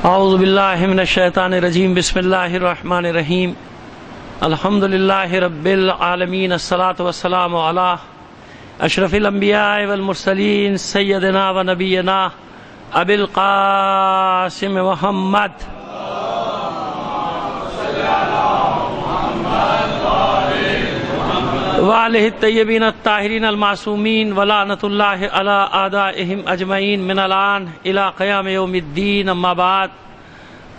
اعوذ باللہ من الشیطان الرجیم بسم اللہ الرحمن الرحیم الحمد للہ رب العالمین الصلاة والسلام علی اشرف الانبیاء والمرسلین سیدنا و نبینا ابی القاسم محمد وآلہ الطیبین الطاہرین المعصومین ولعنۃ اللہ علی اعدائہم اجمعین من الآن الی قیام یوم الدین اما بعد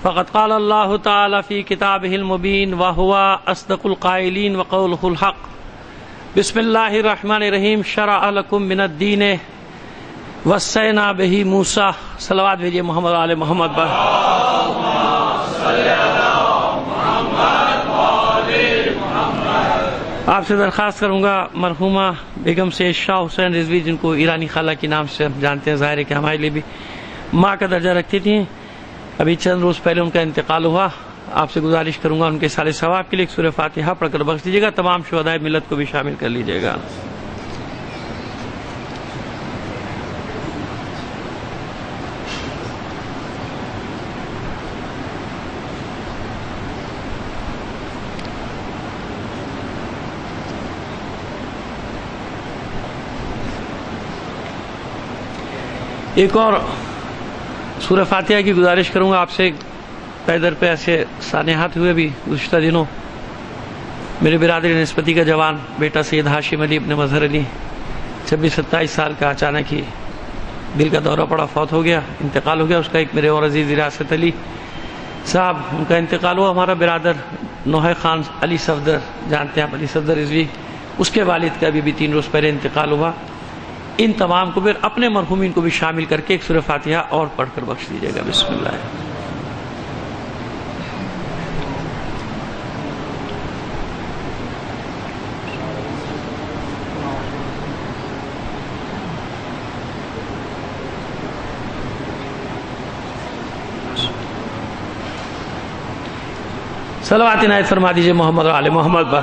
فقد قال اللہ تعالی فی کتابہ المبین وہو اصدق القائلین وقولہ الحق بسم اللہ الرحمن الرحیم شرع لکم من الدین وصینا بہ موسیٰ صلوات بھیجئے محمد آل محمد پر آپ سے درخواست کروں گا مرحومہ بیگم سے شاہ حسین رضوی جن کو ایرانی خالہ کے نام سے جانتے ہیں، ظاہر ہے کہ ہمارے لیے بھی ماں کا درجہ رکھتی تھیں، ابھی چند روز پہلے ان کا انتقال ہوا۔ آپ سے گزارش کروں گا ان کے سارے ثواب کے لیے ایک سورہ فاتحہ پڑھ کر بخش دیجیے گا، تمام شہدائے ملت کو بھی شامل کر لیجیے گا۔ ایک اور سورہ فاتحہ کی گزارش کروں گا آپ سے، پیدر پہ ایسے سانحات ہوئے بھی گزشتہ دنوں۔ میرے برادری نسبتی کا جوان بیٹا سید ہاشم علی ابن مظہر علی 26-27 سال کا اچانک ہی دل کا دورہ پڑا، فوت ہو گیا، انتقال ہو گیا اس کا۔ ایک میرے اور عزیز ریاست علی صاحب، ان کا انتقال ہوا۔ ہمارا برادر نوحہ خان علی صفدر، جانتے ہیں آپ علی صفدر رضوی، اس کے والد کا بھی 3 روز پہلے انتقال ہوا۔ ان تمام کو پھر اپنے مرحومین کو بھی شامل کر کے ایک سورہ فاتحہ اور پڑھ کر بخش دیجیے گا۔ بسم اللہ۔ صلوات عنایت فرما دیجیے محمد و آل محمد پر۔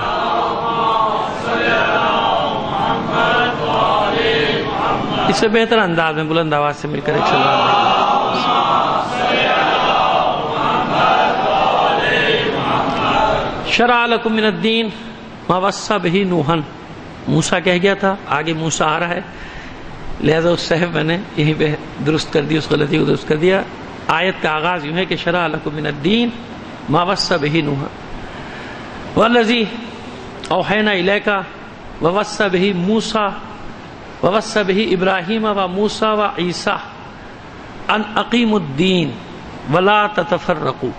اس سے بہتر انداز میں بلند آواز سے مل کر ایک صلوات شرع لکم من الدین ما وصی بہ نوحا، موسیٰ کہہ گیا تھا، آگے موسیٰ آ رہا ہے، لہذا اس صحف میں نے یہیں پہ درست کر دی، اس غلطی کو درست کر دیا۔ آیت کا آغاز یوں ہے کہ شرع لکم من الدین ما وصی بہ نوحا والذی اوحینا الیک ووصی بہ موسیٰ ووصی بہ ابراہیم و موسیٰ و عیسیٰ ان اقیموا الدین ولا تتفرقوا۔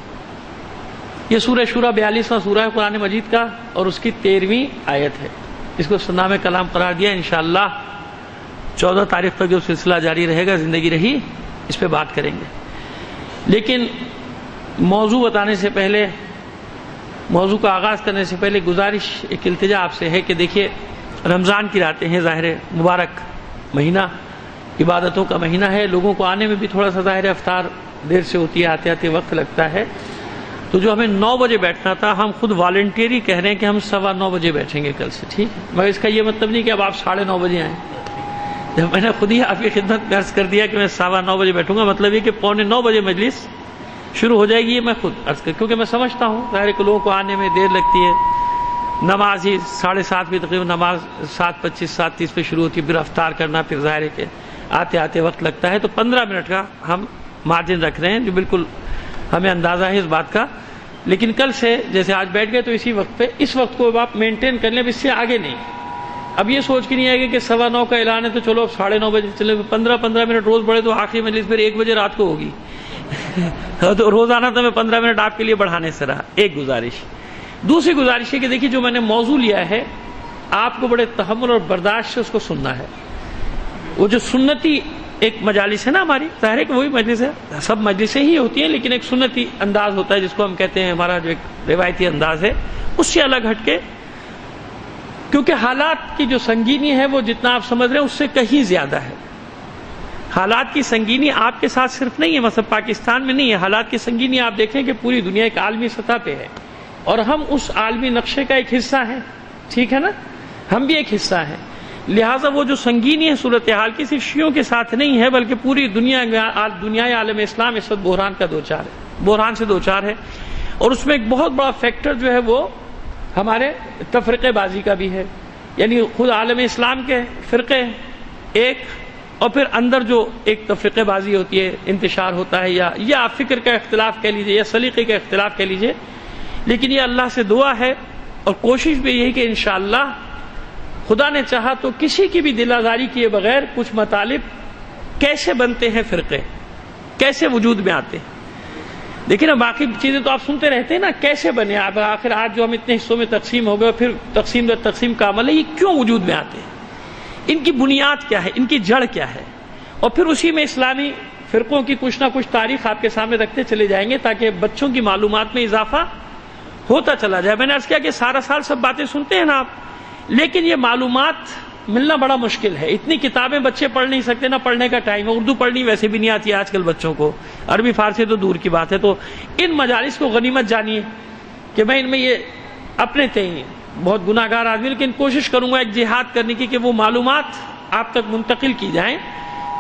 یہ سورہ شورى 42واں سورہ ہے قرآن مجید کا، اور اس کی 13ویں آیت ہے۔ اس کو نام کلام قرار دیا۔ انشاءاللہ 14 تاریخ تک جو سلسلہ جاری رہے گا، زندگی رہی اس پہ بات کریں گے۔ لیکن موضوع بتانے سے پہلے، موضوع کا آغاز کرنے سے پہلے گزارش، ایک التجا آپ سے ہے کہ دیکھیے رمضان کی راتیں ہیں، ظاہر مبارک مہینہ، عبادتوں کا مہینہ ہے، لوگوں کو آنے میں بھی تھوڑا سا ظاہر افطار دیر سے ہوتی ہے، آتے آتے وقت لگتا ہے۔ تو جو ہمیں 9 بجے بیٹھنا تھا، ہم خود والنٹیری کہہ رہے ہیں کہ ہم 9:15 بجے بیٹھیں گے کل سے، ٹھیک ہے؟ مگر اس کا یہ مطلب نہیں کہ اب آپ 9:30 بجے آئیں۔ جب میں نے خود ہی آپ کی خدمت میں عرض کر دیا کہ میں 9:15 بجے بیٹھوں گا، مطلب یہ کہ 8:45 بجے مجلس شروع ہو جائے گی، یہ میں خود عرض کر، کیونکہ میں سمجھتا ہوں ظاہر ہے کہ لوگوں کو آنے میں دیر لگتی ہے۔ نماز ہی 7:30 بھی تقریباً، نماز 7:25 7:30 پہ شروع ہوتی ہے، پھر افطار کرنا، پھر ظاہر ہے کہ آتے آتے وقت لگتا ہے۔ تو 15 منٹ کا ہم مارجن رکھ رہے ہیں، جو بالکل ہمیں اندازہ ہے اس بات کا۔ لیکن کل سے جیسے آج بیٹھ گئے تو اسی وقت پہ، اس وقت کو اب آپ مینٹین کر لیں، اب اس سے آگے نہیں۔ اب یہ سوچ کے نہیں آئے گا کہ 9:15 کا اعلان ہے تو چلو اب 9:30 بجے چلے، 15 منٹ روز بڑھے تو آخری مجلس پھر 1 بجے رات کو ہوگی۔ تو روزانہ تو میں 15 منٹ آپ کے لیے بڑھانے سے رہا۔ ایک گزارش۔ دوسری گزارش ہے کہ دیکھیے جو میں نے موضوع لیا ہے، آپ کو بڑے تحمل اور برداشت سے اس کو سننا ہے۔ وہ جو سنتی ایک مجالس ہے نا ہماری، ظاہر ہے کہ وہی مجلس ہے، سب مجلسیں ہی ہوتی ہیں، لیکن ایک سنتی انداز ہوتا ہے جس کو ہم کہتے ہیں، ہمارا جو ایک روایتی انداز ہے، اس سے الگ ہٹ کے، کیونکہ حالات کی جو سنگینی ہے وہ جتنا آپ سمجھ رہے ہیں اس سے کہیں زیادہ ہے۔ حالات کی سنگینی آپ کے ساتھ صرف نہیں ہے، مثلا پاکستان میں نہیں ہے، حالات کی سنگینی آپ دیکھیں کہ پوری دنیا ایک عالمی سطح پہ ہے، اور ہم اس عالمی نقشے کا ایک حصہ ہیں، ٹھیک ہے نا، ہم بھی ایک حصہ ہیں۔ لہٰذا وہ جو سنگینی ہے صورتحال کی صرف شیعوں کے ساتھ نہیں ہے بلکہ پوری دنیا عالم اسلام اس وقت بحران کا دوچار ہے، بحران سے دوچار ہے. اور اس میں ایک بہت بڑا فیکٹر جو ہے وہ ہمارے تفرقے بازی کا بھی ہے. یعنی خود عالم اسلام کے فرقے ایک، اور پھر اندر جو ایک تفرقے بازی ہوتی ہے، انتشار ہوتا ہے، یا فکر کا اختلاف کہہ لیجئے یا سلیقے کا اختلاف کہہ لیجئے. لیکن یہ اللہ سے دعا ہے اور کوشش بھی یہی کہ انشاءاللہ خدا نے چاہا تو کسی کی بھی دل آزاری کیے بغیر کچھ مطالب کیسے بنتے ہیں، فرقے کیسے وجود میں آتے ہیں. دیکھیں نا باقی چیزیں تو آپ سنتے رہتے ہیں نا، کیسے بنے آپ، آخر آج جو ہم اتنے حصوں میں تقسیم ہو گئے، پھر تقسیم کا عمل ہے، یہ کیوں وجود میں آتے ہیں، ان کی بنیاد کیا ہے، ان کی جڑ کیا ہے. اور پھر اسی میں اسلامی فرقوں کی کچھ نہ کچھ تاریخ آپ کے سامنے رکھتے چلے جائیں گے تاکہ بچوں کی معلومات میں اضافہ ہوتا چلا جائے. میں نے عرض کیا کہ سارا سال سب باتیں سنتے ہیں نا آپ، لیکن یہ معلومات ملنا بڑا مشکل ہے. اتنی کتابیں بچے پڑھ نہیں سکتے، نہ پڑھنے کا ٹائم ہے، اردو پڑھنی ویسے بھی نہیں آتی آج کل بچوں کو، عربی فارسی تو دور کی بات ہے. تو ان مجالس کو غنیمت جانیے کہ میں ان میں یہ اپنے تئیں بہت گناہ گار آدمی، لیکن کوشش کروں گا ایک جہاد کرنے کی کہ وہ معلومات آپ تک منتقل کی جائیں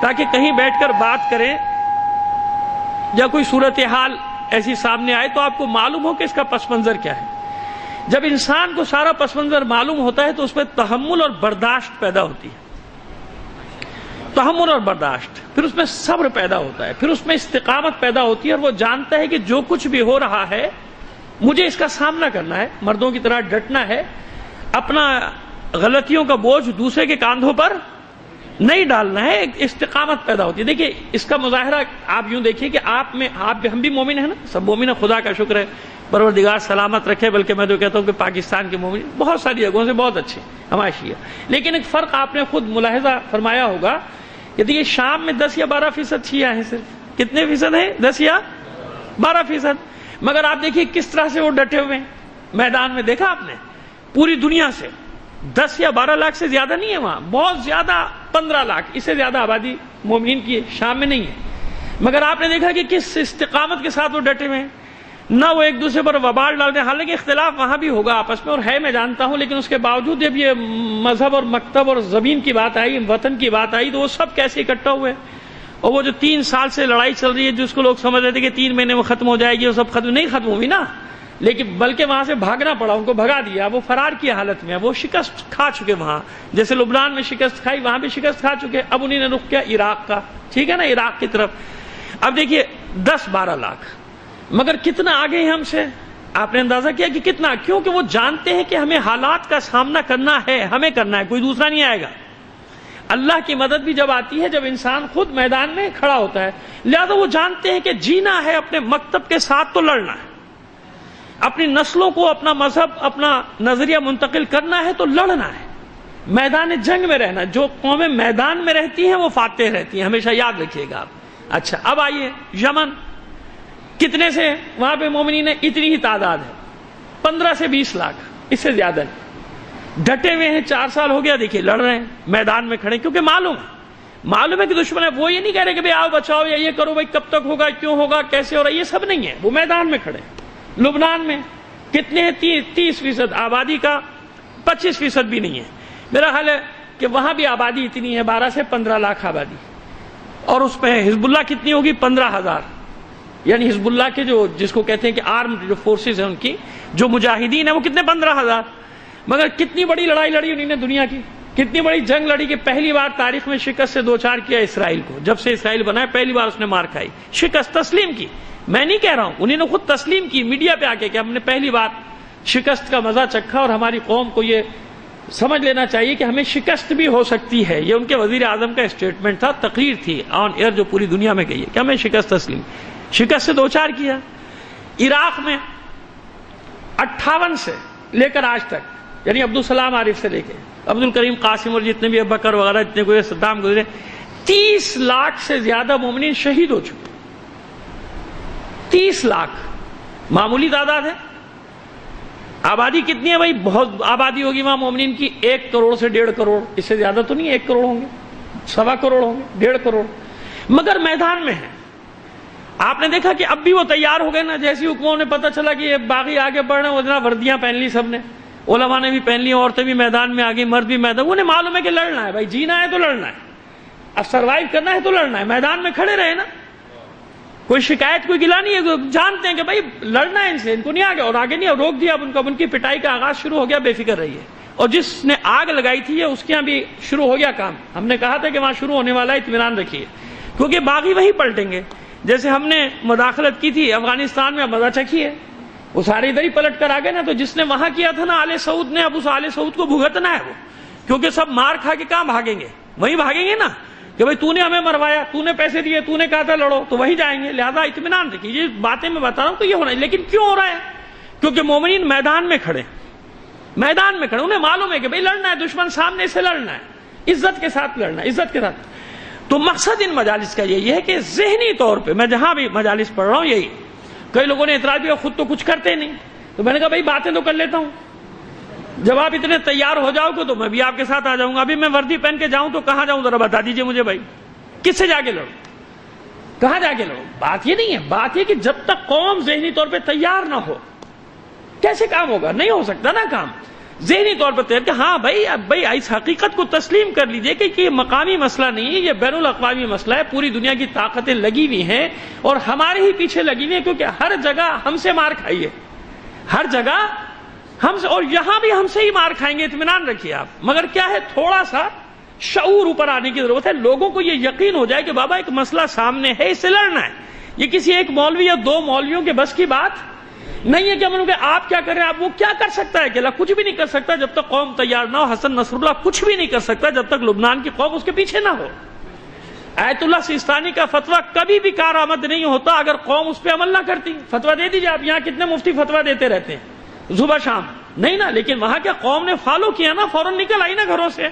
تاکہ کہیں بیٹھ کر بات کریں یا کوئی صورتحال ایسی سامنے آئے تو آپ کو معلوم ہو کہ اس کا پس منظر کیا ہے. جب انسان کو سارا پس منظر معلوم ہوتا ہے تو اس میں تحمل اور برداشت پیدا ہوتی ہے، تحمل اور برداشت، پھر اس میں صبر پیدا ہوتا ہے، پھر اس میں استقامت پیدا ہوتی ہے، اور وہ جانتا ہے کہ جو کچھ بھی ہو رہا ہے مجھے اس کا سامنا کرنا ہے، مردوں کی طرح ڈٹنا ہے، اپنا غلطیوں کا بوجھ دوسرے کے کاندھوں پر نہیں ڈالنا ہے، ایک استقامت پیدا ہوتی ہے. دیکھیے اس کا مظاہرہ آپ یوں دیکھیے کہ ہم بھی مومن ہیں نا، سب مومن ہیں، خدا کا شکر ہے، پروردگار سلامت رکھے. بلکہ میں تو کہتا ہوں کہ پاکستان کے مومن بہت ساری جگہوں سے بہت اچھے ہمارے شیعہ، لیکن ایک فرق آپ نے خود ملاحظہ فرمایا ہوگا کہ دیکھیے شام میں 10 یا 12% شیعہ ہیں. صرف کتنے فیصد ہیں؟ 10 یا 12%. مگر آپ دیکھیے کس طرح سے وہ ڈٹے ہوئے ہیں میدان میں. دیکھا آپ نے پوری دنیا سے 10 یا 12 لاکھ سے زیادہ نہیں ہے وہاں، بہت زیادہ 15 لاکھ، اس سے زیادہ آبادی مومنین کی شام میں نہیں ہے. مگر آپ نے دیکھا کہ کس استقامت کے ساتھ وہ ڈٹے ہوئے ہیں، نہ وہ ایک دوسرے پر وبال ڈالتے ہیں. حالانکہ اختلاف وہاں بھی ہوگا آپس میں اور ہے، میں جانتا ہوں، لیکن اس کے باوجود جب یہ مذہب اور مکتب اور زمین کی بات آئی، وطن کی بات آئی، تو وہ سب کیسے اکٹھا ہوئے. اور وہ جو 3 سال سے لڑائی چل رہی ہے جس کو لوگ سمجھ رہے تھے کہ 3 مہینے میں ختم ہو جائے گی، وہ سب ختم نہیں ختم ہوئی نا، لیکن بلکہ وہاں سے بھاگنا پڑا، ان کو بھگا دیا، وہ فرار کی حالت میں، وہ شکست کھا چکے. وہاں جیسے لبنان میں شکست کھائی، وہاں بھی شکست کھا چکے. اب انہیں نے رخ کیا عراق کا، ٹھیک ہے نا، عراق کی طرف. اب دیکھیے 10-12 لاکھ، مگر کتنا آگے ہیں ہم سے، آپ نے اندازہ کیا کہ کتنا، کیونکہ وہ جانتے ہیں کہ ہمیں حالات کا سامنا کرنا ہے، ہمیں کرنا ہے، کوئی دوسرا نہیں آئے گا. اللہ کی مدد بھی جب آتی ہے جب انسان خود میدان میں کھڑا ہوتا ہے. لہذا وہ جانتے ہیں کہ جینا ہے اپنے مکتب کے ساتھ تو لڑنا ہے، اپنی نسلوں کو اپنا مذہب اپنا نظریہ منتقل کرنا ہے تو لڑنا ہے، میدان جنگ میں رہنا. جو قومیں میدان میں رہتی ہیں وہ فاتح رہتی ہیں، ہمیشہ یاد رکھیے گا آپ. اچھا اب آئیے یمن، کتنے سے وہاں پہ مومنین ہے، اتنی ہی تعداد ہے، 15 سے 20 لاکھ، اس سے زیادہ نہیں. ڈٹے ہوئے ہیں، 4 سال ہو گیا، دیکھیے لڑ رہے ہیں، میدان میں کھڑے، کیونکہ معلوم ہے کہ دشمن ہے. وہ یہ نہیں کہہ رہے کہ بھائی آؤ بچاؤ یا یہ کرو، بھائی کب تک ہوگا، کیوں ہوگا، کیسے ہو رہا ہے، یہ سب نہیں ہے. وہ میدان میں کھڑے. لبنان میں کتنے ہیں؟ 30% آبادی کا 25% بھی نہیں ہے. میرا خیال ہے کہ وہاں بھی آبادی اتنی ہے، 12 سے 15 لاکھ آبادی. اور اس پہ حزب اللہ کتنی ہوگی؟ 15,000. یعنی حزب اللہ کے جس کو کہتے ہیں کہ آرمڈ جو فورسز ہیں ان کی جو مجاہدین ہیں وہ کتنے؟ 15,000. مگر کتنی بڑی لڑائی لڑی انہوں نے دنیا کی، کتنی بڑی جنگ لڑی کہ پہلی بار تاریخ میں شکست سے دوچار کیا اسرائیل کو. جب سے اسرائیل بنا ہے پہلی بار اس نے مار کھائی، شکست تسلیم کی. میں نہیں کہہ رہا ہوں، انہوں نے خود تسلیم کی میڈیا پہ آ کے کہ ہم نے پہلی بار شکست کا مزہ چکھا اور ہماری قوم کو یہ سمجھ لینا چاہیے کہ ہمیں شکست بھی ہو سکتی ہے. یہ ان کے وزیر اعظم کا اسٹیٹمنٹ تھا، تقریر تھی آن ایئر جو پوری دنیا میں گئی ہے کہ ہمیں شکست تسلیم، شکست سے دوچار کیا. عراق میں 58 سے لے کر آج تک، یعنی عبدالسلام عارف سے لے کے عبد الکریم قاسم اور جتنے بھی ابوبکر وغیرہ جتنے کوئی صدام گزرے، 30 لاکھ سے زیادہ مومنین شہید ہو چکے. 30 لاکھ معمولی تعداد ہے. آبادی کتنی ہے بھائی؟ بہت آبادی ہوگی وہاں مومنین کی، 1 کروڑ سے 1.5 کروڑ، اس سے زیادہ تو نہیں. 1 کروڑ ہوں گے، 1.25 کروڑ ہوں گے، 1.5 کروڑ، مگر میدان میں ہے. آپ نے دیکھا کہ اب بھی وہ تیار ہو گئے نا، جیسی حکموں نے پتہ چلا کہ یہ باغی آگے بڑھ رہے ہیں، وہ جناب وردیاں پہن لی سب نے، علماء نے بھی پہن لی، عورتیں بھی میدان میں آ گئی، مرد بھی میدان، انہیں معلوم ہے کہ لڑنا ہے بھائی، جینا ہے تو لڑنا ہے، اب سروائیو کرنا ہے تو لڑنا ہے، میدان میں کھڑے رہے نا، کوئی شکایت کوئی گلا نہیں ہے، جانتے ہیں کہ بھائی لڑنا ہے ان سے، ان کو نہیں آگے، اور آگے نہیں، اور روک دیا اب ان کی پٹائی کا آغاز شروع ہو گیا، بے فکر رہی ہے۔ اور جس نے آگ لگائی تھی اس کے یہاں بھی شروع ہو گیا کام، ہم نے کہا تھا کہ وہاں شروع ہونے والا ہے، اطمینان رکھیے، کیونکہ باغی وہی پلٹیں گے۔ جیسے ہم نے مداخلت کی تھی افغانستان میں، مزہ چکھیے، وہ سارے ادھر ہی پلٹ کر آ گئے نا، تو جس نے وہاں کیا تھا نا آل سعود نے، اب اس آل سعود کو بھگتنا ہے وہ، کیونکہ سب مار کھا کے کہاں بھاگیں گے، وہیں بھاگیں گے نا، کہ بھئی تو نے ہمیں مروایا، تو نے پیسے دیے، تو نے کہا تھا لڑو، تو وہیں جائیں گے۔ لہذا اطمینان رکھیے، یہ باتیں میں بتا رہا ہوں تو یہ ہونا ہے، لیکن کیوں ہو رہا ہے؟ کیونکہ مومنین میدان میں کھڑے، میدان میں کھڑے، انہیں معلوم ہے کہ بھئی لڑنا ہے، دشمن سامنے سے لڑنا ہے، عزت کے ساتھ لڑنا ہے، عزت کے ساتھ۔ تو مقصد ان مجالس کا یہ ہے کہ ذہنی طور پہ، میں جہاں بھی مجالس پڑھ رہا ہوں یہی، کئی لوگوں نے اعتراض کیا خود تو کچھ کرتے نہیں، تو میں نے کہا بھئی باتیں تو کر لیتا ہوں، جب آپ اتنے تیار ہو جاؤ گے تو میں بھی آپ کے ساتھ آ جاؤں گا۔ ابھی میں وردی پہن کے جاؤں تو کہاں جاؤں ذرا بتا دیجئے مجھے بھائی، کس سے جا کے لڑوں، کہاں جا کے لڑوں؟ بات یہ نہیں ہے، بات یہ کہ جب تک قوم ذہنی طور پہ تیار نہ ہو کیسے کام ہوگا؟ نہیں ہو سکتا نا کام، ذہنی طور پر تیار کہ ہاں بھائی، اب بھائی اس حقیقت کو تسلیم کر لیجئے کہ یہ مقامی مسئلہ نہیں ہے، یہ بین الاقوامی مسئلہ ہے، پوری دنیا کی طاقتیں لگی ہوئی ہیں اور ہمارے ہی پیچھے لگی ہوئی ہیں، کیونکہ ہر جگہ ہم سے مار کھائی ہے، ہر جگہ ہم سے، اور یہاں بھی ہم سے ہی مار کھائیں گے، اطمینان رکھیے آپ۔ مگر کیا ہے، تھوڑا سا شعور اوپر آنے کی ضرورت ہے، لوگوں کو یہ یقین ہو جائے کہ بابا ایک مسئلہ سامنے ہے، اس سے لڑنا ہے، یہ کسی ایک مولوی یا دو مولویوں کے بس کی بات نہیں ہے کہ ہم کہ آپ کیا کر رہے ہیں، آپ وہ کیا کر سکتا ہے کہ اللہ کچھ بھی نہیں کر سکتا جب تک قوم تیار نہ ہو۔ حسن نصر اللہ کچھ بھی نہیں کر سکتا جب تک لبنان کی قوم اس کے پیچھے نہ ہو۔ آیت اللہ سیستانی کا فتویٰ کبھی بھی کارآمد نہیں ہوتا اگر قوم اس پہ عمل نہ کرتی۔ فتویٰ دے دیجیے، آپ یہاں کتنے مفتی فتویٰ دیتے رہتے ہیں صبح شام، نہیں نا، لیکن وہاں کیا قوم نے فالو کیا نا، فوراً نکل آئی نا گھروں سے۔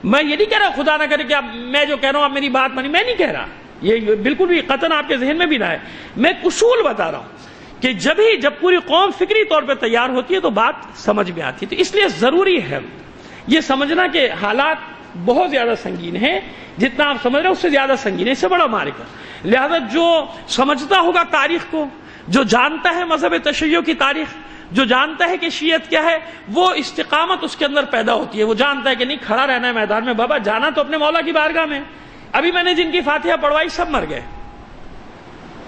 میں یہ نہیں کہہ رہا خدا نہ کرے کہ میں جو کہہ رہا ہوں آپ میری بات مانی، میں نہیں کہہ رہا، یہ بالکل بھی قطعاً آپ کے ذہن میں بھی نہ ہے، میں ایک اصول بتا رہا ہوں کہ جب پوری قوم فکری طور پہ تیار ہوتی ہے تو بات سمجھ میں آتی ہے۔ تو اس لیے ضروری ہے یہ سمجھنا کہ حالات بہت زیادہ سنگین ہیں، جتنا آپ سمجھ رہے ہیں اس سے زیادہ سنگین ہے، اس سے بڑا معرکہ۔ لہذا جو سمجھتا ہوگا تاریخ کو، جو جانتا ہے مذہب تشیع کی تاریخ، جو جانتا ہے کہ شیعت کیا ہے، وہ استقامت اس کے اندر پیدا ہوتی ہے، وہ جانتا ہے کہ نہیں کھڑا رہنا ہے میدان میں، بابا جانا تو اپنے مولا کی بارگاہ میں۔ ابھی میں نے جن کی فاتحہ پڑھوائی سب مر گئے،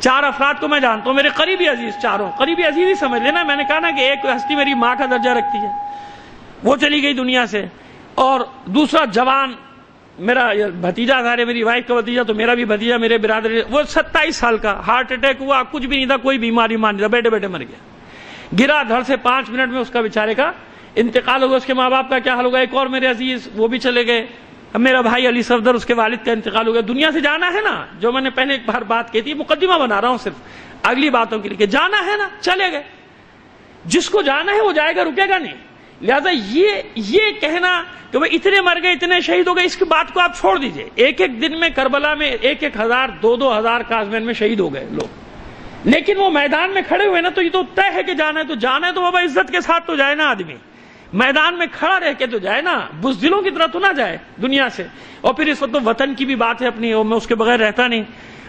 4 افراد کو میں جانتا ہوں، میرے قریبی عزیز، چاروں قریبی عزیز ہی سمجھ لینا۔ میں نے کہا نا کہ ایک ہستی میری ماں کا درجہ رکھتی ہے، وہ چلی گئی دنیا سے، اور دوسرا جوان میرا بھتیجا تھا، میری وائف کا بھتیجا تو میرا بھی بھتیجا، میرے برادر، وہ 27 سال کا، ہارٹ اٹیک ہوا، کچھ بھی نہیں تھا، کوئی بیماری مان نہیں تھا، بیٹھے بیٹھے مر گیا، گرا دھڑ سے 5 منٹ میں اس کا بیچارے کا انتقال ہو گیا۔ اس کے ماں باپ کا کیا حال ہوگا؟ ایک اور میرے عزیز وہ بھی چلے گئے، اب میرا بھائی علی صفدر، اس کے والد کا انتقال ہو گیا۔ دنیا سے جانا ہے نا، جو میں نے پہلے ایک بار بات کی تھی، مقدمہ بنا رہا ہوں صرف اگلی باتوں کے لیے، کہ جانا ہے نا، چلے گئے، جس کو جانا ہے وہ جائے گا، رکے گا نہیں۔ لہذا یہ کہنا کہ وہ اتنے مر گئے، اتنے شہید ہو گئے، اس کی بات کو آپ چھوڑ دیجئے۔ ایک دن میں کربلا میں 1,000 2,000 کازمین میں شہید ہو گئے لوگ، لیکن وہ میدان میں کھڑے ہوئے نا، تو یہ تو طے ہے کہ جانا ہے تو بابا عزت کے ساتھ تو جائے نا آدمی، میدان میں کھڑا رہ کے تو جائے نا، بزدلوں کی طرح تو نہ جائے دنیا سے۔ اور پھر اس وقت تو وطن کی بھی بات ہے اپنی، اور میں اس کے بغیر رہتا نہیں۔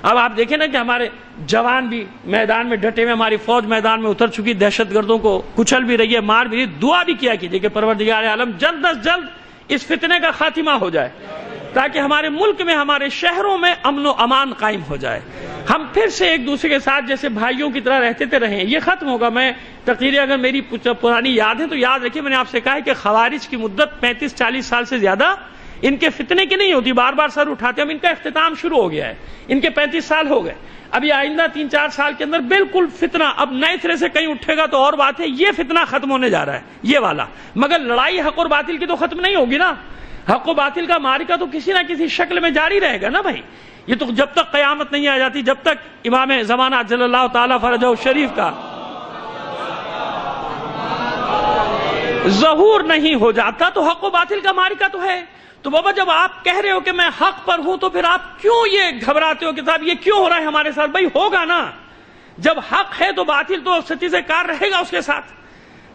اب آپ دیکھیں نا کہ ہمارے جوان بھی میدان میں ڈٹے ہوئے، ہماری فوج میدان میں اتر چکی، دہشت گردوں کو کچل بھی رہی ہے، مار بھی رہی ہے۔ دعا بھی کیا کیجیے کہ پروردگار عالم جلد از جلد اس فتنے کا خاتمہ ہو جائے، تاکہ ہمارے ملک میں، ہمارے شہروں میں امن و امان قائم ہو جائے، ہم پھر سے ایک دوسرے کے ساتھ جیسے بھائیوں کی طرح رہتے تھے رہیں۔ یہ ختم ہوگا۔ میں تقریریں اگر میری پرانی یاد ہے تو یاد رکھیے، میں نے آپ سے کہا ہے کہ خوارج کی مدت 35-40 سال سے زیادہ ان کے فتنے کی نہیں ہوتی، بار بار سر اٹھاتے ہیں، اب ان کا اختتام شروع ہو گیا ہے، ان کے 35 سال ہو گئے، اب یہ آئندہ 3-4 سال کے اندر بالکل فتنہ اب نئے سرے سے کہیں اٹھے گا تو اور بات ہے، یہ فتنہ ختم ہونے جا رہا ہے یہ والا۔ مگر لڑائی حق اور باطل کی تو ختم نہیں ہوگی نا، حق و باطل کا معرکہ تو کسی نہ کسی شکل میں جاری رہے گا نا بھائی، یہ تو جب تک قیامت نہیں آ جاتی، جب تک امام زمانہ جل اللہ تعالیٰ فرجہ الشریف کا ظہور نہیں ہو جاتا تو حق و باطل کا معرکہ تو ہے۔ تو بابا جب آپ کہہ رہے ہو کہ میں حق پر ہوں تو پھر آپ کیوں یہ گھبراتے ہو کہ صاحب یہ کیوں ہو رہا ہے ہمارے ساتھ؟ بھائی ہوگا نا، جب حق ہے تو باطل تو سچی سے کار رہے گا اس کے ساتھ،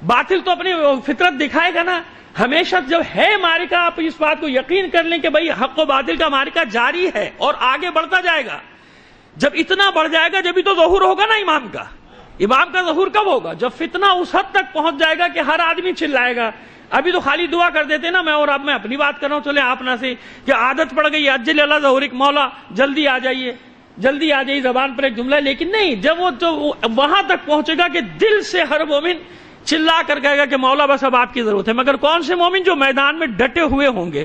باطل تو اپنی فطرت دکھائے گا نا۔ ہمیشہ جب ہے معرکہ، آپ اس بات کو یقین کر لیں کہ بھائی حق و باطل کا معرکہ جاری ہے اور آگے بڑھتا جائے گا۔ جب اتنا بڑھ جائے گا جبھی تو ظہور ہوگا نا امام کا، امام کا ظہور کب ہوگا؟ جب فتنہ اس حد تک پہنچ جائے گا کہ ہر آدمی چلائے گا. ابھی تو خالی دعا کر دیتے نا، میں اور اب میں اپنی بات کر رہا ہوں، چلے آپ نہ سے کہ عادت پڑ گئی اجل اللہ ظہورک، مولا جلدی آ جائیے جلدی آ جائیے، زبان پر ایک جملہ ہے. لیکن نہیں، جب وہ وہاں تک پہنچے گا کہ دل سے ہر مومن چلا کر کہے گا کہ مولا بس اب آپ کی ضرورت ہے. مگر کون سے مومن؟ جو میدان میں ڈٹے ہوئے ہوں گے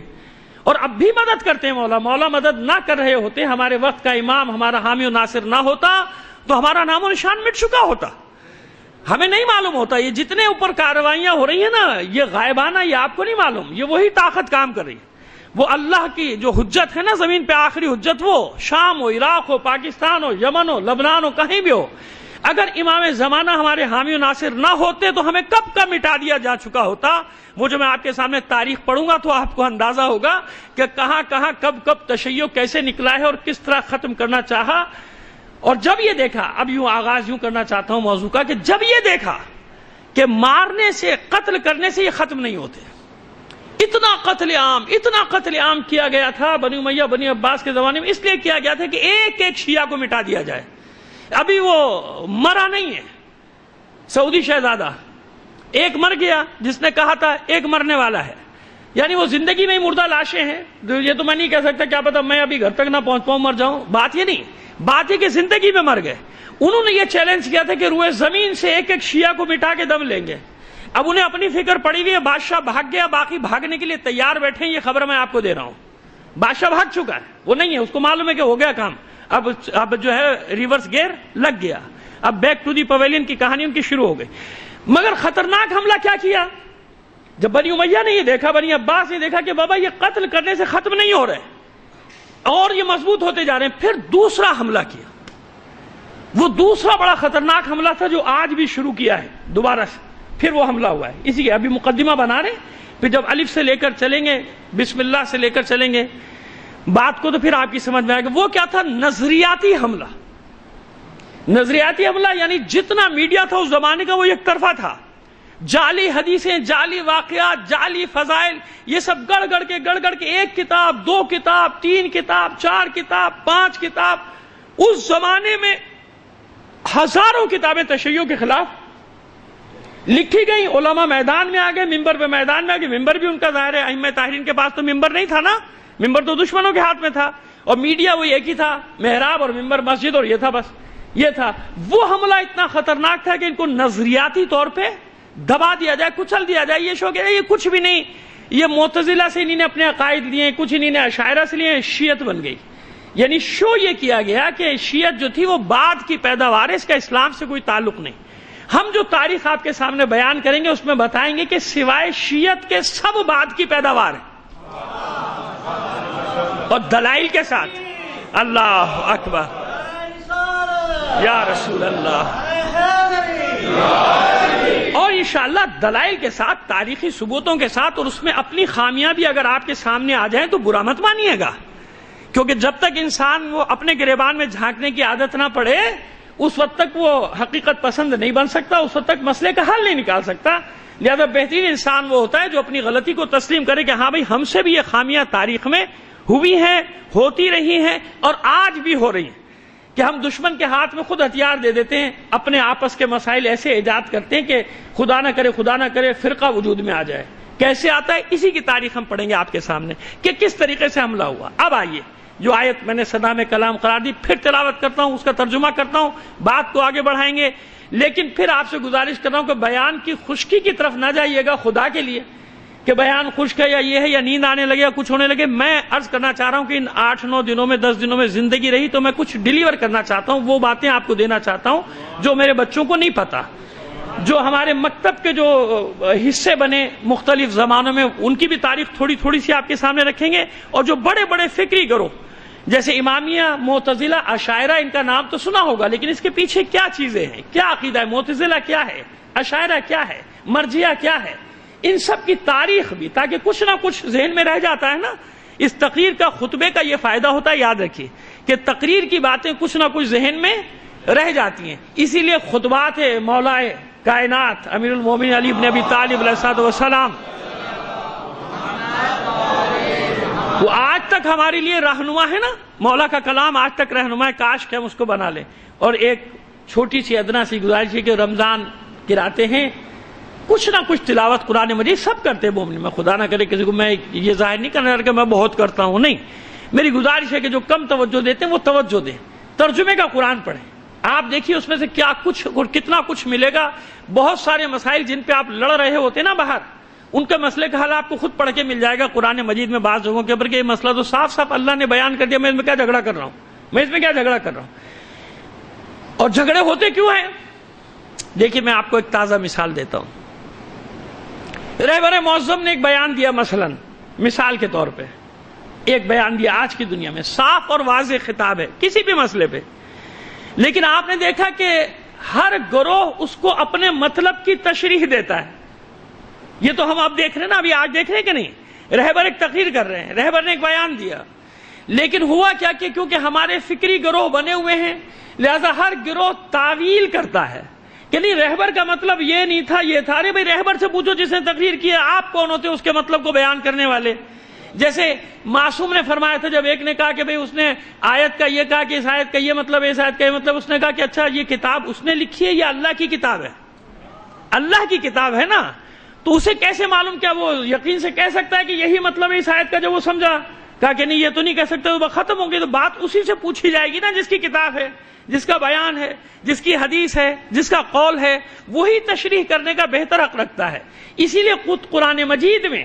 اور اب بھی مدد کرتے ہیں. مولا مدد نہ کر رہے ہوتے، ہمارے وقت کا امام ہمارا حامی و ناصر نہ ہوتا تو ہمارا نام و نشان مٹ چکا ہوتا. ہمیں نہیں معلوم ہوتا. یہ جتنے اوپر کارروائیاں ہو رہی ہیں نا، یہ غائبانہ، یہ آپ کو نہیں معلوم. یہ وہی طاقت کام کر رہی ہے. وہ اللہ کی جو حجت ہے نا زمین پہ، آخری حجت، وہ شام ہو، عراق ہو، پاکستان ہو، یمن ہو، لبنان ہو، کہیں بھی ہو، اگر امام زمانہ ہمارے حامی و ناصر نہ ہوتے تو ہمیں کب کا مٹا دیا جا چکا ہوتا. وہ جو میں آپ کے سامنے تاریخ پڑھوں گا تو آپ کو اندازہ ہوگا کہ کہاں کہاں کب کب تشیع کیسے نکلا ہے اور کس طرح ختم کرنا چاہا. اور جب یہ دیکھا، اب یوں آغاز یوں کرنا چاہتا ہوں موضوع کا، کہ جب یہ دیکھا کہ مارنے سے، قتل کرنے سے یہ ختم نہیں ہوتے، اتنا قتل عام کیا گیا تھا بنی امیہ بنی عباس کے زمانے میں، اس لیے کیا گیا تھا کہ ایک ایک شیعہ کو مٹا دیا جائے. ابھی وہ مرا نہیں ہے سعودی شہزادہ، ایک مر گیا جس نے کہا تھا ایک مرنے والا ہے. یعنی وہ زندگی میں ہی مردہ لاشیں ہیں. یہ تو میں نہیں کہہ سکتا، کیا پتا میں ابھی گھر تک نہ پہنچ پاؤں، مر جاؤں. بات یہ نہیں، بات یہ کہ زندگی میں مر گئے. انہوں نے یہ چیلنج کیا تھا کہ روئے زمین سے ایک ایک شیعہ کو مٹا کے دم لیں گے. اب انہیں اپنی فکر پڑی ہوئی ہے، بادشاہ بھاگ گیا، باقی بھاگنے کے لیے تیار بیٹھے ہیں. یہ خبر میں آپ کو دے رہا ہوں. بادشاہ بھاگ چکا ہے، وہ نہیں ہے، اس کو معلوم ہے کہ ہو گیا کام. اب جو ہے ریورس گیئر لگ گیا. اب بیک ٹو دی پویلین کی کہانی ان کی شروع ہو گئی. مگر خطرناک حملہ کیا کیا؟ جب بنی امیہ نے یہ دیکھا، بنی عباس نے دیکھا کہ بابا یہ قتل کرنے سے ختم نہیں ہو رہے اور یہ مضبوط ہوتے جا رہے ہیں، پھر دوسرا حملہ کیا. وہ دوسرا بڑا خطرناک حملہ تھا جو آج بھی شروع کیا ہے دوبارہ سے. پھر وہ حملہ ہوا ہے. اسی کے ابھی مقدمہ بنا رہے ہیں، پھر جب الف سے لے کر چلیں گے، بسم اللہ سے لے کر چلیں گے بات کو، تو پھر آپ کی سمجھ میں آئے گا. وہ کیا تھا؟ نظریاتی حملہ. نظریاتی حملہ یعنی جتنا میڈیا تھا اس زمانے کا وہ ایک طرفہ تھا. جعلی حدیثیں، جعلی واقعات، جعلی فضائل، یہ سب گڑ گڑ کے ایک کتاب، 2 کتاب، 3 کتاب، 4 کتاب، 5 کتاب. اس زمانے میں ہزاروں کتابیں تشیع کے خلاف لکھی گئی. علماء میدان میں آ گئے، ممبر پہ میدان میں آ گئے. ممبر بھی ان کا ظاہر ہے، ائمہ طاہرین کے پاس تو ممبر نہیں تھا نا، ممبر تو دشمنوں کے ہاتھ میں تھا. اور میڈیا وہ ایک ہی تھا، محراب اور ممبر مسجد، اور یہ تھا، بس یہ تھا. وہ حملہ اتنا خطرناک تھا کہ ان کو نظریاتی طور پہ دبا دیا جائے، کچل دیا جائے. یہ شوق ہے، یہ کچھ بھی نہیں، یہ معتزلہ سے انہیں اپنے عقائد لیے، کچھ انہیں نے اشاعرہ سے لیے، شیعت بن گئی. یعنی شو یہ کیا گیا کہ شیعت جو تھی وہ بعد کی پیداوار ہے، اس کا اسلام سے کوئی تعلق نہیں. ہم جو تاریخ آپ کے سامنے بیان کریں گے اس میں بتائیں گے کہ سوائے شیعت کے سب بعد کی پیداوار ہے، اور دلائل کے ساتھ. اللہ اکبر یا رسول اللہ. اور انشاءاللہ دلائل کے ساتھ، تاریخی ثبوتوں کے ساتھ، اور اس میں اپنی خامیاں بھی اگر آپ کے سامنے آ جائیں تو برا مت مانیے گا. کیونکہ جب تک انسان وہ اپنے گریبان میں جھانکنے کی عادت نہ پڑے اس وقت تک وہ حقیقت پسند نہیں بن سکتا، اس وقت تک مسئلے کا حل نہیں نکال سکتا. لہذا بہترین انسان وہ ہوتا ہے جو اپنی غلطی کو تسلیم کرے کہ ہاں بھائی ہم سے بھی یہ خامیاں تاریخ میں ہوئی ہیں، ہوتی رہی ہیں، اور آج بھی ہو رہی ہیں. کہ ہم دشمن کے ہاتھ میں خود ہتھیار دے دیتے ہیں، اپنے آپس کے مسائل ایسے ایجاد کرتے ہیں کہ خدا نہ کرے فرقہ وجود میں آ جائے. کیسے آتا ہے؟ اسی کی تاریخ ہم پڑھیں گے آپ کے سامنے کہ کس طریقے سے حملہ ہوا. اب آئیے، جو آیت میں نے صدام کلام قرار دی پھر تلاوت کرتا ہوں، اس کا ترجمہ کرتا ہوں، بات کو آگے بڑھائیں گے. لیکن پھر آپ سے گزارش کر رہا ہوں کہ بیان کی خشکی کی طرف نہ جائیے گا خدا کے لیے، کہ بیان خشک ہے یا یہ ہے یا نیند آنے لگے یا کچھ ہونے لگے. میں عرض کرنا چاہ رہا ہوں کہ ان 8-9 دنوں میں 10 دنوں میں زندگی رہی تو میں کچھ ڈیلیور کرنا چاہتا ہوں، وہ باتیں آپ کو دینا چاہتا ہوں جو میرے بچوں کو نہیں پتا. جو ہمارے مکتب کے جو حصے بنے مختلف زمانوں میں ان کی بھی تاریخ تھوڑی تھوڑی سی آپ کے سامنے رکھیں گے. اور جو بڑے بڑے فکری گروہ جیسے امامیہ، معتزلہ، اشاعرہ، ان کا نام تو سنا ہوگا، لیکن اس کے پیچھے کیا چیزیں ہیں، کیا عقیدہ ہے، معتزلہ کیا ہے، اشاعرہ کیا ہے، مرجئہ کیا ہے، ان سب کی تاریخ بھی، تاکہ کچھ نہ کچھ ذہن میں رہ جاتا ہے نا. اس تقریر کا، خطبے کا یہ فائدہ ہوتا ہے، یاد رکھیے کہ تقریر کی باتیں کچھ نہ کچھ ذہن میں رہ جاتی ہیں. اسی لیے خطبات مولا کائنات امیر المومنین علی بن ابی طالب علیہ السلام وہ آج تک ہمارے لیے رہنما ہے نا. مولا کا کلام آج تک رہنما ہے، کاش کہ ہم اس کو بنا لیں. اور ایک چھوٹی سی ادنا سی گزارش ہے کہ رمضان کی راتیں ہیں، کچھ نہ کچھ تلاوت قرآن مجید سب کرتے ہیں مومن. میں خدا نہ کرے کسی کو میں یہ ظاہر نہیں کرنا کہ میں بہت کرتا ہوں، نہیں. میری گزارش ہے کہ جو کم توجہ دیتے ہیں وہ توجہ دیں، ترجمے کا قرآن پڑھیں. آپ دیکھیے اس میں سے کیا کچھ اور کتنا کچھ ملے گا. بہت سارے مسائل جن پہ آپ لڑ رہے ہوتے نا باہر، ان کے مسئلے کا حل آپ کو خود پڑھ کے مل جائے گا قرآن مجید میں. بعض جگہوں کے اوپر کہ یہ مسئلہ تو صاف صاف اللہ نے بیان کر دیا، میں اس میں کیا جھگڑا کر رہا ہوں، میں اس میں کیا جھگڑا کر رہا ہوں. اور جھگڑے ہوتے کیوں ہیں؟ دیکھیے میں آپ کو ایک تازہ مثال دیتا ہوں. رہبر معظم نے ایک بیان دیا، مثلا مثال کے طور پہ ایک بیان دیا آج کی دنیا میں، صاف اور واضح خطاب ہے کسی بھی مسئلے پہ، لیکن آپ نے دیکھا کہ ہر گروہ اس کو اپنے مطلب کی تشریح دیتا ہے. یہ تو ہم اب دیکھ رہے ہیں نا، ابھی آج دیکھ رہے ہیں کہ نہیں؟ رہبر ایک تقریر کر رہے ہیں، رہبر نے ایک بیان دیا، لیکن ہوا کیا کہ کیونکہ ہمارے فکری گروہ بنے ہوئے ہیں لہذا ہر گروہ تعویل کرتا ہے کہ نہیں رہبر کا مطلب یہ نہیں تھا، یہ تھا. ارے بھائی رہبر سے پوچھو جس نے تقریر کیا، آپ کون ہوتے اس کے مطلب کو بیان کرنے والے؟ جیسے معصوم نے فرمایا تھا، جب ایک نے کہا کہ بھئی اس نے آیت کا یہ کہا کہ اس آیت کا یہ مطلب ہے، اس آیت کا یہ مطلب، اس نے کہا کہ اچھا یہ کتاب اس نے لکھی ہے یا اللہ کی کتاب ہے؟ اللہ کی کتاب ہے نا، تو اسے کیسے معلوم، کیا وہ یقین سے کہہ سکتا ہے کہ یہی مطلب ہے اس آیت کا؟ جب وہ سمجھا کہا کہ نہیں یہ تو نہیں کہہ سکتے، تو ختم ہو گئی. تو بات اسی سے پوچھی جائے گی نا جس کی کتاب ہے، جس کا بیان ہے، جس کی حدیث ہے، جس کا قول ہے، وہی تشریح کرنے کا بہتر حق رکھتا ہے. اسی لیے خود قرآن مجید میں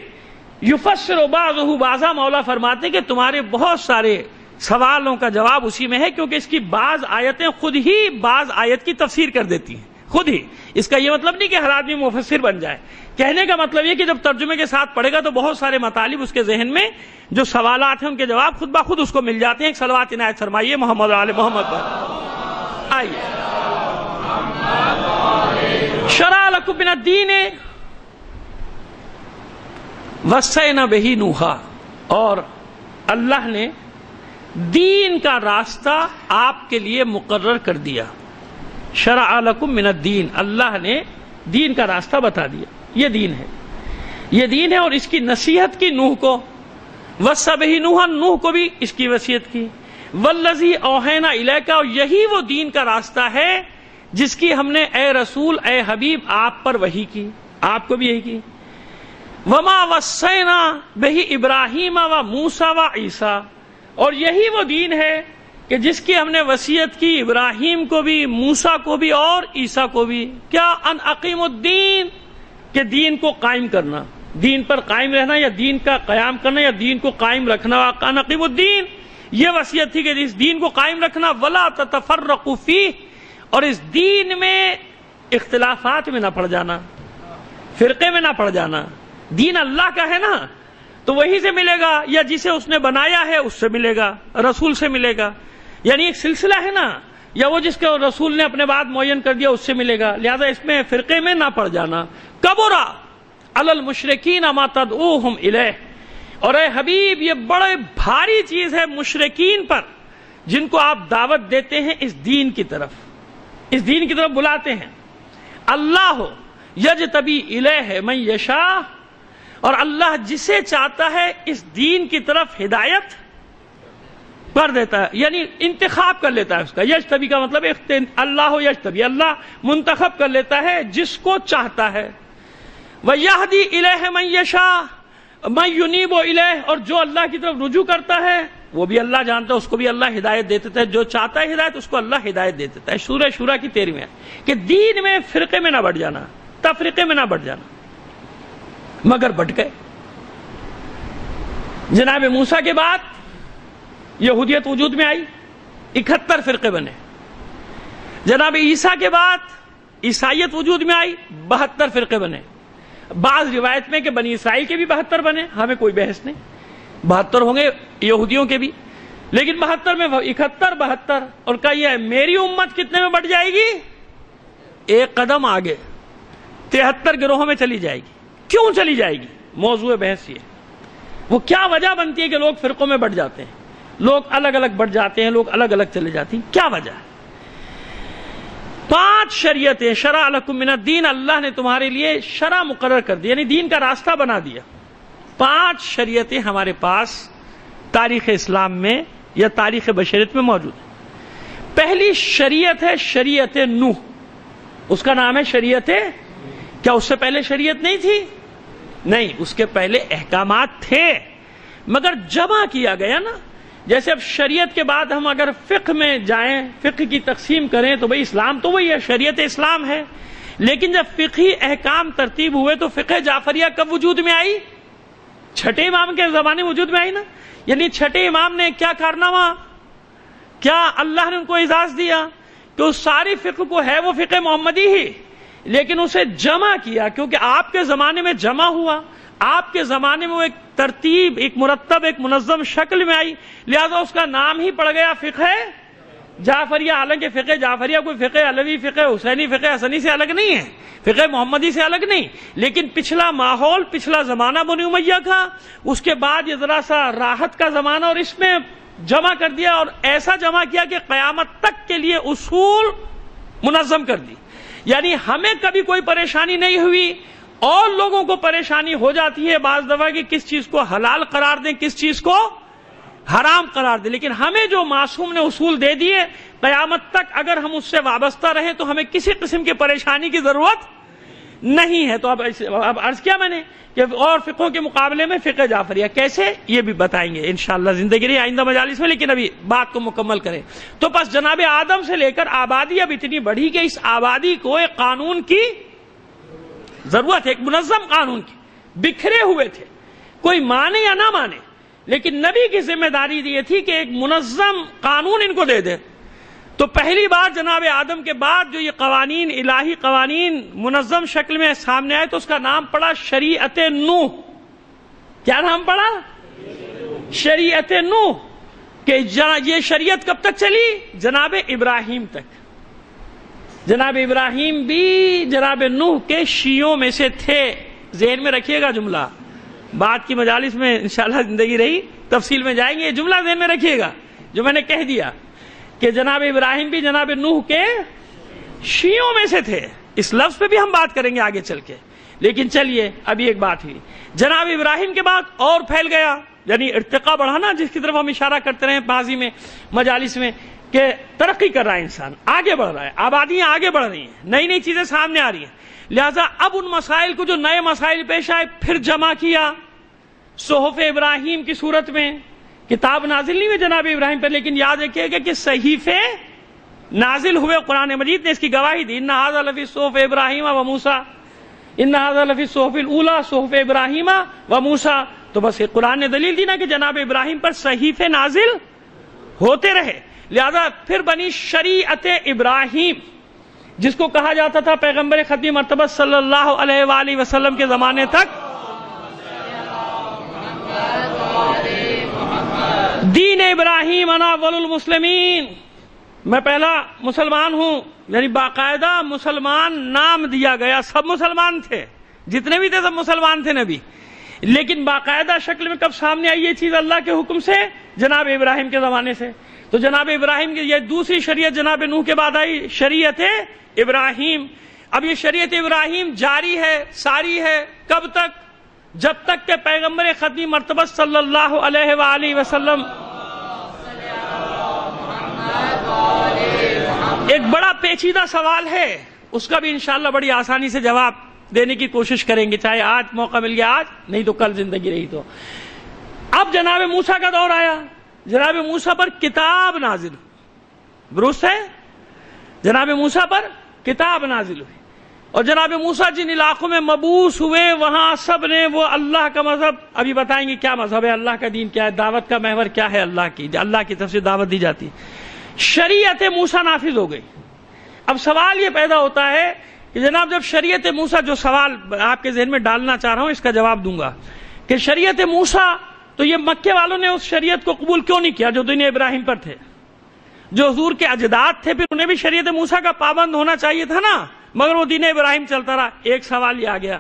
یفسر بعضہ بعضا، مولا فرماتے ہیں کہ تمہارے بہت سارے سوالوں کا جواب اسی میں ہے، کیونکہ اس کی بعض آیتیں خود ہی بعض آیت کی تفسیر کر دیتی ہیں خود ہی. اس کا یہ مطلب نہیں کہ ہر آدمی مفسر بن جائے. کہنے کا مطلب یہ کہ جب ترجمے کے ساتھ پڑھے گا تو بہت سارے مطالب اس کے ذہن میں جو سوالات ہیں ان کے جواب خود بخود اس کو مل جاتے ہیں. ایک صلوات عنایت فرمائیے محمد آل محمد پر. آئیے شرع لکم من الدین وصینا بہ نوحا، اور اللہ نے دین کا راستہ آپ کے لیے مقرر کر دیا. شرع لکم من الدین، اللہ نے دین کا راستہ بتا دیا، یہ دین ہے، یہ دین ہے. اور اس کی نصیحت کی نوح کو، وصی بہ نوحا، نوح کو بھی اس کی وصیت کی. والذی اوحینا الیک، اور یہی وہ دین کا راستہ ہے جس کی ہم نے اے رسول اے حبیب آپ پر وحی کی، آپ کو بھی یہی کی. وما وصینا بہ ابراہیم و موسیٰ و عیسیٰ، اور یہی وہ دین ہے کہ جس کی ہم نے وصیت کی ابراہیم کو بھی، موسیٰ کو بھی اور عیسیٰ کو بھی. کیا؟ ان اقیم الدین، کہ دین کو قائم کرنا، دین پر قائم رہنا، یا دین کا قیام کرنا، یا دین کو قائم رکھنا. ان اقیم الدین، یہ وصیت تھی کہ اس دین کو قائم رکھنا. ولا تتفرقوا فیہ، اور اس دین میں اختلافات میں نہ پڑ جانا، فرقے میں نہ پڑ جانا. دین اللہ کا ہے نا، تو وہی سے ملے گا، یا جسے اس نے بنایا ہے اس سے ملے گا، رسول سے ملے گا. یعنی ایک سلسلہ ہے نا، یا وہ جس کو رسول نے اپنے بعد معین کر دیا اس سے ملے گا. لہذا اس میں فرقے میں نہ پڑ جانا. کبرا علی المشرکین ما تدعوہم الیہ، اور اے حبیب یہ بڑے بھاری چیز ہے مشرکین پر جن کو آپ دعوت دیتے ہیں اس دین کی طرف، اس دین کی طرف بلاتے ہیں. اللہ یجتبی الیہ من یشاء، اور اللہ جسے چاہتا ہے اس دین کی طرف ہدایت کر دیتا ہے، یعنی انتخاب کر لیتا ہے اس کا. یجتبی کا مطلب اللہ یجتبی، اللہ منتخب کر لیتا ہے جس کو چاہتا ہے. وَيَهْدِي إِلَيْهِ مَن يَشَاءُ مَن يُنِيبُ إِلَيْهِ، اور جو اللہ کی طرف رجوع کرتا ہے وہ بھی اللہ جانتا ہے، اس کو بھی اللہ ہدایت دے دیتا ہے. جو چاہتا ہے ہدایت اس کو اللہ ہدایت دے دیتا ہے. سورہ شورا کی 13ویں آیت کہ دین میں فرقے میں نہ بٹ جانا، تفریقے میں نہ بٹ جانا. مگر بٹ گئے. جناب موسیٰ کے بعد یہودیت وجود میں آئی، 71 فرقے بنے. جناب عیسیٰ کے بعد عیسائیت وجود میں آئی، 72 فرقے بنے. بعض روایت میں کہ بنی اسرائیل کے بھی 72 بنے، ہمیں کوئی بحث نہیں، 72 ہوں گے یہودیوں کے بھی، لیکن 72 میں 71 72. اور کہا یہ میری امت کتنے میں بٹ جائے گی؟ ایک قدم آگے، 73 گروہوں میں چلی جائے گی. کیوں چلی جائے گی؟ موضوع بحث یہ. وہ کیا وجہ بنتی ہے کہ لوگ فرقوں میں بٹ جاتے ہیں، لوگ الگ الگ بٹ جاتے ہیں، لوگ الگ الگ چلے جاتے ہیں؟ کیا وجہ ہے؟ 5 شریعتیں شرع لکم من الدین، اللہ نے تمہارے لیے شرع مقرر کر دی، یعنی دین کا راستہ بنا دیا. 5 شریعتیں ہمارے پاس تاریخ اسلام میں یا تاریخ بشریت میں موجود ہیں. پہلی شریعت ہے شریعت نوح، اس کا نام ہے شریعت، کیا اس سے پہلے شریعت نہیں تھی؟ نہیں، اس کے پہلے احکامات تھے مگر جمع کیا گیا نا. جیسے اب شریعت کے بعد ہم اگر فقہ میں جائیں، فقہ کی تقسیم کریں تو بھئی اسلام تو وہی ہے، شریعت اسلام ہے. لیکن جب فقہی احکام ترتیب ہوئے تو فقہ جعفریہ کب وجود میں آئی؟ چھٹے امام کے زمانے میں وجود میں آئی نا. یعنی چھٹے امام نے کیا کارنامہ، کیا اللہ نے ان کو اعزاز دیا کہ اس ساری فقہ کو ہے وہ فقہ محمدی ہی، لیکن اسے جمع کیا کیونکہ آپ کے زمانے میں جمع ہوا، آپ کے زمانے میں وہ ایک ترتیب، ایک مرتب، ایک منظم شکل میں آئی، لہذا اس کا نام ہی پڑ گیا فقہ جعفریہ. حالانکہ فقہ جعفریہ کوئی فقہ علوی، فقہ حسینی، فقہ حسنی سے الگ نہیں ہے، فقہ محمدی سے الگ نہیں. لیکن پچھلا ماحول، پچھلا زمانہ بنی امیہ کا، اس کے بعد یہ ذرا سا راحت کا زمانہ، اور اس میں جمع کر دیا، اور ایسا جمع کیا کہ قیامت تک کے لیے اصول منظم کر دی. یعنی ہمیں کبھی کوئی پریشانی نہیں ہوئی، اور لوگوں کو پریشانی ہو جاتی ہے بعض دفعہ کہ کس چیز کو حلال قرار دیں، کس چیز کو حرام قرار دیں. لیکن ہمیں جو معصوم نے اصول دے دیے، قیامت تک اگر ہم اس سے وابستہ رہیں تو ہمیں کسی قسم کی پریشانی کی ضرورت نہیں ہے. تو اب عرض کیا میں نے کہ اور فقہوں کے مقابلے میں فقہ جعفریہ کیسے، یہ بھی بتائیں گے انشاءاللہ زندگی رہی آئندہ مجالس میں. لیکن ابھی بات کو مکمل کریں تو بس جناب آدم سے لے کر آبادی اب اتنی بڑھی کہ اس آبادی کو ایک قانون کی ضرورت ہے، ایک منظم قانون کی. بکھرے ہوئے تھے، کوئی مانے یا نہ مانے، لیکن نبی کی ذمہ داری یہ تھی کہ ایک منظم قانون ان کو دے دے. تو پہلی بار جناب آدم کے بعد جو یہ قوانین، الہی قوانین منظم شکل میں سامنے آئے تو اس کا نام پڑا شریعت نوح. کیا نام پڑا؟ شریعت نوح. کہ یہ شریعت کب تک چلی؟ جناب ابراہیم تک. جناب ابراہیم بھی جناب نوح کے شیعوں میں سے تھے. ذہن میں رکھیے گا جملہ، بات کی مجالس میں انشاءاللہ زندگی رہی تفصیل میں جائیں گے. یہ جملہ ذہن میں رکھیے گا جو میں نے کہہ دیا کہ جناب ابراہیم بھی جناب نوح کے شیعوں میں سے تھے. اس لفظ پہ بھی ہم بات کریں گے آگے چل کے. لیکن چلیے ابھی ایک بات ہوئی، جناب ابراہیم کے بعد اور پھیل گیا، یعنی ارتقا بڑھا نا، جس کی طرف ہم اشارہ کرتے رہے ماضی میں مجالس میں کہ ترقی کر رہا ہے انسان، آگے بڑھ رہا ہے، آبادیاں آگے بڑھ رہی ہیں، نئی نئی چیزیں سامنے آ رہی ہیں. لہذا اب ان مسائل کو جو نئے مسائل پیش آئے پھر جمع کیا صحف ابراہیم کی صورت میں. کتاب نازل نہیں ہوئے جناب ابراہیم پر، لیکن یاد رکھیے گا کہ صحیفے نازل ہوئے. قرآن مجید نے اس کی گواہی دی، ان ھذا لفی صحف ابراہیم و موسیٰ، ان ھذا لفی صحف الاولی صحف ابراہیم و موسیٰ. تو بس قرآن نے دلیل دی نا کہ جناب ابراہیم پر صحیفے نازل ہوتے رہے. لہذا پھر بنی شریعت ابراہیم، جس کو کہا جاتا تھا پیغمبر ختم مرتبہ صلی اللہ علیہ وآلہ وسلم کے زمانے تک دین ابراہیم انا اول المسلمین، میں پہلا مسلمان ہوں. یعنی باقاعدہ مسلمان نام دیا گیا، سب مسلمان تھے، جتنے بھی تھے سب مسلمان تھے نبی. لیکن باقاعدہ شکل میں کب سامنے آئی یہ چیز؟ اللہ کے حکم سے، جناب ابراہیم کے زمانے سے. تو جناب ابراہیم کی یہ دوسری شریعت جناب نوح کے بعد آئی، شریعت ابراہیم. اب یہ شریعت ابراہیم جاری ہے، ساری ہے. کب تک؟ جب تک کہ پیغمبر ختمی مرتبہ صلی اللہ علیہ وآلہ وسلم. ایک بڑا پیچیدہ سوال ہے، اس کا بھی انشاءاللہ بڑی آسانی سے جواب دینے کی کوشش کریں گے، چاہے آج موقع مل گیا آج، نہیں تو کل زندگی رہی تو. اب جناب موسیٰ کا دور آیا، جناب موسیٰ پر کتاب نازل، درست ہے؟ جناب موسیٰ پر کتاب نازل ہوئی، اور جناب موسیٰ جن علاقوں میں مبعوث ہوئے وہاں سب نے وہ اللہ کا مذہب، ابھی بتائیں گے کیا مذہب ہے، اللہ کا دین کیا ہے، دعوت کا محور کیا ہے، اللہ کی طرف سے دعوت دی جاتی. شریعت موسیٰ نافذ ہو گئی. اب سوال یہ پیدا ہوتا ہے کہ جناب جب شریعت موسیٰ، جو سوال آپ کے ذہن میں ڈالنا چاہ رہا ہوں اس کا جواب دوں گا کہ شریعت موسیٰ، تو یہ مکے والوں نے اس شریعت کو قبول کیوں نہیں کیا جو دین ابراہیم پر تھے، جو حضور کے اجداد تھے؟ پھر انہیں بھی شریعت موسیٰ کا پابند ہونا چاہیے تھا نا، مگر وہ دین ابراہیم چلتا رہا. ایک سوال یہ آ گیا،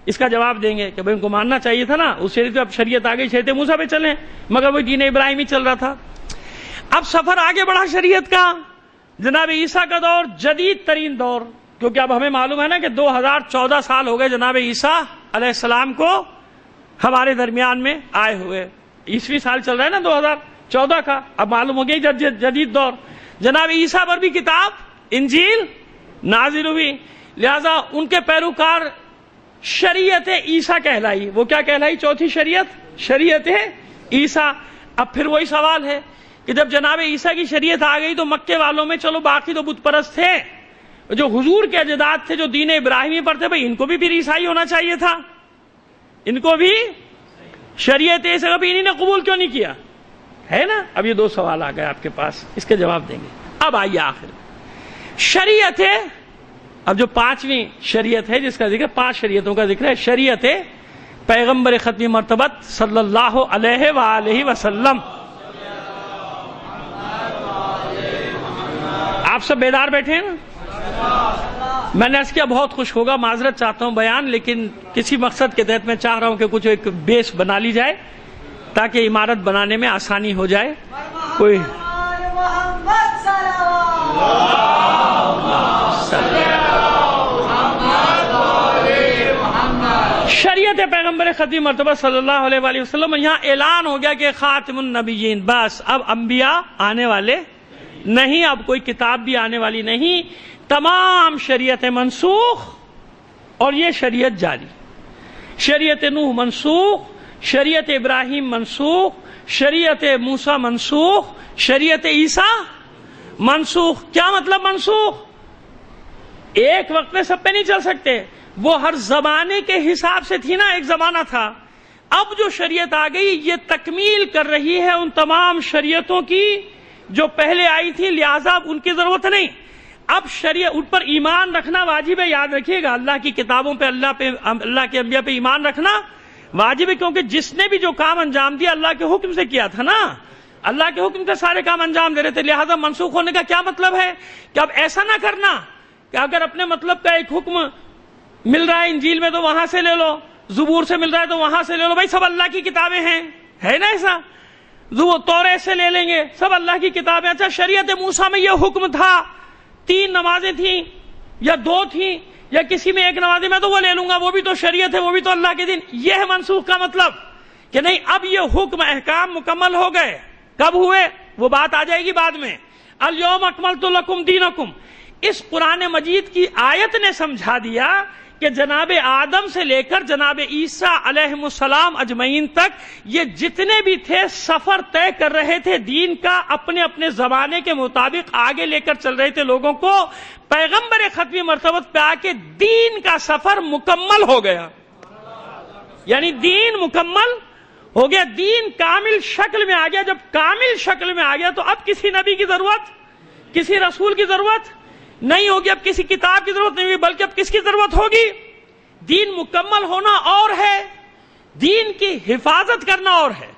اس کا جواب دیں گے کہ بھائی ان کو ماننا چاہیے تھا نا، اس شریعت اب شریعت آ گئی، شریعت موسیٰ پہ چلیں، مگر وہ دین ابراہیم ہی چل رہا تھا. اب سفر آگے بڑھا شریعت کا، جناب عیسیٰ کا دور، جدید ترین دور، کیونکہ اب ہمیں معلوم ہے نا کہ 2014 سال ہو گئے جناب عیسیٰ علیہ السلام کو ہمارے درمیان میں آئے ہوئے. عیسوی سال چل رہا ہے نا 2014 کا، اب معلوم ہو گئی جدید دور. جناب عیسیٰ پر بھی کتاب انجیل نازل ہوئی، لہذا ان کے پیروکار شریعت عیسیٰ کہلائی۔ وہ کیا کہلائی؟ چوتھی شریعت عیسیٰ۔ اب پھر وہی سوال ہے کہ جب جناب عیسیٰ کی شریعت آ گئی تو مکے والوں میں چلو باقی تو بت پرست تھے، جو حضور کے اجداد تھے جو دین ابراہیمی پر تھے، بھائی ان کو بھی پھر عیسائی ہونا چاہیے تھا، ان کو بھی شریعت عیسیٰ کبھی انہی نے قبول کیوں نہیں کیا؟ ہے نا؟ اب یہ دو سوال آ گئے آپ کے پاس، اس کے جواب دیں گے۔ اب آئیے آخر شریعت ہے، اب جو پانچویں شریعت ہے جس کا ذکر، 5 شریعتوں کا ذکر ہے، شریعت پیغمبر ختم مرتبت صلی اللہ علیہ وآلہ وسلم۔ آپ سب بیدار بیٹھے ہیں نا؟ میں نے عرض کیا بہت خوش ہوگا، معذرت چاہتا ہوں بیان، لیکن کسی مقصد کے تحت میں چاہ رہا ہوں کہ کچھ ایک بیس بنا لی جائے تاکہ عمارت بنانے میں آسانی ہو جائے۔ کوئی شریعت پیغمبر ختم مرتبہ صلی اللہ علیہ وآلہ وسلم، یہاں اعلان ہو گیا کہ خاتم النبیین، بس اب انبیاء آنے والے نہیں، اب کوئی کتاب بھی آنے والی نہیں، تمام شریعت منسوخ اور یہ شریعت جاری۔ شریعت نوح منسوخ، شریعت ابراہیم منسوخ، شریعت موسیٰ منسوخ، شریعت عیسیٰ منسوخ۔ کیا مطلب منسوخ؟ ایک وقت میں سب پہ نہیں چل سکتے، وہ ہر زمانے کے حساب سے تھی نا، ایک زمانہ تھا۔ اب جو شریعت آ گئی یہ تکمیل کر رہی ہے ان تمام شریعتوں کی جو پہلے آئی تھی، لہذا اب ان کی ضرورت نہیں۔ اب شریعت ان پر ایمان رکھنا واجب ہے، یاد رکھیے گا، اللہ کی کتابوں پہ، اللہ کے انبیاء پہ ایمان رکھنا واجب ہے، کیونکہ جس نے بھی جو کام انجام دیا اللہ کے حکم سے کیا تھا نا، اللہ کے حکم سے سارے کام انجام دے رہے تھے، لہذا منسوخ ہونے کا کیا مطلب ہے کہ اب ایسا نہ کرنا کہ اگر اپنے مطلب کا ایک حکم مل رہا ہے انجیل میں تو وہاں سے لے لو، زبور سے مل رہا ہے تو وہاں سے لے لو، بھائی سب اللہ کی کتابیں ہیں، ہے نا ایسا؟ توریت سے لے لیں گے، سب اللہ کی کتابیں۔ اچھا شریعت موسیٰ میں یہ حکم تھا 3 نمازیں تھیں یا 2 تھیں یا کسی میں 1 نماز، میں تو وہ لے لوں گا، وہ بھی تو شریعت ہے، وہ بھی تو اللہ کے دین۔ یہ ہے منسوخ کا مطلب کہ نہیں، اب یہ حکم احکام مکمل ہو گئے۔ کب ہوئے وہ بات آ جائے گی بعد میں۔ الیوم اکملت لکم دینکم، اس قرآن مجید کی آیت نے سمجھا دیا کہ جناب آدم سے لے کر جناب عیسیٰ علیہ السلام اجمعین تک یہ جتنے بھی تھے سفر طے کر رہے تھے دین کا، اپنے اپنے زمانے کے مطابق آگے لے کر چل رہے تھے لوگوں کو، پیغمبر ختمی مرتبت پہ آ کے دین کا سفر مکمل ہو گیا، یعنی دین مکمل ہو گیا، دین کامل شکل میں آ گیا۔ جب کامل شکل میں آ گیا تو اب کسی نبی کی ضرورت، کسی رسول کی ضرورت نہیں ہوگی، اب کسی کتاب کی ضرورت نہیں ہوگی، بلکہ اب کس کی ضرورت ہوگی؟ دین مکمل ہونا اور ہے، دین کی حفاظت کرنا اور ہے،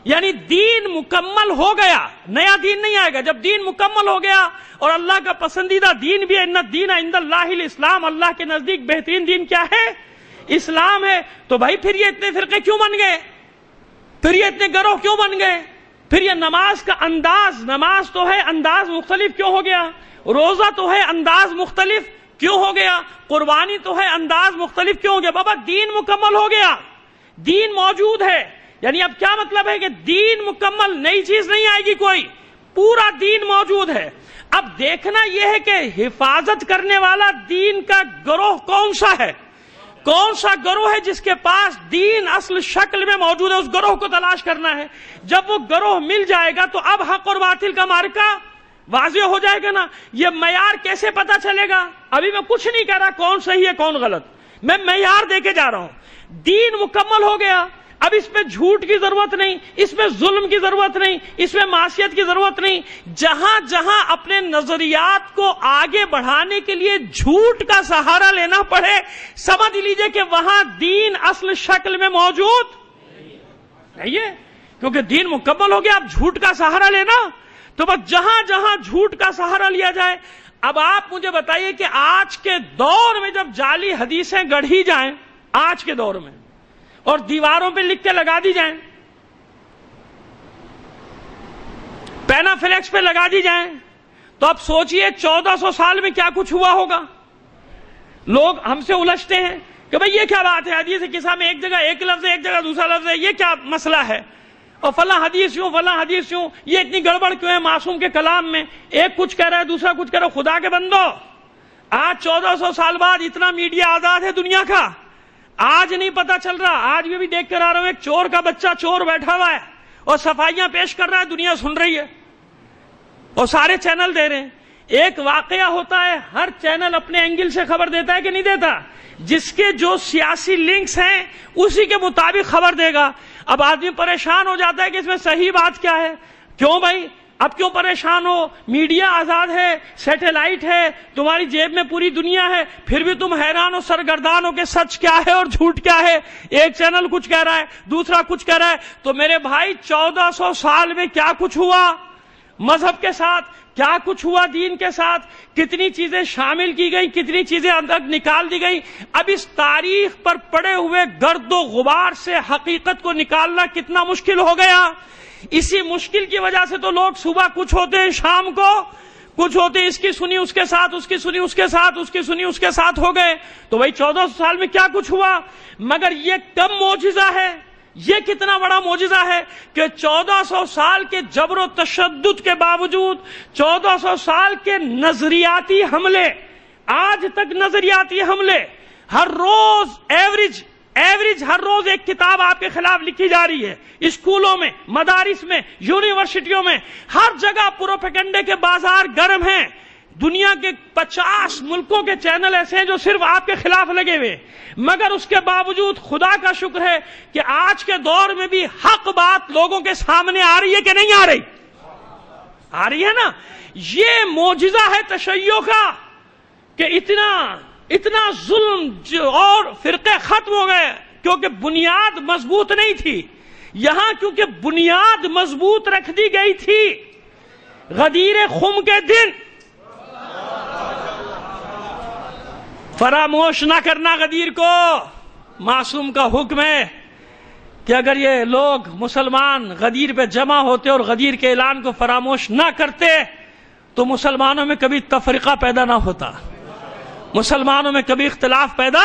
یعنی دین مکمل ہو گیا، نیا دین نہیں آئے گا۔ جب دین مکمل ہو گیا اور اللہ کا پسندیدہ دین بھی ہے، ان الدین عند اللہ الاسلام، اللہ کے نزدیک بہترین دین کیا ہے؟ اسلام ہے، تو بھائی پھر یہ اتنے فرقے کیوں بن گئے؟ پھر یہ اتنے گروہ کیوں بن گئے؟ پھر یہ نماز کا انداز، نماز تو ہے انداز مختلف کیوں ہو گیا؟ روزہ تو ہے انداز مختلف کیوں ہو گیا؟ قربانی تو ہے انداز مختلف کیوں ہو گیا؟ بابا دین مکمل ہو گیا، دین موجود ہے، یعنی اب کیا مطلب ہے کہ دین مکمل، نئی چیز نہیں آئے گی کوئی، پورا دین موجود ہے۔ اب دیکھنا یہ ہے کہ حفاظت کرنے والا دین کا گروہ کون سا ہے، کون سا گروہ ہے جس کے پاس دین اصل شکل میں موجود ہے، اس گروہ کو تلاش کرنا ہے۔ جب وہ گروہ مل جائے گا تو اب حق اور باطل کا معرکہ واضح ہو جائے گا نا۔ یہ معیار کیسے پتا چلے گا؟ ابھی میں کچھ نہیں کہہ رہا کون صحیح ہے کون غلط، میں معیار دے کے جا رہا ہوں۔ دین مکمل ہو گیا، اب اس میں جھوٹ کی ضرورت نہیں، اس میں ظلم کی ضرورت نہیں، اس میں معصیت کی ضرورت نہیں۔ جہاں جہاں اپنے نظریات کو آگے بڑھانے کے لیے جھوٹ کا سہارا لینا پڑے، سمجھ لیجئے کہ وہاں دین اصل شکل میں موجود نہیں ہے، کیونکہ دین مکمل ہو گیا۔ اب جھوٹ کا سہارا لینا تو بس جہاں جہاں جھوٹ کا سہارا لیا جائے۔ اب آپ مجھے بتائیے کہ آج کے دور میں جب جعلی حدیثیں گڑھی جائیں، آج کے دور میں، اور دیواروں پہ لکھ کے لگا دی جائیں، پینا فلیکس پہ لگا دی جائیں، تو اب سوچئے 1400 سال میں کیا کچھ ہوا ہوگا۔ لوگ ہم سے الجھتے ہیں کہ بھئی یہ کیا بات ہے، حدیث قصہ میں ایک جگہ ایک لفظ ہے، ایک جگہ دوسرا لفظ ہے، یہ کیا مسئلہ ہے؟ اور فلاں حدیث یوں فلاں حدیث یوں، یہ اتنی گڑبڑ کیوں ہے معصوم کے کلام میں؟ ایک کچھ کہہ رہا ہے دوسرا کچھ کہہ رہا ہے۔ خدا کے بندو، آج 1400 سال بعد اتنا میڈیا آزاد ہے دنیا کا، آج نہیں پتا چل رہا؟ آج بھی دیکھ کر آ رہا ہوں، ایک چور کا بچہ چور بیٹھا ہوا ہے اور صفائیاں پیش کر رہا ہے، دنیا سن رہی ہے اور سارے چینل دے رہے ہیں۔ ایک واقعہ ہوتا ہے، ہر چینل اپنے اینگل سے خبر دیتا ہے کہ نہیں دیتا؟ جس کے جو سیاسی لنکس ہیں اسی کے مطابق خبر دے گا۔ اب آدمی پریشان ہو جاتا ہے کہ اس میں صحیح بات کیا ہے؟ کیوں بھائی اب کیوں پریشان ہو؟ میڈیا آزاد ہے، سیٹلائٹ ہے، تمہاری جیب میں پوری دنیا ہے، پھر بھی تم حیران ہو سرگردان ہو کہ سچ کیا ہے اور جھوٹ کیا ہے؟ ایک چینل کچھ کہہ رہا ہے، دوسرا کچھ کہہ رہا ہے۔ تو میرے بھائی 1400 سال میں کیا کچھ ہوا مذہب کے ساتھ، کیا کچھ ہوا دین کے ساتھ، کتنی چیزیں شامل کی گئیں، کتنی چیزیں اندر نکال دی گئیں۔ اب اس تاریخ پر پڑے ہوئے گرد و غبار سے حقیقت کو نکالنا کتنا مشکل ہو گیا۔ اسی مشکل کی وجہ سے تو لوگ صبح کچھ ہوتے ہیں، شام کو کچھ ہوتے ہیں، اس کی سنی اس کے ساتھ، اس کی سنی اس کے ساتھ، اس کی سنی اس کے ساتھ ہو گئے۔ تو بھائی 1400 سال میں کیا کچھ ہوا؟ مگر یہ کم معجزہ ہے، یہ کتنا بڑا معجزہ ہے کہ 1400 سال کے جبر و تشدد کے باوجود، 1400 سال کے نظریاتی حملے، آج تک نظریاتی حملے، ہر روز ایوریج ہر روز ایک کتاب آپ کے خلاف لکھی جا رہی ہے، اسکولوں میں، مدارس میں، یونیورسٹیوں میں، ہر جگہ پروپیگنڈے کے بازار گرم ہیں۔ دنیا کے 50 ملکوں کے چینل ایسے ہیں جو صرف آپ کے خلاف لگے ہوئے، مگر اس کے باوجود خدا کا شکر ہے کہ آج کے دور میں بھی حق بات لوگوں کے سامنے آ رہی ہے کہ نہیں آ رہی؟ آ رہی ہے نا۔ یہ معجزہ ہے تشیع کا کہ اتنا ظلم اور فرقے ختم ہو گئے، کیونکہ بنیاد مضبوط نہیں تھی۔ یہاں کیونکہ بنیاد مضبوط رکھ دی گئی تھی، غدیر خم کے دن فراموش نہ کرنا غدیر کو۔ معصوم کا حکم ہے کہ اگر یہ لوگ مسلمان غدیر پہ جمع ہوتے اور غدیر کے اعلان کو فراموش نہ کرتے تو مسلمانوں میں کبھی تفرقہ پیدا نہ ہوتا، مسلمانوں میں کبھی اختلاف پیدا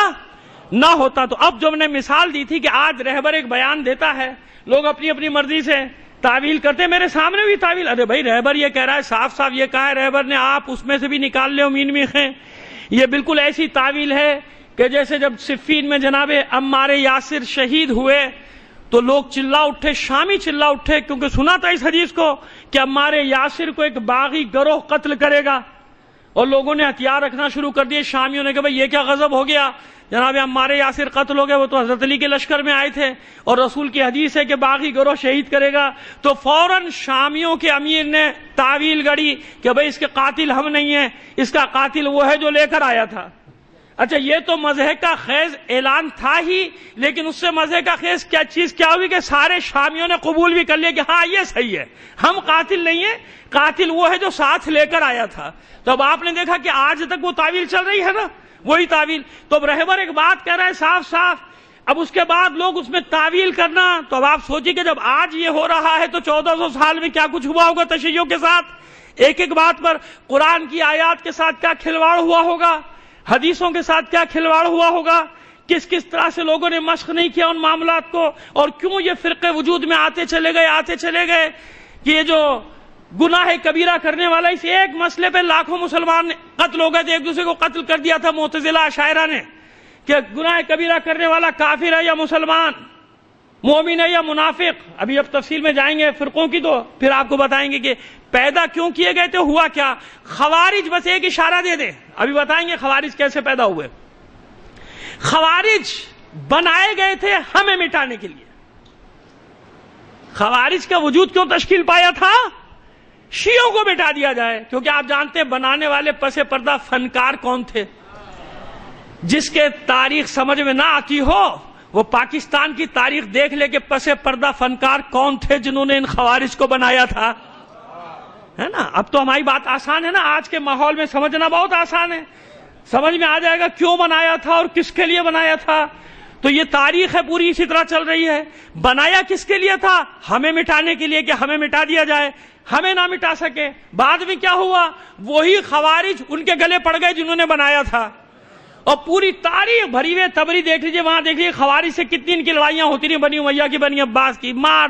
نہ ہوتا۔ تو اب جو میں نے مثال دی تھی کہ آج رہبر ایک بیان دیتا ہے، لوگ اپنی اپنی مرضی سے تعویل کرتے ہیں، میرے سامنے بھی تعویل، ارے بھائی رہبر یہ کہہ رہا ہے، صاف صاف یہ کہا ہے رہبر نے، آپ اس میں سے بھی نکال لے امین میخیں۔ یہ بالکل ایسی تعویل ہے کہ جیسے جب صفین میں جناب عمار یاسر شہید ہوئے تو لوگ چلا اٹھے، شامی چلا اٹھے، کیونکہ سنا تھا اس حدیث کو کہ عمار یاسر کو ایک باغی گروہ قتل کرے گا، اور لوگوں نے ہتھیار رکھنا شروع کر دیے۔ شامیوں نے کہا بھائی یہ کیا غضب ہو گیا، جناب عمار یاسر قتل ہو گئے، وہ تو حضرت علی کے لشکر میں آئے تھے اور رسول کی حدیث ہے کہ باغی گروہ شہید کرے گا۔ تو فوراً شامیوں کے امیر نے تعویل گڑی کہ بھائی اس کے قاتل ہم نہیں ہیں، اس کا قاتل وہ ہے جو لے کر آیا تھا۔ اچھا یہ تو مزح کا خیز اعلان تھا ہی، لیکن اس سے مزح کا خیز کیا چیز کیا ہوئی کہ سارے شامیوں نے قبول بھی کر لیا کہ ہاں یہ صحیح ہے، ہم قاتل نہیں ہیں، قاتل وہ ہے جو ساتھ لے کر آیا تھا۔ تو اب آپ نے دیکھا کہ آج تک وہ تعویل چل رہی ہے نا، وہی تعویل۔ تو اب رہبر ایک بات کہہ رہا ہے صاف صاف، اب اس کے بعد لوگ اس میں تعویل کرنا، تو اب آپ سوچیں کہ جب آج یہ ہو رہا ہے تو 1400 سال میں کیا کچھ ہوا ہوگا تشیع کے ساتھ، ایک ایک بات پر قرآن کی آیات کے ساتھ کیا کھلواڑ ہوا ہوگا، حدیثوں کے ساتھ کیا کھلواڑ ہوا ہوگا، کس کس طرح سے لوگوں نے مشق نہیں کیا ان معاملات کو، اور کیوں یہ فرقے وجود میں آتے چلے گئے کہ یہ جو گناہ کبیرہ کرنے والا، اس ایک مسئلے پہ لاکھوں مسلمان قتل ہو گئے تھے، ایک دوسرے کو قتل کر دیا تھا معتزلہ اشاعرہ نے کہ گناہ کبیرہ کرنے والا کافر ہے یا مسلمان، مومن ہے یا منافق۔ ابھی اب تفصیل میں جائیں گے فرقوں کی تو پھر آپ کو بتائیں گے کہ پیدا کیوں کیے گئے تھے، ہوا کیا۔ خوارج بس ایک اشارہ دے دیں، ابھی بتائیں گے خوارج کیسے پیدا ہوئے۔ خوارج بنائے گئے تھے ہمیں مٹانے کے لیے۔ خوارج کا وجود کیوں تشکیل پایا تھا؟ شیعوں کو مٹا دیا جائے، کیونکہ آپ جانتے ہیں بنانے والے پس پردہ فنکار کون تھے، جس کے تاریخ سمجھ میں نہ آتی ہو وہ پاکستان کی تاریخ دیکھ لے کہ پس پردہ فنکار کون تھے جنہوں نے ان خوارج کو بنایا تھا، ہے نا۔ اب تو ہماری بات آسان ہے نا، آج کے ماحول میں سمجھنا بہت آسان ہے، سمجھ میں آ جائے گا کیوں بنایا تھا اور کس کے لیے بنایا تھا۔ تو یہ تاریخ ہے پوری اسی طرح چل رہی ہے۔ بنایا کس کے لیے تھا؟ ہمیں مٹانے کے لیے کہ ہمیں مٹا دیا جائے، ہمیں نہ مٹا سکے۔ بعد میں کیا ہوا؟ وہی خوارج ان کے گلے پڑ گئے جنہوں نے بنایا تھا، اور پوری تاریخ بھری ہوئے تبری دیکھ لیجیے، وہاں دیکھ لیجیے خوارج سے کتنی ان کی لڑائیاں ہوتی رہی، بنی امیہ کی، بنی عباس کی، مار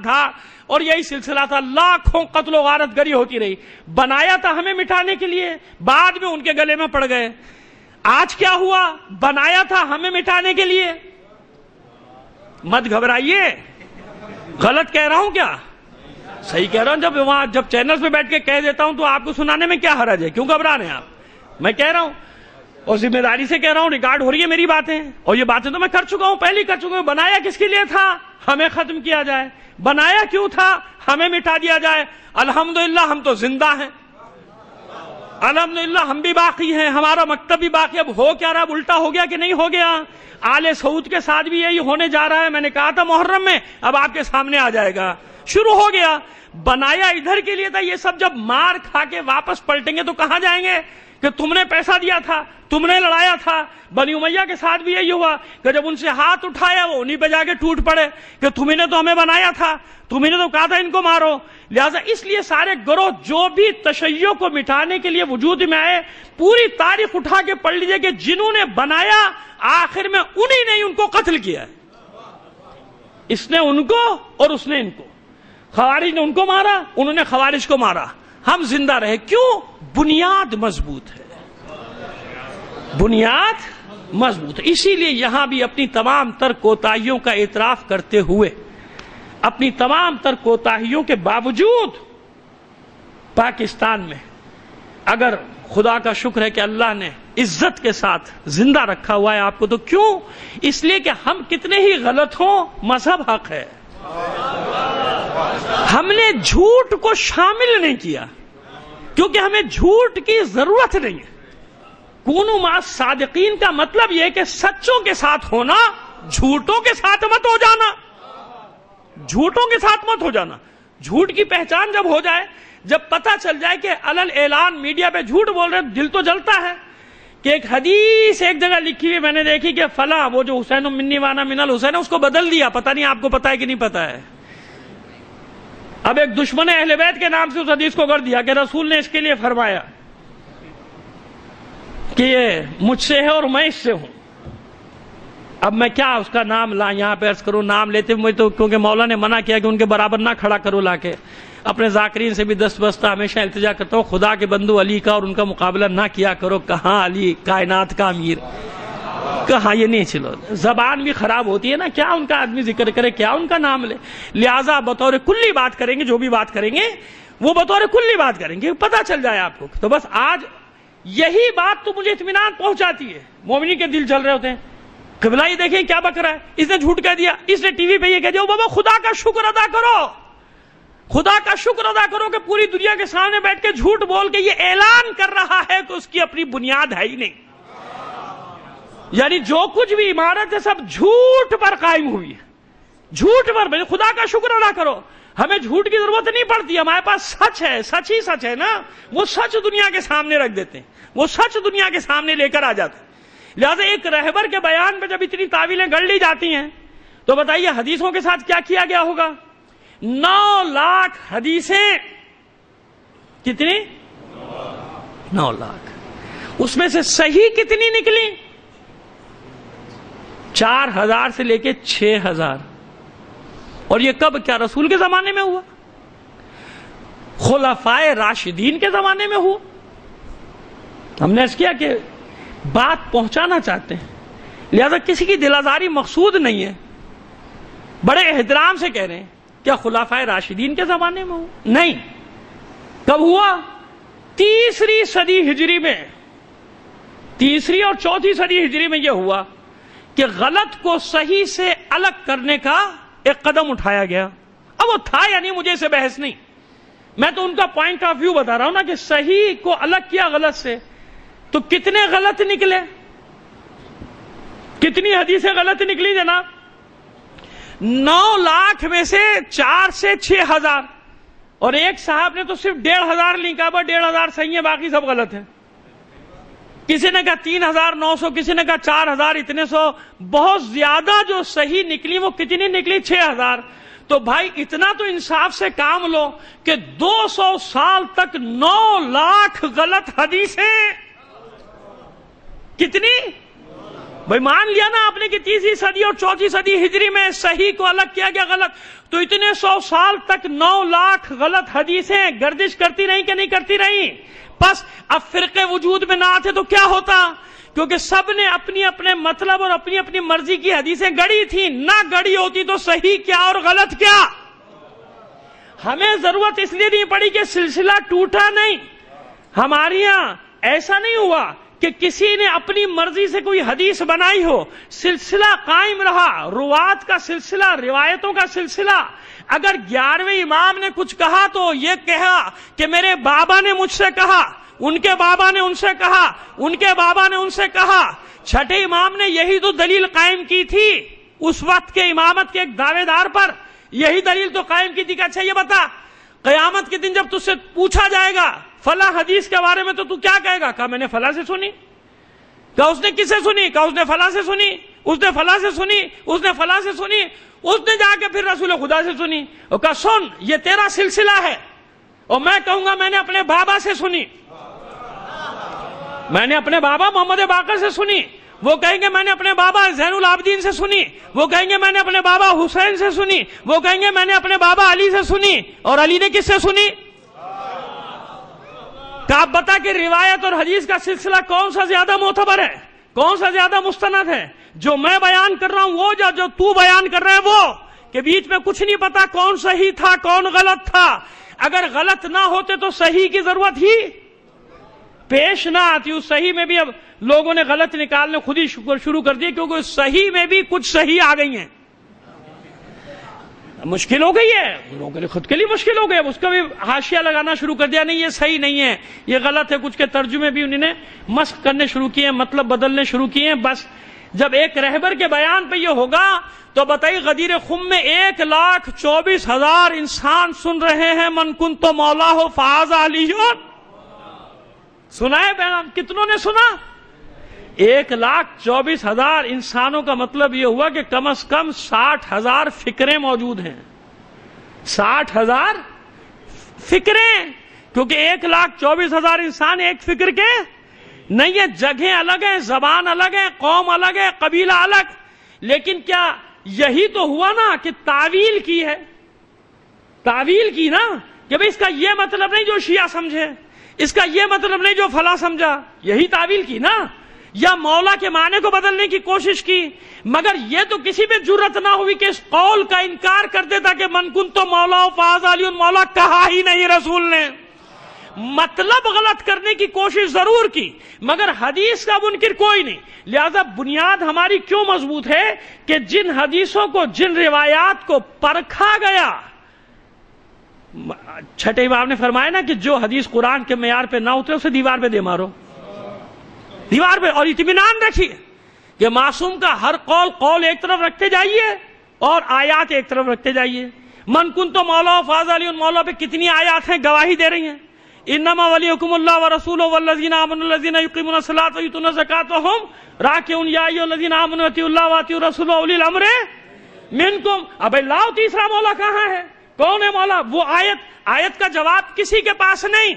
دھاڑ، اور یہی سلسلہ تھا، لاکھوں قتل و غارت گری ہوتی رہی۔ بنایا تھا ہمیں مٹانے کے لیے، بعد میں ان کے گلے میں پڑ گئے۔ آج کیا ہوا؟ بنایا تھا ہمیں مٹانے کے لیے۔ مت گھبرائیے، غلط کہہ رہا ہوں کیا؟ صحیح کہہ رہا ہوں۔ جب چینلز پہ بیٹھ کے کہہ دیتا ہوں تو آپ کو سنانے میں کیا حرج ہے؟ کیوں گھبرا رہے ہیں آپ؟ میں کہہ رہا ہوں اور ذمہ داری سے کہہ رہا ہوں، ریکارڈ ہو رہی ہے میری باتیں، اور یہ باتیں تو میں کر چکا ہوں، پہلے کر چکا ہوں۔ بنایا کس کے لیے تھا؟ ہمیں ختم کیا جائے۔ بنایا کیوں تھا؟ ہمیں مٹا دیا جائے۔ الحمدللہ ہم تو زندہ ہیں، الحمدللہ ہم بھی باقی ہیں، ہمارا مکتب بھی باقی۔ اب ہو کیا رہا؟ اب الٹا ہو گیا کہ نہیں ہو گیا؟ آل سعود کے ساتھ بھی یہی ہونے جا رہا ہے۔ میں نے کہا تھا محرم میں، اب آپ کے سامنے آ جائے گا، شروع ہو گیا۔ بنایا ادھر کے لیے تھا، یہ سب جب مار کھا کے واپس پلٹیں گے تو کہاں جائیں گے کہ تم نے پیسہ دیا تھا، تم نے لڑایا تھا۔ بنی امیہ کے ساتھ بھی یہی ہوا کہ جب ان سے ہاتھ اٹھایا وہ انہی پہ جا کے ٹوٹ پڑے کہ تمہیں نے تو ہمیں بنایا تھا، تمہیں نے تو کہا تھا ان کو مارو۔ لہٰذا اس لیے سارے گروہ جو بھی تشیع کو مٹانے کے لیے وجود میں آئے، پوری تاریخ اٹھا کے پڑھ لیجئے کہ جنہوں نے بنایا آخر میں انہی نے ان کو قتل کیا ہے۔ اس نے ان کو اور اس نے ان کو، خوارج نے ان کو مارا، انہوں نے خوارج کو مارا، ہم زندہ رہے۔ کیوں؟ بنیاد مضبوط ہے، بنیاد مضبوط ہے۔ اسی لیے یہاں بھی اپنی تمام تر کوتاہیوں کا اعتراف کرتے ہوئے، اپنی تمام تر کوتاہیوں کے باوجود پاکستان میں اگر خدا کا شکر ہے کہ اللہ نے عزت کے ساتھ زندہ رکھا ہوا ہے آپ کو، تو کیوں؟ اس لیے کہ ہم کتنے ہی غلط ہوں، مذہب حق ہے۔ ہم نے جھوٹ کو شامل نہیں کیا کیونکہ ہمیں جھوٹ کی ضرورت نہیں ہے۔ کونوا مع الصادقین کا مطلب یہ کہ سچوں کے ساتھ ہونا، جھوٹوں کے ساتھ مت ہو جانا، جھوٹوں کے ساتھ مت ہو جانا۔ جھوٹ کی پہچان جب ہو جائے، جب پتہ چل جائے کہ علل اعلان میڈیا پہ جھوٹ بول رہے، دل تو جلتا ہے کہ ایک حدیث ایک جگہ لکھی ہوئی میں نے دیکھی کہ فلاں وہ جو حسین منی وانا من الحسین، اس کو بدل دیا، پتہ نہیں آپ کو پتہ ہے کہ نہیں پتہ ہے۔ اب ایک دشمن اہل بیت کے نام سے اس حدیث کو کر دیا کہ رسول نے اس کے لیے فرمایا کہ یہ مجھ سے ہے اور میں اس سے ہوں۔ اب میں کیا اس کا نام لا یہاں پہ عرض کروں؟ نام لیتے ہوئے تو کیونکہ مولا نے منع کیا کہ ان کے برابر نہ کھڑا کرو لا کے۔ اپنے ذاکرین سے بھی دست بستہ ہمیشہ التجا کرتا ہوں، خدا کے بندو علی کا اور ان کا مقابلہ نہ کیا کرو۔ کہاں علی کائنات کا امیر، کہاں، یہ نہیں چلو، زبان بھی خراب ہوتی ہے نا، کیا ان کا آدمی ذکر کرے، کیا ان کا نام لے۔ لہٰذا بطور کلی بات کریں گے، جو بھی بات کریں گے وہ بطور کلی بات کریں گے، پتہ چل جائے آپ کو۔ تو بس آج یہی بات تو مجھے اطمینان پہنچاتی ہے۔ مومنین کے دل جل رہے ہوتے ہیں، قبلہ یہ دیکھیں کیا بک رہا ہے، اس نے جھوٹ کہہ دیا، اس نے ٹی وی پہ یہ کہہ دیا۔ بابا خدا کا شکر ادا کرو، خدا کا شکر ادا کرو کہ پوری دنیا کے سامنے بیٹھ کے جھوٹ بول کے یہ اعلان کر رہا ہے کہ اس کی اپنی بنیاد ہے ہی نہیں، یعنی جو کچھ بھی عمارت ہے سب جھوٹ پر قائم ہوئی ہے، جھوٹ پر۔ خدا کا شکر ادا کرو، ہمیں جھوٹ کی ضرورت نہیں پڑتی، ہمارے پاس سچ ہے، سچ ہی سچ ہے نا، وہ سچ دنیا کے سامنے رکھ دیتے ہیں، وہ سچ دنیا کے سامنے لے کر آ جاتے ہیں۔ لہٰذا ایک رہبر کے بیان پہ جب اتنی تعویلیں گڑھ لی جاتی ہیں تو بتائیے حدیثوں کے ساتھ کیا کیا گیا ہوگا؟ 9 لاکھ حدیثیں، کتنی؟ 9 لاکھ۔ اس میں سے صحیح کتنی نکلی؟ 4000 سے لے کے 6000۔ اور یہ کب؟ کیا رسول کے زمانے میں ہوا؟ خلفائے راشدین کے زمانے میں ہوا؟ ہم نے عرض کیا کہ بات پہنچانا چاہتے ہیں، لہذا کسی کی دل آزاری مقصود نہیں ہے، بڑے احترام سے کہہ رہے ہیں۔ کیا خلفائے راشدین کے زمانے میں ہوا؟ نہیں۔ کب ہوا؟ 3 صدی ہجری میں، 3 اور 4 صدی ہجری میں یہ ہوا کہ غلط کو صحیح سے الگ کرنے کا ایک قدم اٹھایا گیا۔ اب وہ تھا یا نہیں، مجھے سے بحث نہیں، میں تو ان کا پوائنٹ آف ویو بتا رہا ہوں نا کہ صحیح کو الگ کیا غلط سے، تو کتنے غلط نکلے، کتنی حدیثیں غلط نکلی جناب؟ 9 لاکھ میں سے 4 سے 6000، اور ایک صاحب نے تو صرف 1500 لکھا، 1500 صحیح ہے، باقی سب غلط ہے۔ کسی نے کہا 3900، کسی نے کہا 4000، اتنے سو، بہت زیادہ جو صحیح نکلی وہ کتنی نکلی؟ 6000۔ تو بھائی اتنا تو انصاف سے کام لو کہ 200 سال تک 9 لاکھ غلط حدیثیں، کتنی؟ بھائی مان لیا نا آپ نے کہ 3 صدی اور 4 صدی ہجری میں صحیح کو الگ کیا گیا غلط، تو اتنے 100 سال تک 9 لاکھ غلط حدیثیں گردش کرتی رہیں کہ نہیں کرتی رہیں؟ بس اب فرقے وجود میں نہ آتے تو کیا ہوتا؟ کیونکہ سب نے اپنی اپنے مطلب اور اپنی اپنی مرضی کی حدیثیں گڑی تھیں، نہ گڑی ہوتی تو صحیح کیا اور غلط کیا؟ ہمیں ضرورت اس لیے نہیں پڑی کہ سلسلہ ٹوٹا نہیں، ہمارے یہاں ایسا نہیں ہوا کہ کسی نے اپنی مرضی سے کوئی حدیث بنائی ہو، سلسلہ قائم رہا، روات کا سلسلہ، روایتوں کا سلسلہ۔ اگر 11ویں امام نے کچھ کہا تو یہ کہا کہ میرے بابا نے مجھ سے کہا، ان کے بابا نے ان سے کہا، ان کے بابا نے ان سے کہا۔ 6 امام نے یہی تو دلیل قائم کی تھی اس وقت کے امامت کے ایک دعوے دار پر، یہی دلیل تو قائم کی تھی کہ اچھا یہ بتا، قیامت کے دن جب تجھ سے پوچھا جائے گا فلاں حدیث کے بارے میں تو کیا کہے گا؟ کہا میں نے فلاں سے سنی۔ کہا اس نے کس سے سنی؟ کہا اس نے فلاں سے سنی، اس نے فلاں سے سنی، اس نے فلاں سے سنی، اس نے جا کے پھر رسول خدا سے سنی۔ اور کہا سن، یہ تیرا سلسلہ ہے، اور میں کہوں گا میں نے اپنے بابا سے سنی، میں نے اپنے بابا محمد باقر سے سنی، وہ کہیں گے میں نے اپنے بابا زین العابدین سے سنی، وہ کہیں گے میں نے اپنے بابا حسین سے سنی، وہ کہیں گے میں نے اپنے بابا علی سے سنی، اور علی نے کس سے سنی؟ کہ آپ بتا کہ روایت اور حدیث کا سلسلہ کون سا زیادہ معتبر ہے، کون سا زیادہ مستند ہے؟ جو میں بیان کر رہا ہوں وہ جو تو بیان کر رہے ہیں وہ، کہ بیچ میں کچھ نہیں پتا کون صحیح تھا کون غلط تھا۔ اگر غلط نہ ہوتے تو صحیح کی ضرورت ہی پیش نہ آتی۔ اس صحیح میں بھی اب لوگوں نے غلط نکالنے خود ہی شروع کر دیے، کیونکہ اس صحیح میں بھی کچھ صحیح آ گئی ہیں، مشکل ہو گئی ہے، لوگوں نے خود کے لیے مشکل ہو گئی، اب اس کا بھی حاشیہ لگانا شروع کر دیا، نہیں یہ صحیح نہیں ہے، یہ غلط ہے، کچھ کے ترجمے بھی انہوں نے مسخ کرنے شروع کیے ہیں، مطلب بدلنے شروع کیے ہیں۔ بس جب ایک رہبر کے بیان پہ یہ ہوگا تو بتائیے غدیر خم میں 1,24,000 انسان سن رہے ہیں، من کنت مولا ہو فاز علی، سنا ہے بیان؟ کتنوں نے سنا؟ 1,24,000 انسانوں کا مطلب یہ ہوا کہ کم از کم 60,000 فکریں موجود ہیں، 60,000 فکریں، کیونکہ 1,24,000 انسان ایک فکر کے نہیں ہے، جگہیں الگ ہیں، زبان الگ ہے، قوم الگ ہے، قبیلہ الگ، لیکن کیا یہی تو ہوا نا کہ تعویل کی ہے، تعویل کی نا، کہ بھئی اس کا یہ مطلب نہیں جو شیعہ سمجھے، اس کا یہ مطلب نہیں جو فلاں سمجھا، یہی تعویل کی نا، یا مولا کے معنی کو بدلنے کی کوشش کی۔ مگر یہ تو کسی پہ جرت نہ ہوئی کہ اس قول کا انکار کر دیتا کہ من کنت مولا فاز علی، مولا کہا ہی نہیں رسول نے، مطلب غلط کرنے کی کوشش ضرور کی، مگر حدیث کا منکر کوئی نہیں۔ لہذا بنیاد ہماری کیوں مضبوط ہے کہ جن حدیثوں کو، جن روایات کو پرکھا گیا، 6 امام نے فرمایا نا کہ جو حدیث قرآن کے معیار پہ نہ اترے اسے دیوار پہ دے مارو، دیوار پہ، اور اطمینان رکھیے کہ معصوم کا ہر قول ایک طرف رکھتے جائیے اور آیات ایک طرف رکھتے جائیے۔ من کنت مولا فاز علی، مولا پہ کتنی آیات ہیں گواہی دے رہی ہیں، انما ولیکم اللہ ورسولہ والذین آمنوا الذین یقیمون الصلاۃ ویؤتون الزکاۃ وہم راکعون یا ایھا الذین آمنوا اطیعوا اللہ واطیعوا الرسول واولی الامر منکم۔ اب لاؤ تیسرا مولا کہاں ہے؟ کون ہے مولا؟ وہ آیت کا جواب کسی کے پاس نہیں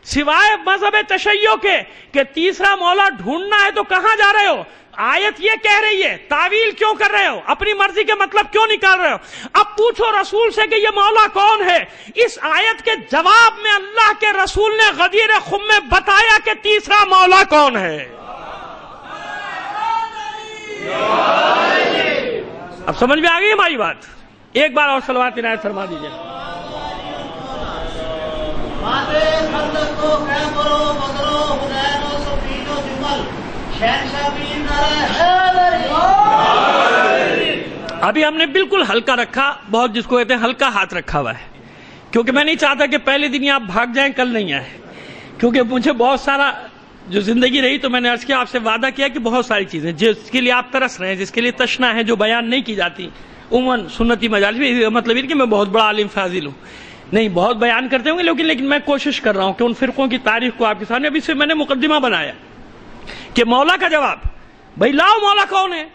سوائے مذہب تشیع کے کہ تیسرا مولا ڈھونڈنا ہے تو کہاں جا رہے ہو؟ آیت یہ کہہ رہی ہے، تعویل کیوں کر رہے ہو؟ اپنی مرضی کے مطلب کیوں نکال رہے ہو؟ اب پوچھو رسول سے کہ یہ مولا کون ہے؟ اس آیت کے جواب میں اللہ کے رسول نے غدیر خم میں بتایا کہ تیسرا مولا کون ہے۔ اب سمجھ میں آ گئی ہماری بات؟ ایک بار اور صلوات عنایت فرما دیجیے۔ ابھی ہم نے بالکل ہلکا رکھا، بہت جس کو کہتے ہیں ہلکا ہاتھ رکھا ہوا ہے، کیونکہ میں نہیں چاہتا کہ پہلے دن آپ بھاگ جائیں کل نہیں آئے، کیونکہ مجھے بہت سارا جو زندگی رہی تو میں نے عرض کیا، آپ سے وعدہ کیا کہ بہت ساری چیزیں جس کے لیے آپ ترس رہے ہیں، جس کے لیے تشنا ہے، جو بیان نہیں کی جاتی عموماً سنتی مجالس میں، مطلب یہ کہ میں بہت بڑا عالم فاضل ہوں، نہیں بہت بیان کرتے ہوں گے، لیکن میں کوشش کر رہا ہوں کہ ان فرقوں کی تاریخ کو آپ کے سامنے، ابھی سے میں نے مقدمہ بنایا کہ مولا کا جواب، بھائی لاؤ مولا کون ہے؟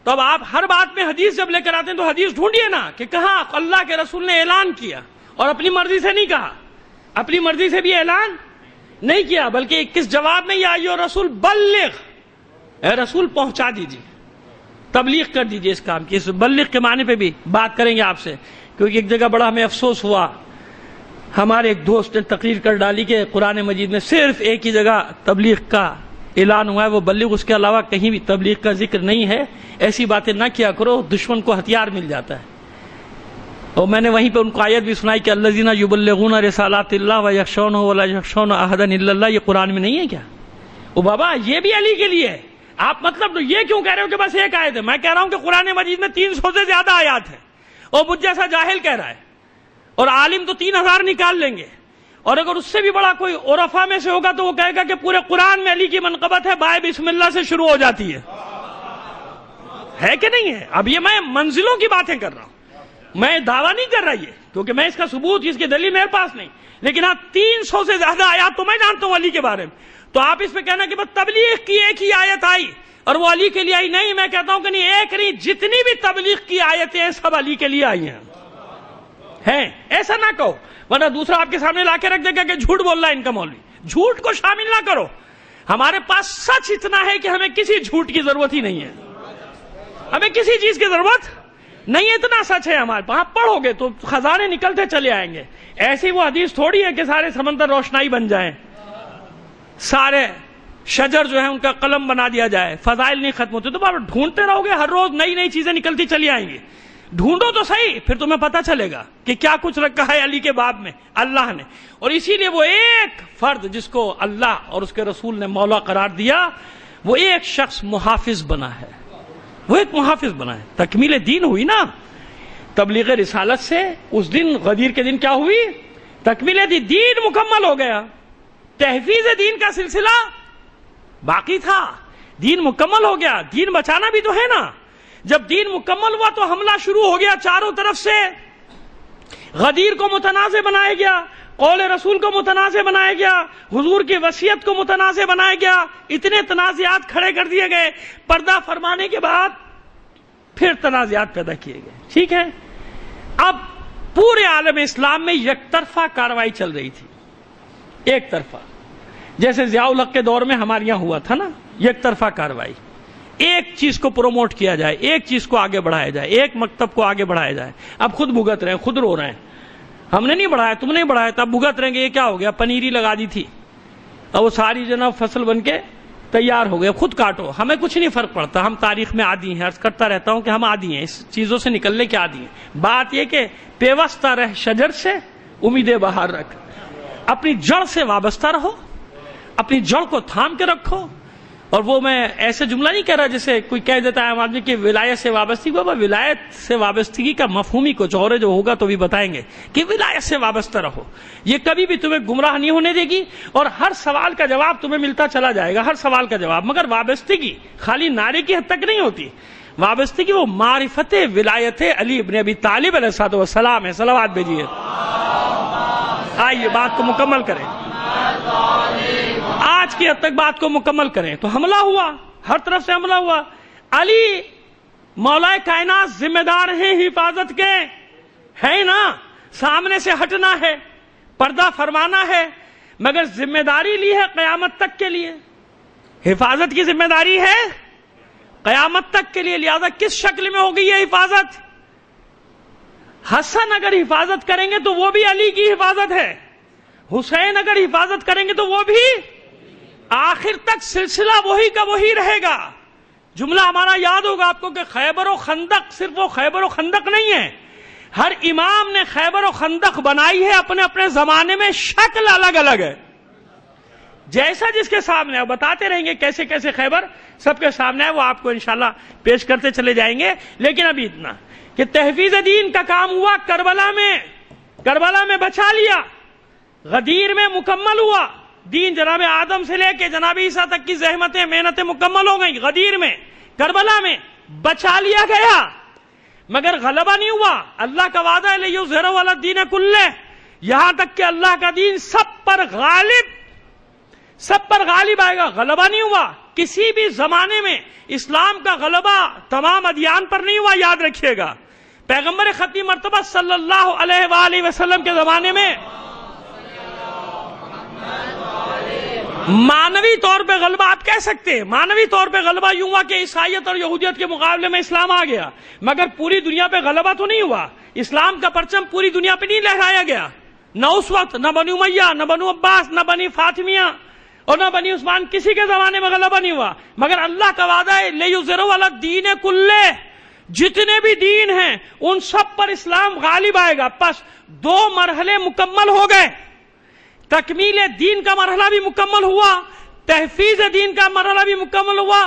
تو اب آپ ہر بات میں حدیث جب لے کر آتے ہیں تو حدیث ڈھونڈیے نا کہ کہاں اللہ کے رسول نے اعلان کیا، اور اپنی مرضی سے نہیں کہا، اپنی مرضی سے بھی اعلان نہیں کیا، بلکہ کس جواب میں یا ایھا الرسول بلغ، اے رسول پہنچا دیجیے، تبلیغ کر دیجیے اس کام کی. اس بلغ کے معنی پہ بھی بات کریں گے آپ سے، کیونکہ ایک جگہ بڑا ہمیں افسوس ہوا، ہمارے ایک دوست نے تقریر کر ڈالی کہ قرآن مجید میں صرف ایک ہی جگہ تبلیغ کا اعلان ہوا ہے، وہ بلغ، اس کے علاوہ کہیں بھی تبلیغ کا ذکر نہیں ہے. ایسی باتیں نہ کیا کرو، دشمن کو ہتھیار مل جاتا ہے. اور میں نے وہیں پہ ان کو آیت بھی سنائی کہ الذین یبلغون رسالات اللہ ویخشونہ ولا یخشون احدا الا اللہ. یہ قرآن میں نہیں ہے کیا؟ او بابا یہ بھی علی کے لیے ہے. آپ مطلب یہ کیوں کہہ رہے ہو کہ بس ایک آیت ہے؟ میں کہہ رہا ہوں کہ قرآن مجید میں 300 سے زیادہ آیات ہیں، اور مجھ جیسا جاہل کہہ رہا ہے، اور عالم تو 3000 نکال لیں گے، اور اگر اس سے بھی بڑا کوئی عرفا میں سے ہوگا تو وہ کہے گا کہ پورے قرآن میں علی کی منقبت ہے، بائے بسم اللہ سے شروع ہو جاتی ہے کہ نہیں ہے؟ اب یہ میں منزلوں کی باتیں کر رہا ہوں، میں دعویٰ نہیں کر رہا یہ، کیونکہ میں اس کا ثبوت، اس کی دلیل میرے پاس نہیں، لیکن ہاں 300 سے زیادہ آیات تو میں جانتا ہوں علی کے بارے میں. تو آپ اس پہ کہنا کہ بس تبلیغ کی ایک ہی آیت آئی اور وہ علی کے لیے آئی. نہیں، میں کہتا ہوں کہ نہیں، ایک نہیں، جتنی بھی تبلیغ کی آیتیں ہیں سب علی کے لیے آئی ہیں. ایسا نہ کہو، ورنہ دوسرا آپ کے سامنے لا کے رکھ دے گا کہ جھوٹ بول رہا ہے ان کا مولوی. جھوٹ کو شامل نہ کرو. ہمارے پاس سچ اتنا ہے کہ ہمیں کسی جھوٹ کی ضرورت ہی نہیں ہے، ہمیں کسی چیز کی ضرورت نہیں، اتنا سچ ہے ہمارے پاس. آپ پڑھو گے تو خزانے نکلتے چلے آئیں گے. ایسی وہ حدیث تھوڑی ہے کہ سارے سمندر روشنائی بن جائیں، سارے شجر جو ہیں ان کا قلم بنا دیا جائے، فضائل نہیں ختم ہوتے. تو آپ ڈھونڈتے رہو گے، ہر روز نئی نئی چیزیں نکلتی چلی آئیں گی. ڈھونڈو تو صحیح، پھر تمہیں پتہ چلے گا کہ کیا کچھ رکھا ہے علی کے باب میں اللہ نے. اور اسی لیے وہ ایک فرد جس کو اللہ اور اس کے رسول نے مولا قرار دیا، وہ ایک شخص محافظ بنا ہے، وہ ایک محافظ بنا ہے. تکمیل دین ہوئی نا تبلیغ رسالت سے. اس دن غدیر کے دن کیا ہوئی؟ تکمیل دین مکمل ہو گیا. تحفیظ دین کا سلسلہ باقی تھا، دین مکمل ہو گیا. دین بچانا بھی تو ہے نا. جب دین مکمل ہوا تو حملہ شروع ہو گیا چاروں طرف سے. غدیر کو متنازع بنایا گیا، قول رسول کو متنازع بنایا گیا، حضور کی وصیت کو متنازع بنایا گیا. اتنے تنازعات کھڑے کر دیے گئے. پردہ فرمانے کے بعد پھر تنازعات پیدا کیے گئے. ٹھیک ہے، اب پورے عالم اسلام میں یک طرفہ کاروائی چل رہی تھی، ایک طرفہ. جیسے ضیاء الحق کے دور میں ہمارے یہاں ہوا تھا نا، یک طرفہ کاروائی. ایک چیز کو پروموٹ کیا جائے، ایک چیز کو آگے بڑھایا جائے، ایک مکتب کو آگے بڑھایا جائے. اب خود بھگت رہے ہیں، خود رو رہے ہیں، ہم نے نہیں بڑھایا، تم نے بڑھایا تھا، بھگت رہیں گے. یہ کیا ہو گیا؟ پنیری لگا دی تھی، اب وہ ساری جناب فصل بن کے تیار ہو گئے، خود کاٹو. ہمیں کچھ نہیں فرق پڑتا، ہم تاریخ میں عادی ہیں. عرض کرتا رہتا ہوں کہ ہم عادی ہیں، اس چیزوں سے نکلنے کے عادی ہیں. بات یہ کہ پیوستہ رہ شجر سے، امید بہار رکھ. اپنی جڑ سے وابستہ رہو، اپنی جڑ کو تھام کے رکھو. اور وہ میں ایسے جملہ نہیں کہہ رہا جیسے کوئی کہہ دیتا ہے عام آدمی کہ ولایت سے وابستگی. بابا ولایت سے وابستگی کا مفہوم ہی کچھ اور ہے، جو ہوگا تو بھی بتائیں گے کہ ولایت سے وابستہ رہو. یہ کبھی بھی تمہیں گمراہ نہیں ہونے دے گی، اور ہر سوال کا جواب تمہیں ملتا چلا جائے گا، ہر سوال کا جواب. مگر وابستگی خالی نعرے کی حد تک نہیں ہوتی. وابستگی وہ معرفت ولایت علی ابن ابی طالب علیہ السلام ہے. صلوات بھیجیے. آئیے بات کو مکمل کریں، آج کی حد تک بات کو مکمل کریں. تو حملہ ہوا، ہر طرف سے حملہ ہوا. علی مولا کائنات ذمہ دار ہیں حفاظت کے، ہے نا. سامنے سے ہٹنا ہے، پردہ فرمانا ہے، مگر ذمہ داری لی ہے قیامت تک کے لیے. حفاظت کی ذمہ داری ہے قیامت تک کے لیے. لہذا کس شکل میں ہوگی یہ حفاظت؟ حسن اگر حفاظت کریں گے تو وہ بھی علی کی حفاظت ہے، حسین اگر حفاظت کریں گے تو وہ بھی. آخر تک سلسلہ وہی کا وہی رہے گا. جملہ ہمارا یاد ہوگا آپ کو کہ خیبر و خندق صرف وہ خیبر و خندق نہیں ہے. ہر امام نے خیبر و خندق بنائی ہے، اپنے اپنے زمانے میں شکل الگ الگ ہے. جیسا جس کے سامنے ہے، بتاتے رہیں گے کیسے کیسے خیبر سب کے سامنے ہے، وہ آپ کو انشاءاللہ پیش کرتے چلے جائیں گے. لیکن ابھی اتنا کہ تحفیظ دین کا کام ہوا کربلا میں بچا لیا. غدیر میں مکمل ہوا. دین جناب آدم سے لے کے جناب عیسیٰ تک کی زحمتیں محنتیں مکمل ہو گئیں. غدیر میں، کربلا میں بچا لیا گیا، مگر غلبہ نہیں ہوا. اللہ کا وعدہ ہے لیظہرہ علی الدین کلہ، یہاں تک کہ اللہ کا دین سب پر غالب آئے گا. غلبہ نہیں ہوا. کسی بھی زمانے میں اسلام کا غلبہ تمام ادیان پر نہیں ہوا، یاد رکھیے گا. پیغمبر ختمی مرتبہ صلی اللہ علیہ وآلہ وسلم کے زمانے میں معنوی طور پہ غلبہ آپ کہہ سکتے ہیں، معنوی طور پہ غلبہ یوں ہوا کہ عیسائیت اور یہودیت کے مقابلے میں اسلام آ گیا، مگر پوری دنیا پہ غلبہ تو نہیں ہوا۔ اسلام کا پرچم پوری دنیا پہ نہیں لہرایا گیا، نہ اس وقت، نہ بنی امیہ، نہ بنو عباس، نہ بنی فاطمیہ اور نہ بنی عثمان، کسی کے زمانے میں غلبہ نہیں ہوا۔ مگر اللہ کا وعدہ ہے لِیُظْهِرَهُ عَلَى الدِّینِ كُلِّهِ، جتنے بھی دین ہیں ان سب پر اسلام غالب آئے گا۔ پس دو مرحلے مکمل ہو گئے، تکمیل دین کا مرحلہ بھی مکمل ہوا، تحفیظ دین کا مرحلہ بھی مکمل ہوا،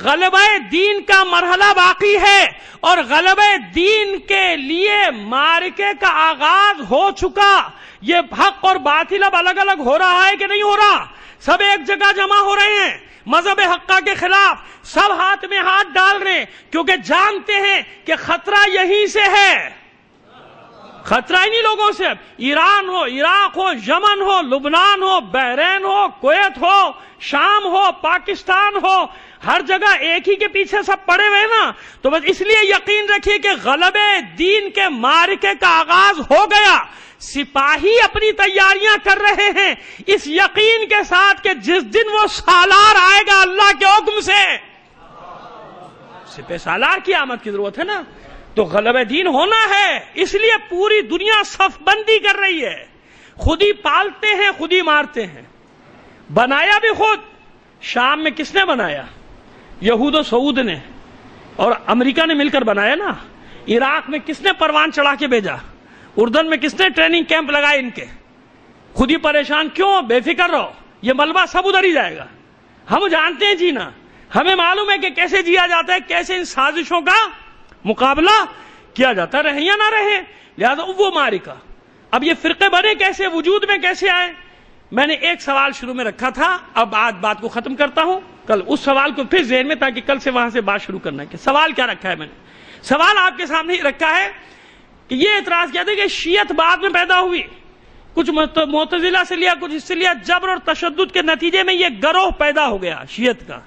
غلبہ دین کا مرحلہ باقی ہے، اور غلبہ دین کے لیے معرکے کا آغاز ہو چکا۔ یہ حق اور باطل اب الگ الگ ہو رہا ہے کہ نہیں ہو رہا؟ سب ایک جگہ جمع ہو رہے ہیں مذہب حقہ کے خلاف، سب ہاتھ میں ہاتھ ڈال رہے ہیں، کیونکہ جانتے ہیں کہ خطرہ یہیں سے ہے۔ خطرہ انہی لوگوں سے، ایران ہو، عراق ہو، یمن ہو، لبنان ہو، بحرین ہو، کویت ہو، شام ہو، پاکستان ہو، ہر جگہ ایک ہی کے پیچھے سب پڑے ہوئے نا۔ تو بس اس لیے یقین رکھیے کہ غلبے دین کے معرکے کا آغاز ہو گیا، سپاہی اپنی تیاریاں کر رہے ہیں اس یقین کے ساتھ کہ جس دن وہ سالار آئے گا اللہ کے حکم سے، سپہ سالار کی آمد کی ضرورت ہے نا، تو غلبہ دین ہونا ہے۔ اس لیے پوری دنیا صف بندی کر رہی ہے، خود ہی پالتے ہیں خود ہی مارتے ہیں، بنایا بھی خود۔ شام میں کس نے بنایا؟ یہود و سعود نے، اور امریکہ نے مل کر بنایا نا۔ عراق میں کس نے پروان چڑھا کے بھیجا؟ اردن میں کس نے ٹریننگ کیمپ لگائے ان کے؟ خود ہی پریشان کیوں؟ بے فکر رہو، یہ ملبہ سب ادھر ہی جائے گا۔ ہم جانتے ہیں جینا، ہمیں معلوم ہے کہ کیسے جیا جاتا ہے، کیسے ان سازشوں کا مقابلہ کیا جاتا ہے، رہے یا نہ رہے۔ لہذا وہ معرکہ، اب یہ فرقے بنے کیسے، وجود میں کیسے آئے؟ میں نے ایک سوال شروع میں رکھا تھا، اب آج بات کو ختم کرتا ہوں، کل اس سوال کو پھر ذہن میں، تاکہ کل سے وہاں سے بات شروع کرنا ہے کہ سوال کیا رکھا ہے۔ میں نے سوال آپ کے سامنے ہی رکھا ہے کہ یہ اعتراض کیا تھا کہ شیعت بعد میں پیدا ہوئی، کچھ معتزلہ سے لیا، کچھ اس سے لیا، جبر اور تشدد کے نتیجے میں یہ گروہ پیدا ہو گیا شیعت کا،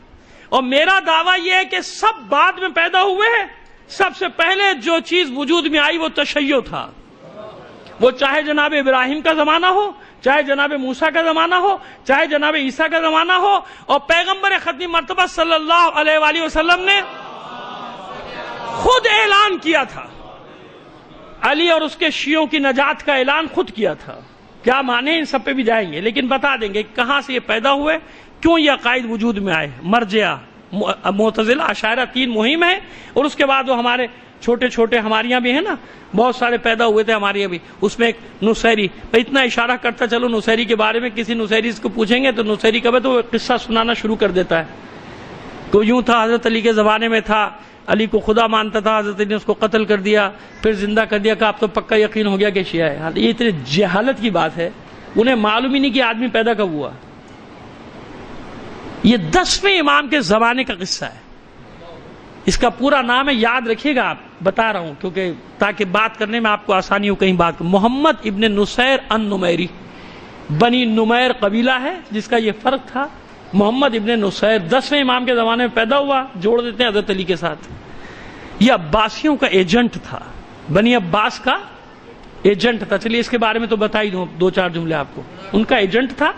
اور میرا دعویٰ یہ ہے کہ سب بعد میں پیدا ہوئے ہیں۔ سب سے پہلے جو چیز وجود میں آئی وہ تشیع تھا، وہ چاہے جناب ابراہیم کا زمانہ ہو، چاہے جناب موسیٰ کا زمانہ ہو، چاہے جناب عیسیٰ کا زمانہ ہو، اور پیغمبر ختمی مرتبہ صلی اللہ علیہ وآلہ وسلم نے خود اعلان کیا تھا، علی اور اس کے شیعوں کی نجات کا اعلان خود کیا تھا۔ کیا معنی، ان سب پہ بھی جائیں گے، لیکن بتا دیں گے کہاں سے یہ پیدا ہوئے، کیوں یہ عقائد وجود میں آئے۔ مرجعہ، معتزلہ، اشاعرہ، تین مہم ہے، اور اس کے بعد وہ ہمارے چھوٹے چھوٹے ہمارے یہاں بھی ہیں نا، بہت سارے پیدا ہوئے تھے ہمارے یہاں بھی، اس میں ایک نصیری، اتنا اشارہ کرتا چلو نصیری کے بارے میں، کسی نصیری کو پوچھیں گے تو نصیری کب ہے تو وہ قصہ سنانا شروع کر دیتا ہے، تو یوں تھا، حضرت علی کے زمانے میں تھا، علی کو خدا مانتا تھا، حضرت علی نے اس کو قتل کر دیا، پھر زندہ کر دیا، کہ آپ تو پکا یقین ہو گیا کہ شیعہ ہے۔ یہ اتنی جہالت کی بات ہے، انہیں معلوم ہی نہیں کہ آدمی پیدا کب ہوا۔ یہ 10ویں امام کے زمانے کا قصہ ہے، اس کا پورا نام ہے، یاد رکھیے گا، آپ بتا رہا ہوں کیونکہ تاکہ بات کرنے میں آپ کو آسانی ہو، کہیں بات کریں۔ محمد ابن نصیر النمیری، بنی نمیر قبیلہ ہے جس کا یہ فرق تھا۔ محمد ابن نصیر 10ویں امام کے زمانے میں پیدا ہوا، جوڑ دیتے ہیں حضرت علی کے ساتھ۔ یہ عباسیوں کا ایجنٹ تھا، بنی عباس کا ایجنٹ تھا۔ چلیے اس کے بارے میں تو بتا ہی دوں، 2-4 جملے آپ کو۔ ان کا ایجنٹ تھا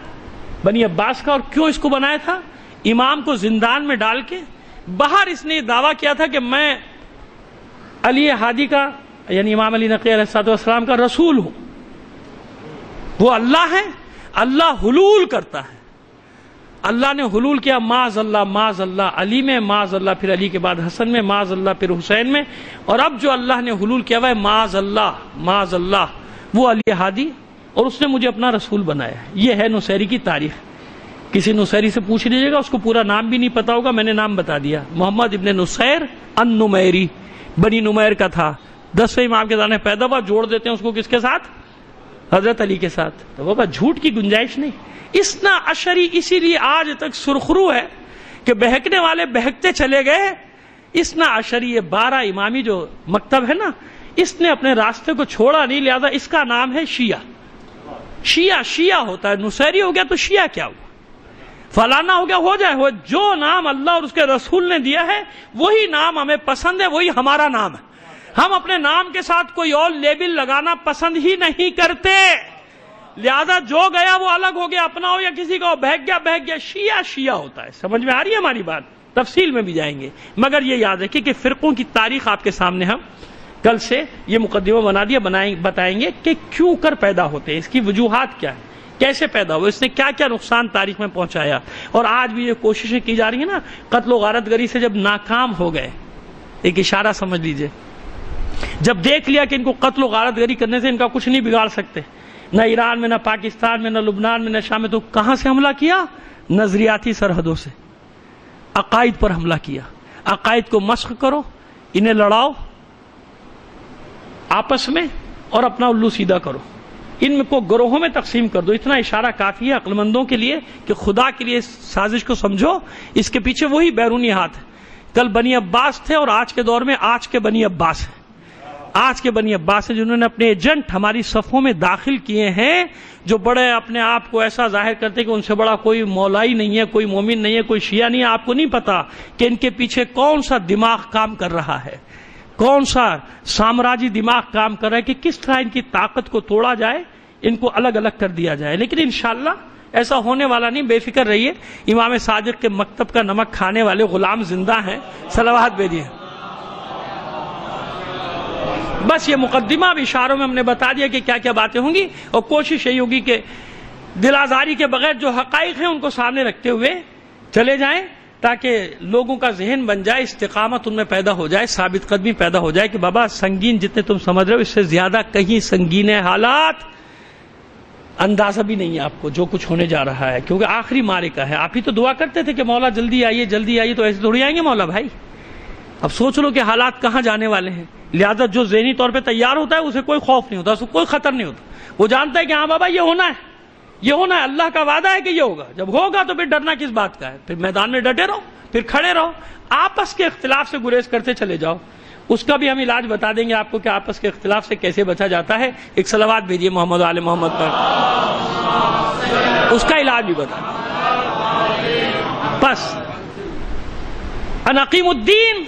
بنی عباس کا، اور کیوں اس کو بنایا تھا؟ امام کو زندان میں ڈال کے باہر اس نے یہ دعویٰ کیا تھا کہ میں علی ہادی کا، یعنی امام علی نقی علیہ السلام کا رسول ہوں، وہ اللہ ہے، اللہ حلول کرتا ہے، اللہ نے حلول کیا، معاذ اللہ معاذ اللہ، علی میں معاذ اللہ، پھر علی کے بعد حسن میں معاذ اللہ، پھر حسین میں، اور اب جو اللہ نے حلول کیا ہوا ہے معاذ اللہ معاذ اللہ، وہ علی ہادی، اور اس نے مجھے اپنا رسول بنایا ہے۔ یہ ہے نصیری کی تاریخ۔ کسی نصیری سے پوچھ لیجیے گا، اس کو پورا نام بھی نہیں پتا ہوگا، میں نے نام بتا دیا، محمد ابن نصیر النمیری، بنی نمیر کا تھا، 10ویں امام کے زمانے پیدا ہوا۔ جوڑ دیتے ہیں اس کو کس کے ساتھ؟ حضرت علی کے ساتھ۔ تو بابا جھوٹ کی گنجائش نہیں۔ اسنا عشری اسی لیے آج تک سرخرو ہے کہ بہکنے والے بہکتے چلے گئے۔ اسنا عشری، یہ 12 امامی جو مکتب ہے نا، اس نے اپنے راستے کو چھوڑا نہیں، لہذا اس کا نام ہے شیعہ۔ شیعہ شیعہ ہوتا ہے، نصیری ہو گیا تو شیعہ کیا ہوا؟ فلانا ہو گیا، ہو جائے، ہو، جو نام اللہ اور اس کے رسول نے دیا ہے وہی نام ہمیں پسند ہے، وہی ہمارا نام ہے۔ ہم اپنے نام کے ساتھ کوئی اور لیبل لگانا پسند ہی نہیں کرتے۔ لہذا جو گیا وہ الگ ہو گیا، اپنا ہو یا کسی کا ہو، بہک گیا، شیعہ ہوتا ہے۔ سمجھ میں آ رہی ہے ہماری بات؟ تفصیل میں بھی جائیں گے، مگر یہ یاد رکھیں کہ فرقوں کی تاریخ آپ کے سامنے ہم کل سے یہ مقدمہ بنا دیا، بتائیں گے کہ کیوں کر پیدا ہوتے ہیں، اس کی وجوہات کیا ہیں، کیسے پیدا ہوا، اس نے کیا کیا نقصان تاریخ میں پہنچایا، اور آج بھی یہ کوششیں کی جا رہی ہیں نا، قتل و غارت گری سے جب ناکام ہو گئے، ایک اشارہ سمجھ لیجئے، جب دیکھ لیا کہ ان کو قتل و غارت گری کرنے سے ان کا کچھ نہیں بگاڑ سکتے، نہ ایران میں، نہ پاکستان میں، نہ لبنان میں، نہ شام میں، تو کہاں سے حملہ کیا؟ نظریاتی سرحدوں سے عقائد پر حملہ کیا۔ عقائد کو مسخ کرو، انہیں لڑاؤ آپس میں اور اپنا الو سیدھا کرو، ان کو گروہوں میں تقسیم کر دو۔ اتنا اشارہ کافی ہے عقل مندوں کے لیے کہ خدا کے لیے سازش کو سمجھو، اس کے پیچھے وہی بیرونی ہاتھ ہے۔ کل بنی عباس تھے اور آج کے دور میں آج کے بنی عباس ہیں، آج کے بنی عباس ہیں جنہوں نے اپنے ایجنٹ ہماری صفوں میں داخل کیے ہیں، جو بڑے اپنے آپ کو ایسا ظاہر کرتے کہ ان سے بڑا کوئی مولائی نہیں ہے، کوئی مومن نہیں ہے، کوئی شیعہ نہیں ہے۔ آپ کو نہیں پتا کہ ان کے پیچھے کون سا دماغ کام کر رہا ہے، کون سا سامراجی دماغ کام کر رہا ہے، کہ کس طرح ان کی طاقت کو توڑا جائے، ان کو الگ الگ کر دیا جائے۔ لیکن انشاءاللہ ایسا ہونے والا نہیں، بے فکر رہیے۔ امام صادق کے مکتب کا نمک کھانے والے غلام زندہ ہیں، صلوات بھیجیے۔ بس یہ مقدمہ اب اشاروں میں ہم نے بتا دیا کہ کیا کیا باتیں ہوں گی، اور کوشش یہی ہوگی کہ دل آزاری کے بغیر جو حقائق ہیں ان کو سامنے رکھتے ہوئے چلے جائیں، تاکہ لوگوں کا ذہن بن جائے، استقامت ان میں پیدا ہو جائے، ثابت قدمی پیدا ہو جائے کہ بابا سنگین جتنے تم سمجھ رہے ہو اس سے زیادہ کہیں سنگین حالات اندازہ بھی نہیں ہے آپ کو جو کچھ ہونے جا رہا ہے، کیونکہ آخری معرکہ ہے۔ آپ ہی تو دعا کرتے تھے کہ مولا جلدی آئیے جلدی آئیے، تو ایسے تھوڑی آئیں گے مولا بھائی۔ اب سوچ لو کہ حالات کہاں جانے والے ہیں، لہذا جو ذہنی طور پہ تیار ہوتا ہے اسے کوئی خوف نہیں ہوتا، اسے کوئی خطر نہیں ہوتا، وہ جانتا ہے کہ ہاں بابا یہ ہونا ہے، یہ ہونا ہے، اللہ کا وعدہ ہے کہ یہ ہوگا۔ جب ہوگا تو پھر ڈرنا کس بات کا ہے؟ پھر میدان میں ڈٹے رہو، پھر کھڑے رہو، آپس کے اختلاف سے گریز کرتے چلے جاؤ۔ اس کا بھی ہم علاج بتا دیں گے آپ کو کہ آپس کے اختلاف سے کیسے بچا جاتا ہے۔ ایک صلوات بھیجیے محمد آل محمد پر، اس کا علاج بھی بتا۔ بس ان اقیموا الدین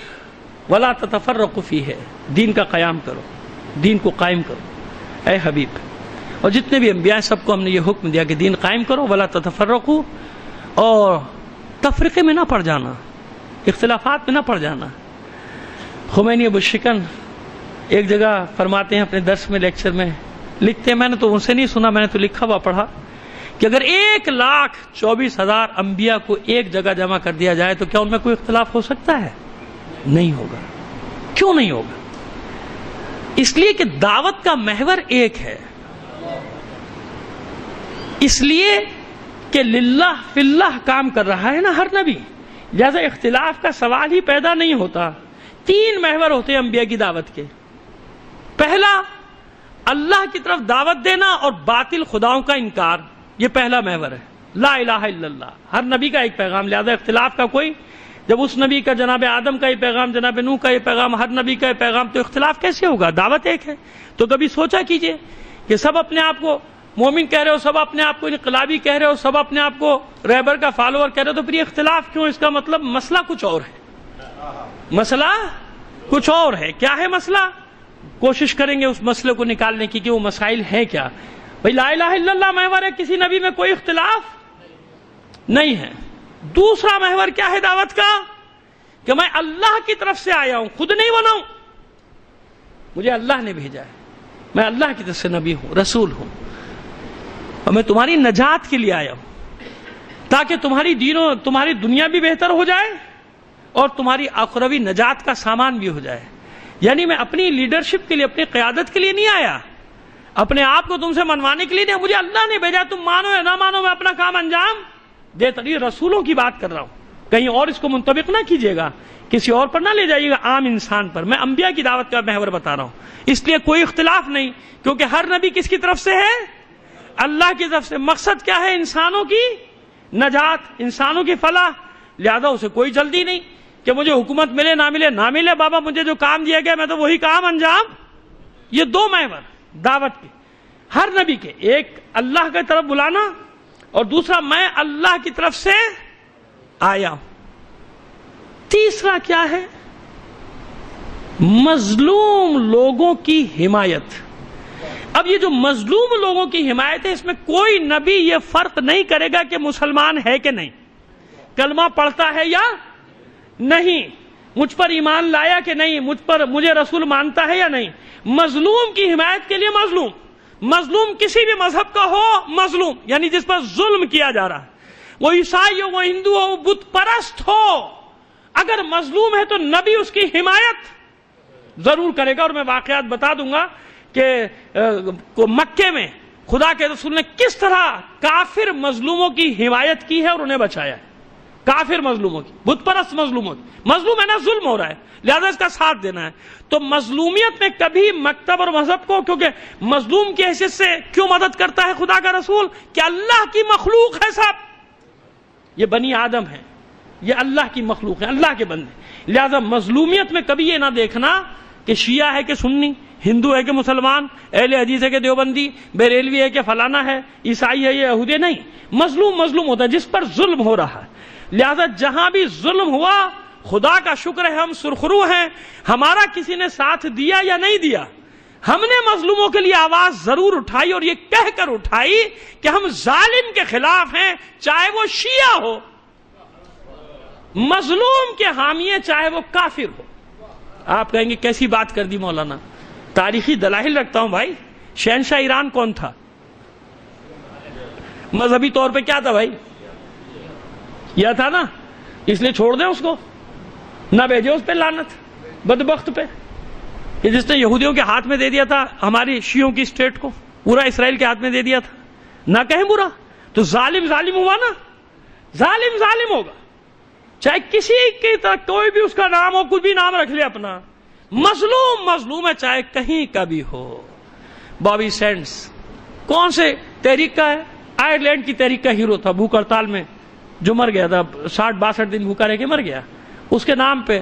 ولا تتفرقوا فیہ، دین کا قیام کرو، دین کو قائم کرو اے حبیب۔ اور جتنے بھی انبیاء ہیں سب کو ہم نے یہ حکم دیا کہ دین قائم کرو، ولا تتفرقوا، اور تفرقے میں نہ پڑ جانا، اختلافات میں نہ پڑ جانا۔ خمینی ابو شکن ایک جگہ فرماتے ہیں اپنے درس میں، لیکچر میں لکھتے ہیں، میں نے تو ان سے نہیں سنا، میں نے تو لکھا ہوا پڑھا، کہ اگر 1,24,000 انبیاء کو ایک جگہ جمع کر دیا جائے تو کیا ان میں کوئی اختلاف ہو سکتا ہے؟ نہیں ہوگا۔ کیوں نہیں ہوگا؟ اس لیے کہ دعوت کا محور ایک ہے، اس لیے کہ للہ فی اللہ کام کر رہا ہے نا ہر نبی، لہذا اختلاف کا سوال ہی پیدا نہیں ہوتا۔ 3 محور ہوتے ہیں انبیاء کی دعوت کے۔ پہلا، اللہ کی طرف دعوت دینا اور باطل خداؤں کا انکار، یہ پہلا محور ہے، لا الہ الا اللہ۔ ہر نبی کا ایک پیغام، لہذا اختلاف کا کوئی، جب اس نبی کا جناب آدم کا یہ پیغام، جناب نوح کا یہ پیغام، ہر نبی کا یہ پیغام، تو اختلاف کیسے ہوگا؟ دعوت ایک ہے۔ تو کبھی سوچا کیجئے کہ سب اپنے آپ کو مومن کہہ رہے ہو، سب اپنے آپ کو انقلابی کہہ رہے ہو، سب اپنے آپ کو رہبر کا فالوور کہہ رہے ہو، تو پھر یہ اختلاف کیوں؟ اس کا مطلب مسئلہ کچھ اور ہے، مسئلہ کچھ اور ہے۔ کیا ہے مسئلہ؟ کوشش کریں گے اس مسئلے کو نکالنے کی کہ وہ مسائل ہیں کیا۔ بھئی لا الہ الا اللہ محور ہے، کسی نبی میں کوئی اختلاف نہیں ہے۔ دوسرا محور کیا ہے دعوت کا؟ کہ میں اللہ کی طرف سے آیا ہوں، خود نہیں بنا ہوں، مجھے اللہ نے بھیجا ہے، میں اللہ کی طرف سے نبی ہوں، رسول ہوں، اور میں تمہاری نجات کے لیے آیا ہوں، تاکہ تمہاری دنیا بھی بہتر ہو جائے اور تمہاری آخروی نجات کا سامان بھی ہو جائے۔ یعنی میں اپنی لیڈرشپ کے لیے، اپنی قیادت کے لیے نہیں آیا، اپنے آپ کو تم سے منوانے کے لیے نہیں، مجھے اللہ نے بھیجا، تم مانو یا نہ مانو میں اپنا کام انجام دیتا۔ یہ رسولوں کی بات کر رہا ہوں، کہیں اور اس کو منطبق نہ کیجیے گا، کسی اور پر نہ لے جائیے گا، عام انسان پر۔ میں انبیاء کی دعوت کا محور بتا رہا ہوں، اس لیے کوئی اختلاف نہیں، کیونکہ ہر نبی کس کی طرف سے ہے؟ اللہ کی طرف سے۔ مقصد کیا ہے؟ انسانوں کی نجات، انسانوں کی فلاح، لہذا اسے کوئی جلدی نہیں کہ مجھے حکومت ملے نہ ملے، نہ ملے بابا مجھے جو کام دیا گیا میں تو وہی کام انجام۔ یہ 2 محور دعوت کے ہر نبی کے، ایک اللہ کی طرف بلانا اور دوسرا میں اللہ کی طرف سے آیا ہوں۔ تیسرا کیا ہے؟ مظلوم لوگوں کی حمایت۔ اب یہ جو مظلوم لوگوں کی حمایت ہے، اس میں کوئی نبی یہ فرق نہیں کرے گا کہ مسلمان ہے کہ نہیں، کلمہ پڑھتا ہے یا نہیں، مجھ پر ایمان لایا کہ نہیں، مجھے رسول مانتا ہے یا نہیں۔ مظلوم کی حمایت کے لیے مظلوم کسی بھی مذہب کا ہو، مظلوم یعنی جس پر ظلم کیا جا رہا ہے، وہ عیسائی ہو، وہ ہندو ہو، وہ بت پرست ہو، اگر مظلوم ہے تو نبی اس کی حمایت ضرور کرے گا۔ اور میں واقعات بتا دوں گا کہ مکے میں خدا کے رسول نے کس طرح کافر مظلوموں کی حمایت کی ہے اور انہیں بچایا ہے، کافر مظلوموں کی، بت پرست مظلوموں کی۔ مظلوم ہے نا، ظلم ہو رہا ہے، لہذا اس کا ساتھ دینا ہے۔ تو مظلومیت میں کبھی مکتب اور مذہب کو، کیونکہ مظلوم کی حیثیت سے کیوں مدد کرتا ہے خدا کا رسول کہ اللہ کی مخلوق ہے، سب یہ بنی آدم ہے، یہ اللہ کی مخلوق ہے، اللہ کے بندے، لہذا مظلومیت میں کبھی یہ نہ دیکھنا کہ شیعہ ہے کہ سنی، ہندو ہے کہ مسلمان، اہل حدیث ہے کہ دیوبندی، بریلوی ہے کہ فلانا ہے، عیسائی ہے یا یہودی، نہیں، مظلوم ہوتا ہے جس پر ظلم ہو رہا ہے۔ لہذا جہاں بھی ظلم ہوا، خدا کا شکر ہے ہم سرخرو ہیں، ہمارا کسی نے ساتھ دیا یا نہیں دیا، ہم نے مظلوموں کے لیے آواز ضرور اٹھائی، اور یہ کہہ کر اٹھائی کہ ہم ظالم کے خلاف ہیں، چاہے وہ شیعہ ہو، مظلوم کے حامی ہیں، چاہے وہ کافر ہو۔ آپ کہیں گے کیسی بات کر دی مولانا، تاریخی دلائل رکھتا ہوں بھائی۔ شہنشاہ ایران کون تھا؟ مذہبی طور پہ کیا تھا بھائی؟ یہ تھا نا، اس لیے چھوڑ دیں اس کو، نہ بھیجے اس پہ لعنت، بدبخت پہ، کہ جس نے یہودیوں کے ہاتھ میں دے دیا تھا ہماری شیعوں کی اسٹیٹ کو، پورا اسرائیل کے ہاتھ میں دے دیا تھا، نہ کہیں برا، تو ظالم ہوا نا، ظالم ہوگا، چاہے کسی کی طرح کوئی بھی اس کا نام ہو، کچھ بھی نام رکھ لے اپنا، مظلوم ہے، چاہے کہیں کا بھی ہو۔ بابی سینڈز کون سے تحریک کا ہے؟ آئرلینڈ کی تحریک کا ہیرو تھا، بھوک ہڑتال میں جو مر گیا تھا، 60-62 دن بھوکا رہ کے مر گیا، اس کے نام پہ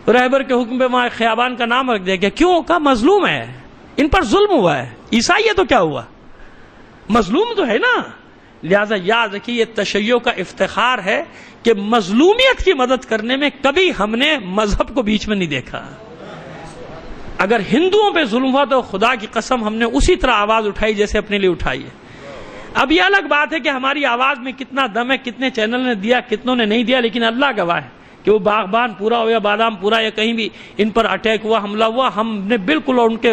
رہبر کے حکم پہ وہاں خیابان کا نام رکھ دیا گیا، کیوں؟ کا مظلوم ہے، ان پر ظلم ہوا ہے، عیسائی ہے تو کیا ہوا، مظلوم تو ہے نا۔ لہذا یاد رکھیے، یہ تشیع کا افتخار ہے کہ مظلومیت کی مدد کرنے میں کبھی ہم نے مذہب کو بیچ میں نہیں دیکھا۔ اگر ہندوؤں پہ ظلم ہوا تو خدا کی قسم ہم نے اسی طرح آواز اٹھائی جیسے اپنے لیے اٹھائی ہے۔ اب یہ الگ بات ہے کہ ہماری آواز میں کتنا دم ہے، کتنے چینل نے دیا، کتنوں نے نہیں دیا، لیکن اللہ گواہ ہے کہ وہ باغبان پورا ہو یا بادام پورا یا کہیں بھی ان پر اٹیک ہوا، حملہ ہوا، ہم نے بالکل ان کے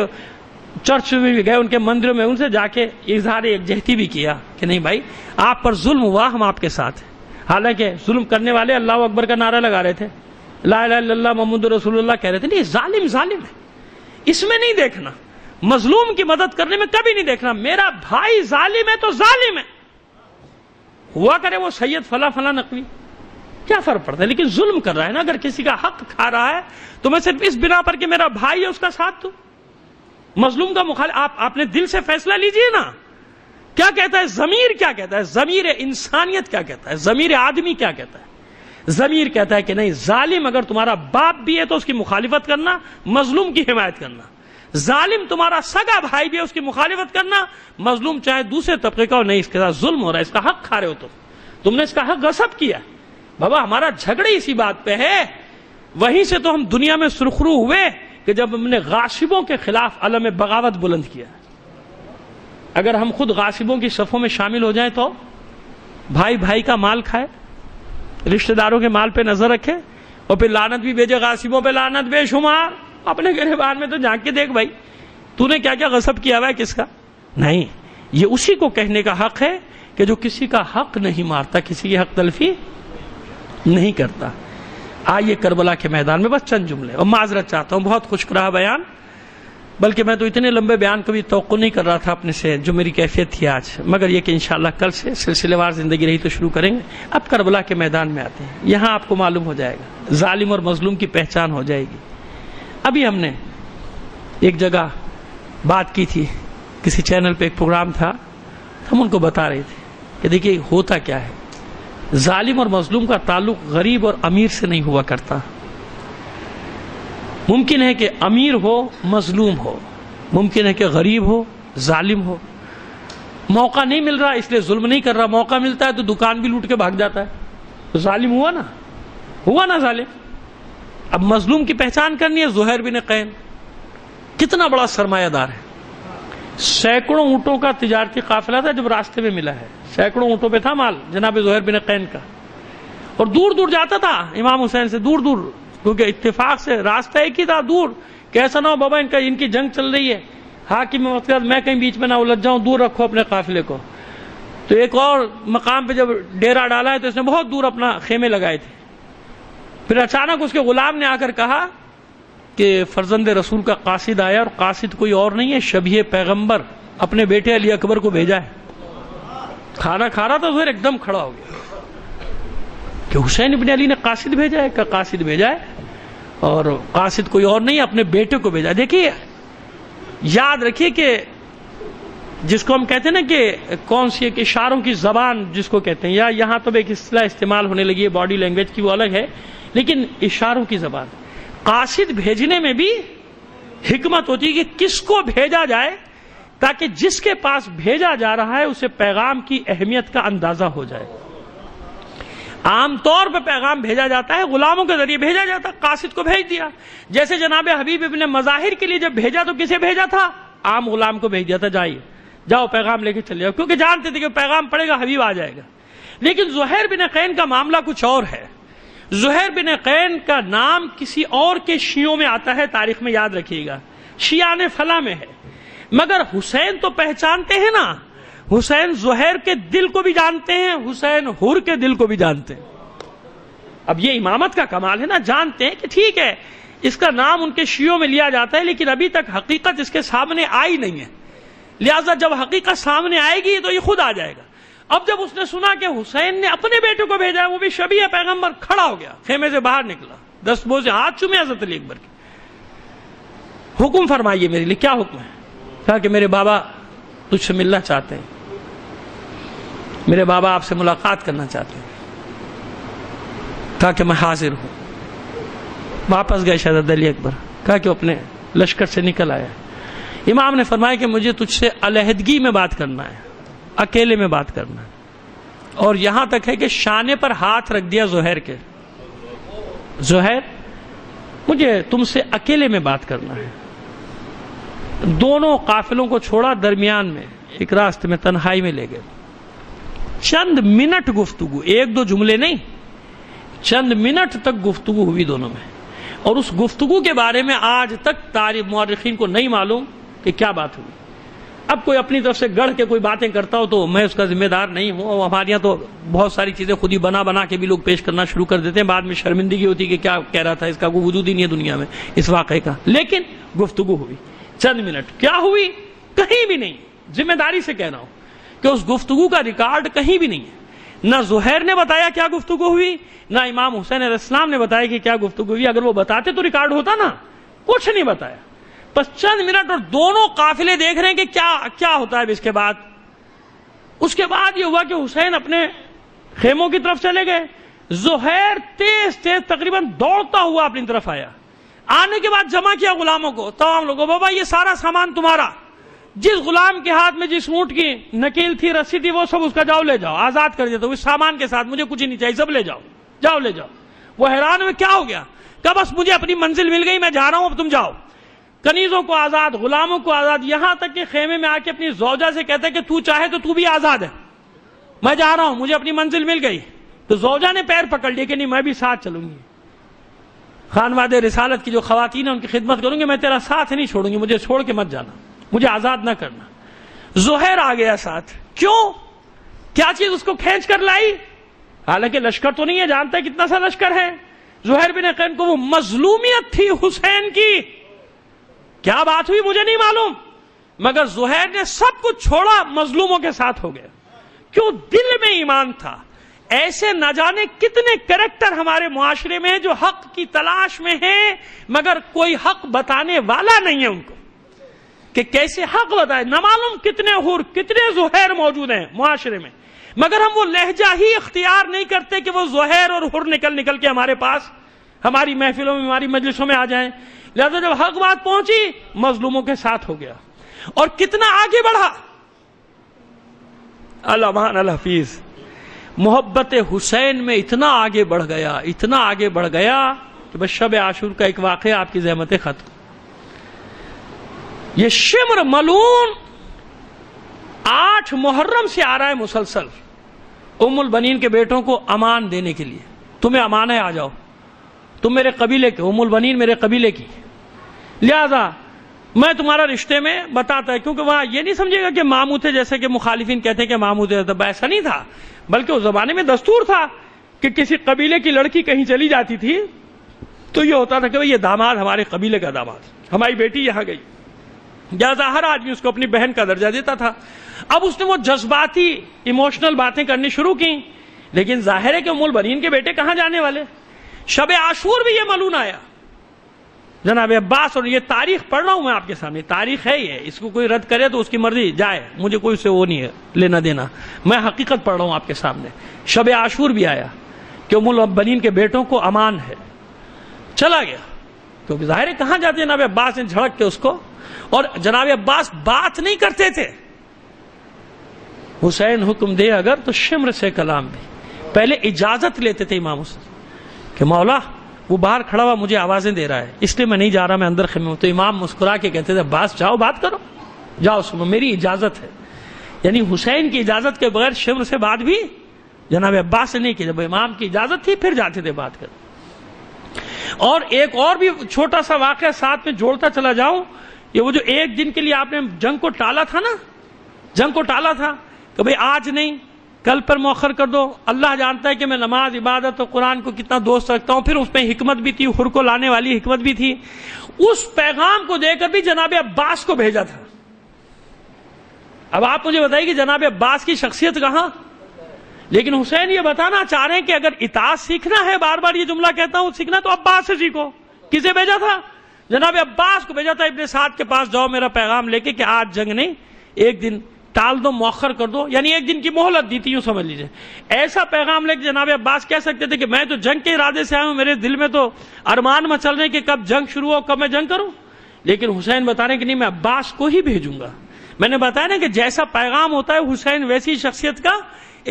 چرچ میں بھی گئے، ان کے مندروں میں ان سے جا کے اظہار یکجہتی بھی کیا کہ نہیں بھائی آپ پر ظلم ہوا، ہم آپ کے ساتھ ہیں۔ حالانکہ ظلم کرنے والے اللہ اکبر کا نعرہ لگا رہے تھے، لا الہ الا اللہ محمد رسول اللہ کہہ رہے تھے، نہیں ظالم ہے، اس میں نہیں دیکھنا، مظلوم کی مدد کرنے میں کبھی نہیں دیکھنا میرا بھائی ظالم ہے تو ظالم ہے، ہوا کرے وہ سید فلاں نقوی، کیا فرق پڑتا ہے، لیکن ظلم کر رہا ہے نا، اگر کسی کا حق کھا رہا ہے تو میں صرف اس بنا پر کہ میرا بھائی ہے اس کا ساتھ دوں، مظلوم کا مخالف۔ آپ نے دل سے فیصلہ لیجئے نا، کیا کہتا ہے ضمیر، کیا کہتا ہے ضمیر انسانیت، کیا کہتا ہے ضمیر آدمی، کیا کہتا ہے ضمیر، کہتا ہے کہ نہیں، ظالم اگر تمہارا باپ بھی ہے تو اس کی مخالفت کرنا، مظلوم کی حمایت کرنا، ظالم تمہارا سگا بھائی بھی ہے اس کی مخالفت کرنا، مظلوم چاہے دوسرے طبقے کا ہو، نہیں اس کے ساتھ ظلم ہو رہا ہے، اس کا حق کھا رہے ہو، تم نے اس کا حق غصب کیا، بابا ہمارا جھگڑے اسی بات پہ ہے۔ وہیں سے تو ہم دنیا میں سرخرو ہوئے کہ جب ہم نے غاصبوں کے خلاف علم بغاوت بلند کیا۔ اگر ہم خود غاصبوں کی صفوں میں شامل ہو جائیں تو بھائی کا مال کھائے، رشتہ داروں کے مال پہ نظر رکھے، اور پھر لعنت بھی بھیجے، غاصبوں پہ لعنت بے شمار، اپنے گریبان میں تو جھانک کے دیکھ بھائی تو نے کیا کیا غصب کیا ہوا ہے، کس کا نہیں۔ یہ اسی کو کہنے کا حق ہے کہ جو کسی کا حق نہیں مارتا، کسی کی حق تلفی نہیں کرتا۔ آئیے کربلا کے میدان میں بس چند جملے، اور معذرت چاہتا ہوں بہت خشک رہا بیان، بلکہ میں تو اتنے لمبے بیان کبھی توقع نہیں کر رہا تھا اپنے سے، جو میری کیفیت تھی آج، مگر یہ کہ انشاءاللہ کل سے سلسلے وار زندگی رہی تو شروع کریں گے۔ اب کربلا کے میدان میں آتے ہیں، یہاں آپ کو معلوم ہو جائے گا، ظالم اور مظلوم کی پہچان ہو جائے گی۔ ابھی ہم نے ایک جگہ بات کی تھی، کسی چینل پہ ایک پروگرام تھا، ہم ان کو بتا رہے تھے کہ دیکھیے ہوتا کیا ہے، ظالم اور مظلوم کا تعلق غریب اور امیر سے نہیں ہوا کرتا۔ ممکن ہے کہ امیر ہو مظلوم ہو، ممکن ہے کہ غریب ہو ظالم ہو، موقع نہیں مل رہا اس لیے ظلم نہیں کر رہا، موقع ملتا ہے تو دکان بھی لوٹ کے بھاگ جاتا ہے، تو ظالم ہوا نا ظالم۔ اب مظلوم کی پہچان کرنی ہے، زہیر بن قین کتنا بڑا سرمایہ دار ہے، سینکڑوں اونٹوں کا تجارتی قافلہ تھا جب راستے میں ملا ہے، سینکڑوں اونٹوں پہ تھا مال جناب زہیر بن قین کا، اور دور دور جاتا تھا امام حسین سے، دور دور، کیونکہ اتفاق سے راستہ ایک ہی تھا دور، کہ ایسا نہ ہو بابا ان کی جنگ چل رہی ہے، حاکم میں کہیں بیچ میں نہ الجھ جاؤں، دور رکھو اپنے قافلے کو۔ تو ایک اور مقام پہ جب ڈیرا ڈالا ہے تو اس نے بہت دور اپنا خیمے لگائے تھے، پھر اچانک اس کے غلام نے آ کر کہا کہ فرزند رسول کا قاصد آیا، اور قاصد کوئی اور نہیں ہے، شبیہ پیغمبر اپنے بیٹے علی اکبر کو بھیجا ہے۔ کھانا کھا رہا تھا زہیر ایک دم کھڑا ہو گیا کہ حسین ابن علی نے قاصد بھیجا ہے، کہ قاصد بھیجا ہے، اور قاصد کوئی اور نہیں اپنے بیٹے کو بھیجا۔ دیکھیے یاد رکھیے کہ جس کو ہم کہتے ہیں نا کہ کون سی ایک اشاروں کی زبان جس کو کہتے ہیں، یا یہاں تو ایک اصطلاح استعمال ہونے لگی ہے باڈی لینگویج کی، وہ الگ ہے، لیکن اشاروں کی زبان، قاصد بھیجنے میں بھی حکمت ہوتی ہے کہ کس کو بھیجا جائے تاکہ جس کے پاس بھیجا جا رہا ہے اسے پیغام کی اہمیت کا اندازہ ہو جائے۔ عام طور پہ پیغام بھیجا جاتا ہے غلاموں کے ذریعے بھیجا جاتا ہے، قاصد کو بھیج دیا، جیسے جناب حبیب ابن مظاہر کے لیے جب بھیجا تو کسے بھیجا تھا؟ عام غلام کو بھیج دیا تھا، جائیے جاؤ پیغام لے کے چلے جاؤ، کیونکہ جانتے تھے کہ پیغام پڑے گا حبیب آ جائے گا۔ لیکن زہیر بن قین کا معاملہ کچھ اور ہے۔ زہیر بن قین کا نام کسی اور کے شیعوں میں آتا ہے، تاریخ میں یاد رکھیے گا، شیعان فلاں میں ہے، مگر حسین تو پہچانتے ہیں نا، حسین زہیر کے دل کو بھی جانتے ہیں، حسین حر کے دل کو بھی جانتے ہیں۔ اب یہ امامت کا کمال ہے نا، جانتے ہیں کہ ٹھیک ہے اس کا نام ان کے شیعوں میں لیا جاتا ہے، لیکن ابھی تک حقیقت اس کے سامنے آئی نہیں ہے، لہذا جب حقیقت سامنے آئے گی تو یہ خود آ جائے گا۔ اب جب اس نے سنا کہ حسین نے اپنے بیٹے کو بھیجا ہے، وہ بھی شبیہ پیغمبر، کھڑا ہو گیا، خیمے سے باہر نکلا، دستبو سے ہاتھ چومے حضرت علی اکبر کے، حکم فرمائیے میرے لیے، کیا حکم ہے؟ کہا کہ میرے بابا تجھ سے ملنا چاہتے ہیں، میرے بابا آپ سے ملاقات کرنا چاہتے ہیں۔ کہا کہ میں حاضر ہوں۔ واپس گئے شہزادہ علی اکبر، کہا کہ اپنے لشکر سے نکل آیا۔ امام نے فرمایا کہ مجھے تجھ سے علیحدگی میں بات کرنا ہے، اکیلے میں بات کرنا ہے، اور یہاں تک ہے کہ شانے پر ہاتھ رکھ دیا زہیر کے، زہیر مجھے تم سے اکیلے میں بات کرنا ہے۔ دونوں قافلوں کو چھوڑا، درمیان میں ایک راستے میں تنہائی میں لے گئے، چند منٹ گفتگو، ایک دو جملے نہیں، چند منٹ تک گفتگو ہوئی دونوں میں، اور اس گفتگو کے بارے میں آج تک تاریخ مورخین کو نہیں معلوم کہ کیا بات ہوئی۔ اب کوئی اپنی طرف سے گڑھ کے کوئی باتیں کرتا ہو تو میں اس کا ذمہ دار نہیں ہوں، اور ہمارے یہاں تو بہت ساری چیزیں خود ہی بنا کے بھی لوگ پیش کرنا شروع کر دیتے ہیں، بعد میں شرمندگی ہوتی کہ کیا کہہ رہا تھا، اس کا کوئی وجود ہی نہیں ہے دنیا میں اس واقعے کا۔ لیکن گفتگو ہوئی چند منٹ، کیا ہوئی کہیں بھی نہیں، ذمہ داری سے کہہ رہا ہوں کہ اس گفتگو کا ریکارڈ کہیں بھی نہیں ہے، نہ زہیر نے بتایا کیا گفتگو ہوئی، نہ امام حسین علیہ السلام نے بتایا کہ کیا گفتگو ہوئی، اگر وہ بتاتے تو ریکارڈ ہوتا نا، کچھ نہیں بتایا، بس چند منٹ، اور دونوں قافلے دیکھ رہے ہیں کہ کیا ہوتا ہے۔ اس کے بعد یہ ہوا کہ حسین اپنے خیموں کی طرف چلے گئے، زہیر تیز تقریباً دوڑتا ہوا اپنی طرف آیا، آنے کے بعد جمع کیا غلاموں کو، تمام لوگوں، بابا یہ سارا سامان تمہارا، جس غلام کے ہاتھ میں جس اونٹ کی نکیل تھی، رسی تھی، وہ سب اس کا جاؤ لے جاؤ، آزاد کر دیتا ہوں اس سامان کے ساتھ، مجھے کچھ ہی نہیں چاہیے، سب لے جاؤ، جاؤ لے جاؤ۔ وہ حیران ہوئے کیا ہو گیا، کہ بس مجھے اپنی منزل مل گئی، میں جا رہا ہوں، اب تم جاؤ۔ کنیزوں کو آزاد، غلاموں کو آزاد، یہاں تک کہ خیمے میں آ کے اپنی زوجہ سے کہتا ہے کہ تو چاہے تو تو بھی آزاد ہے، میں جا رہا ہوں، مجھے اپنی منزل مل گئی۔ تو زوجہ نے پیر پکڑ لیے کہ نہیں میں بھی ساتھ چلوں گی، خانواد رسالت کی جو خواتین ہیں ان کی خدمت کروں گی، میں تیرا ساتھ نہیں چھوڑوں گی، مجھے چھوڑ کے مت جانا، مجھے آزاد نہ کرنا۔ زہیر آ گیا ساتھ، کیوں؟ کیا چیز اس کو کھینچ کر لائی؟ حالانکہ لشکر تو نہیں ہے، جانتا ہے کتنا سا لشکر ہے۔ زہیر بن قین کو وہ مظلومیت تھی حسین کی، کیا بات ہوئی مجھے نہیں معلوم، مگر زہیر نے سب کچھ چھوڑا، مظلوموں کے ساتھ ہو گیا، کیوں؟ دل میں ایمان تھا۔ ایسے نہ جانے کتنے کریکٹر ہمارے معاشرے میں ہیں جو حق کی تلاش میں ہیں مگر کوئی حق بتانے والا نہیں ہے ان کو، کہ کیسے حق بتائے۔ نہ معلوم کتنے حر، کتنے زہیر موجود ہیں معاشرے میں، مگر ہم وہ لہجہ ہی اختیار نہیں کرتے کہ وہ زہیر اور حر نکل کے ہمارے پاس، ہماری محفلوں میں، ہماری مجلسوں میں آ جائیں۔ لہذا جب حق بات پہنچی، مظلوموں کے ساتھ ہو گیا، اور کتنا آگے بڑھا۔ علمان الحفیظ محبت حسین میں اتنا آگے بڑھ گیا، اتنا آگے بڑھ گیا کہ بس شب عاشور کا ایک واقعہ آپ کی زحمت ختم۔ یہ شمر ملعون 8 محرم سے آ رہا ہے مسلسل ام البنین کے بیٹوں کو امان دینے کے لیے، تمہیں امان ہے، آ جاؤ، تم میرے قبیلے کے، ام البنین میرے قبیلے کی، لہذا میں تمہارا رشتے میں بتاتا ہے، کیونکہ وہاں یہ نہیں سمجھے گا کہ ماموں تھے، جیسے کہ مخالفین کہتے ہیں کہ ماموں تھے، ایسا نہیں تھا، بلکہ اس زمانے میں دستور تھا کہ کسی قبیلے کی لڑکی کہیں چلی جاتی تھی تو یہ ہوتا تھا کہ یہ داماد ہمارے قبیلے کا داماد، ہماری بیٹی یہاں گئی، لہذا ہر آدمی اس کو اپنی بہن کا درجہ دیتا تھا۔ اب اس نے وہ جذباتی ایموشنل باتیں کرنی شروع کی، لیکن ظاہر ہے کہ ام البنین کے بیٹے کہاں جانے والے۔ شب عاشور بھی یہ ملون آیا جناب عباس، اور یہ تاریخ پڑھ رہا ہوں میں آپ کے سامنے، تاریخ ہے یہ، اس کو کوئی رد کرے تو اس کی مرضی جائے، مجھے کوئی سے وہ نہیں ہے لینا دینا، میں حقیقت پڑھ رہا ہوں آپ کے سامنے۔ شب عاشور بھی آیا کہ ام البنین کے بیٹوں کو امان ہے، چلا گیا، کیونکہ ظاہر ہے کہاں جاتے جناب عباس نے جھڑک کے اس کو، اور جناب عباس بات نہیں کرتے تھے، حسین حکم دے اگر تو شمر سے کلام بھی، پہلے اجازت لیتے تھے امام حسین کہ مولا وہ باہر کھڑا ہوا مجھے آوازیں دے رہا ہے اس لیے میں نہیں جا رہا، میں اندر خیمے ہوں، تو امام مسکرا کے کہتے تھے عباس جاؤ بات کرو، جاؤ سنو، میری اجازت ہے، یعنی حسین کی اجازت کے بغیر شمر سے بات بھی جناب عباس سے نہیں کی، جب امام کی اجازت تھی پھر جاتے تھے بات کر۔ اور ایک اور بھی چھوٹا سا واقعہ ساتھ میں جوڑتا چلا جاؤں، یہ وہ جو ایک دن کے لیے آپ نے جنگ کو ٹالا تھا نا، جنگ کو ٹالا تھا کہ بھئی آج نہیں کل پر مؤخر کر دو، اللہ جانتا ہے کہ میں نماز عبادت اور قرآن کو کتنا دوست رکھتا ہوں، پھر اس میں حکمت بھی تھی، حر کو لانے والی حکمت بھی تھی، اس پیغام کو دے کر بھی جناب عباس کو بھیجا تھا۔ اب آپ مجھے بتائیے کہ جناب عباس کی شخصیت کہاں، لیکن حسین یہ بتانا چاہ رہے ہیں کہ اگر اطاعت سیکھنا ہے، بار بار یہ جملہ کہتا ہوں سیکھنا تو عباس سے سیکھو۔ کسے بھیجا تھا؟ جناب عباس کو بھیجا تھا، ابن سعد کے پاس جاؤ میرا پیغام لے کے کہ آج جنگ نہیں، ایک دن ٹال دو، مؤخر کر دو، یعنی ایک دن کی مہلت دی تھی، یوں سمجھ لیجئے۔ ایسا پیغام لے کے جناب عباس کہہ سکتے تھے کہ میں تو جنگ کے ارادے سے آیا ہوں، میرے دل میں تو ارمان مچل رہے کہ کب جنگ شروع ہو، کب میں جنگ کروں، لیکن حسین بتا رہے ہیں کہ نہیں، میں عباس کو ہی بھیجوں گا۔ میں نے بتایا نا کہ جیسا پیغام ہوتا ہے حسین ویسی شخصیت کا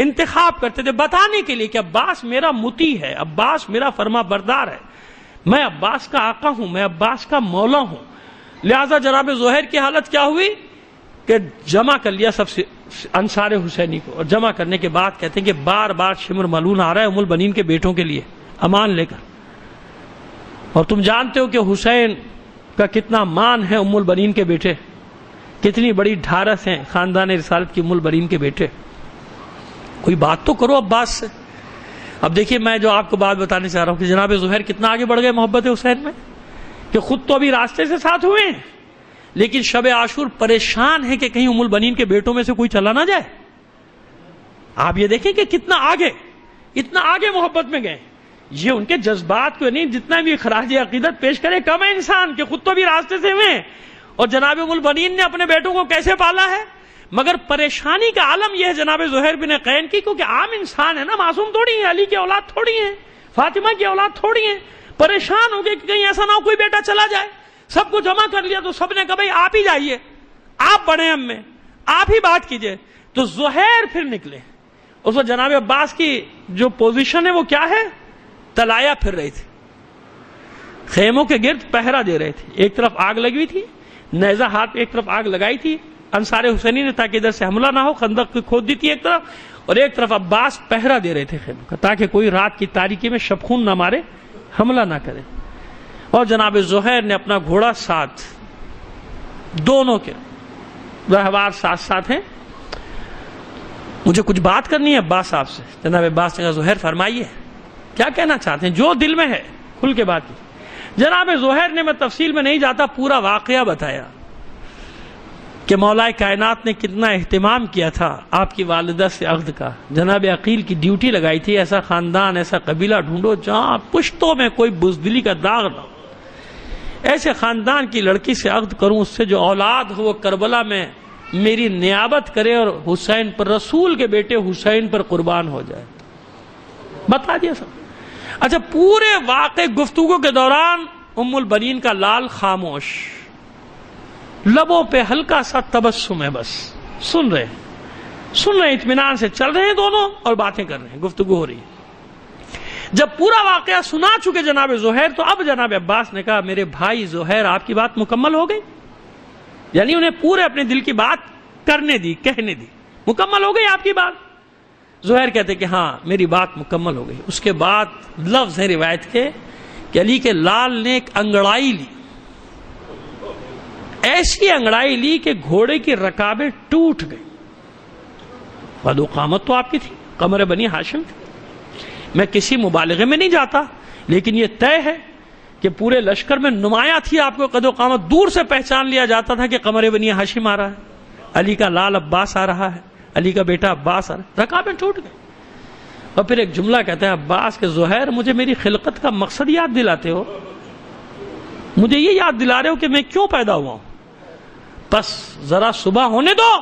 انتخاب کرتے تھے، بتانے کے لیے کہ عباس میرا مطیع ہے، عباس میرا فرما بردار ہے، میں عباس کا آقا ہوں، میں عباس کا مولا ہوں۔ لہذا جناب زہیر کی حالت کیا ہوئی کہ جمع کر لیا سب سے انصار حسینی کو، اور جمع کرنے کے بعد کہتے ہیں کہ بار بار شمر ملون آ رہا ہے ام البنین کے بیٹوں کے لیے امان لے کر، اور تم جانتے ہو کہ حسین کا کتنا مان ہے، ام البنین کے بیٹے کتنی بڑی ڈھارس ہیں، خاندان رسالت کی ام البنین کے بیٹے، کوئی بات تو کرو عباس سے۔ اب دیکھیے میں جو آپ کو بات بتانے چاہ رہا ہوں کہ جناب زہیر کتنا آگے بڑھ گئے محبت حسین میں، کہ خود تو ابھی راستے سے ساتھ ہوئے ہیں، لیکن شب عاشور پریشان ہے کہ کہیں ام البنین کے بیٹوں میں سے کوئی چلا نہ جائے۔ آپ یہ دیکھیں کہ کتنا آگے، اتنا آگے محبت میں گئے، یہ ان کے جذبات کو نہیں، جتنا بھی خراج عقیدت پیش کرے کم ہے انسان، کہ خود تو بھی راستے سے ہوئے ہیں، اور جناب ام البنین نے اپنے بیٹوں کو کیسے پالا ہے، مگر پریشانی کا عالم یہ ہے جناب زہیر بن قین کی، کیونکہ عام انسان ہے نا، معصوم تھوڑی ہیں، علی کی اولاد تھوڑی ہیں، فاطمہ کی اولاد تھوڑی ہیں، پریشان ہو گئے کہ کہیں ایسا نہ ہو کوئی بیٹا چلا جائے۔ سب کو جمع کر لیا تو سب نے کہا بھائی آپ ہی جائیے، آپ بڑے ہم میں، آپ ہی بات کیجئے، تو زہیر پھر نکلے۔ اس وقت جناب عباس کی جو پوزیشن ہے وہ کیا ہے، تلایا پھر رہی تھی، خیموں کے گرد پہرا دے رہے تھے، ایک طرف آگ لگی ہوئی تھی، نیزہ ہاتھ ایک طرف آگ لگائی تھی انصار حسینی نے تاکہ ادھر سے حملہ نہ ہو، خندق کھود دی تھی ایک طرف، اور ایک طرف عباس پہرا دے رہے تھے خیموں کا تاکہ کوئی رات کی تاریکی میں شبخون نہ مارے، حملہ نہ کرے۔ اور جناب زہیر نے اپنا گھوڑا ساتھ، دونوں کے رہوار ساتھ ساتھ ہیں، مجھے کچھ بات کرنی ہے عباس صاحب سے۔ جناب عباس نے کہا زہیر فرمائیے کیا کہنا چاہتے ہیں، جو دل میں ہے کھل کے بات کی۔ جناب زہیر نے، میں تفصیل میں نہیں جاتا، پورا واقعہ بتایا کہ مولا کائنات نے کتنا اہتمام کیا تھا آپ کی والدہ سے عقد کا، جناب عقیل کی ڈیوٹی لگائی تھی، ایسا خاندان ایسا قبیلہ ڈھونڈو جہاں پشتوں میں کوئی بزدلی کا داغ نہ ہو، ایسے خاندان کی لڑکی سے عقد کروں، اس سے جو اولاد ہو وہ کربلا میں میری نیابت کرے اور حسین پر، رسول کے بیٹے حسین پر قربان ہو جائے۔ بتا دیا سب۔ اچھا، پورے واقع گفتگو کے دوران ام البنین کا لال خاموش، لبوں پہ ہلکا سا تبسم ہے، بس سن رہے اطمینان سے چل رہے ہیں دونوں اور باتیں کر رہے ہیں، گفتگو ہو رہی ہے۔ جب پورا واقعہ سنا چکے جناب زہیر تو اب جناب عباس نے کہا میرے بھائی زہیر آپ کی بات مکمل ہو گئی، یعنی انہیں پورے اپنے دل کی بات کرنے دی، کہنے دی، مکمل ہو گئی آپ کی بات؟ زہیر کہتے کہ ہاں میری بات مکمل ہو گئی۔ اس کے بعد لفظ ہے روایت کے کہ علی کے لال نے ایک انگڑائی لی، ایسی انگڑائی لی کہ گھوڑے کی رکابیں ٹوٹ گئی۔ قد قامت تو آپ کی تھی، قمر بنی ہاشم تھی۔ میں کسی مبالغے میں نہیں جاتا، لیکن یہ طے ہے کہ پورے لشکر میں نمایاں تھی، آپ کو قد و قامت دور سے پہچان لیا جاتا تھا کہ قمر بنی ہاشم آ رہا ہے، علی کا لال عباس آ رہا ہے، علی کا بیٹا عباس آ رہا ہے۔ رکابیں ٹوٹ گئی۔ اور پھر ایک جملہ کہتا ہے عباس کہ زہیر مجھے میری خلقت کا مقصد یاد دلاتے ہو، مجھے یہ یاد دلا رہے ہو کہ میں کیوں پیدا ہوا ہوں، بس ذرا صبح ہونے دو،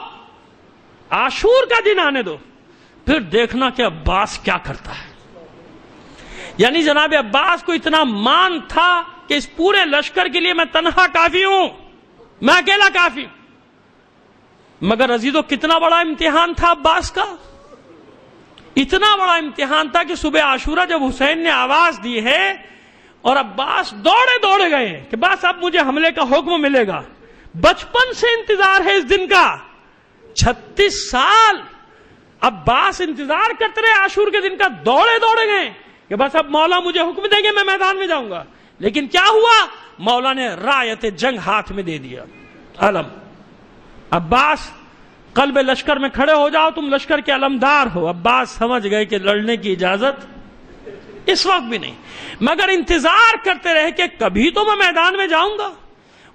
عاشور کا دن آنے دو، پھر دیکھنا کہ عباس کیا کرتا ہے۔ یعنی جناب عباس کو اتنا مان تھا کہ اس پورے لشکر کے لیے میں تنہا کافی ہوں، میں اکیلا کافی ہوں۔ مگر عزیزو کتنا بڑا امتحان تھا عباس کا، اتنا بڑا امتحان تھا کہ صبح عاشورہ جب حسین نے آواز دی ہے اور عباس دوڑے گئے کہ بس اب مجھے حملے کا حکم ملے گا، بچپن سے انتظار ہے اس دن کا، 36 سال عباس انتظار کرتے رہے عاشور کے دن کا، دوڑے گئے کہ بس اب مولا مجھے حکم دیں گے میں میدان میں جاؤں گا۔ لیکن کیا ہوا؟ مولا نے رایت جنگ ہاتھ میں دے دیا، علم۔ عباس قلب لشکر میں کھڑے ہو جاؤ، تم لشکر کے علمدار ہو۔ عباس سمجھ گئے کہ لڑنے کی اجازت اس وقت بھی نہیں، مگر انتظار کرتے رہے کہ کبھی تو میں میدان میں جاؤں گا۔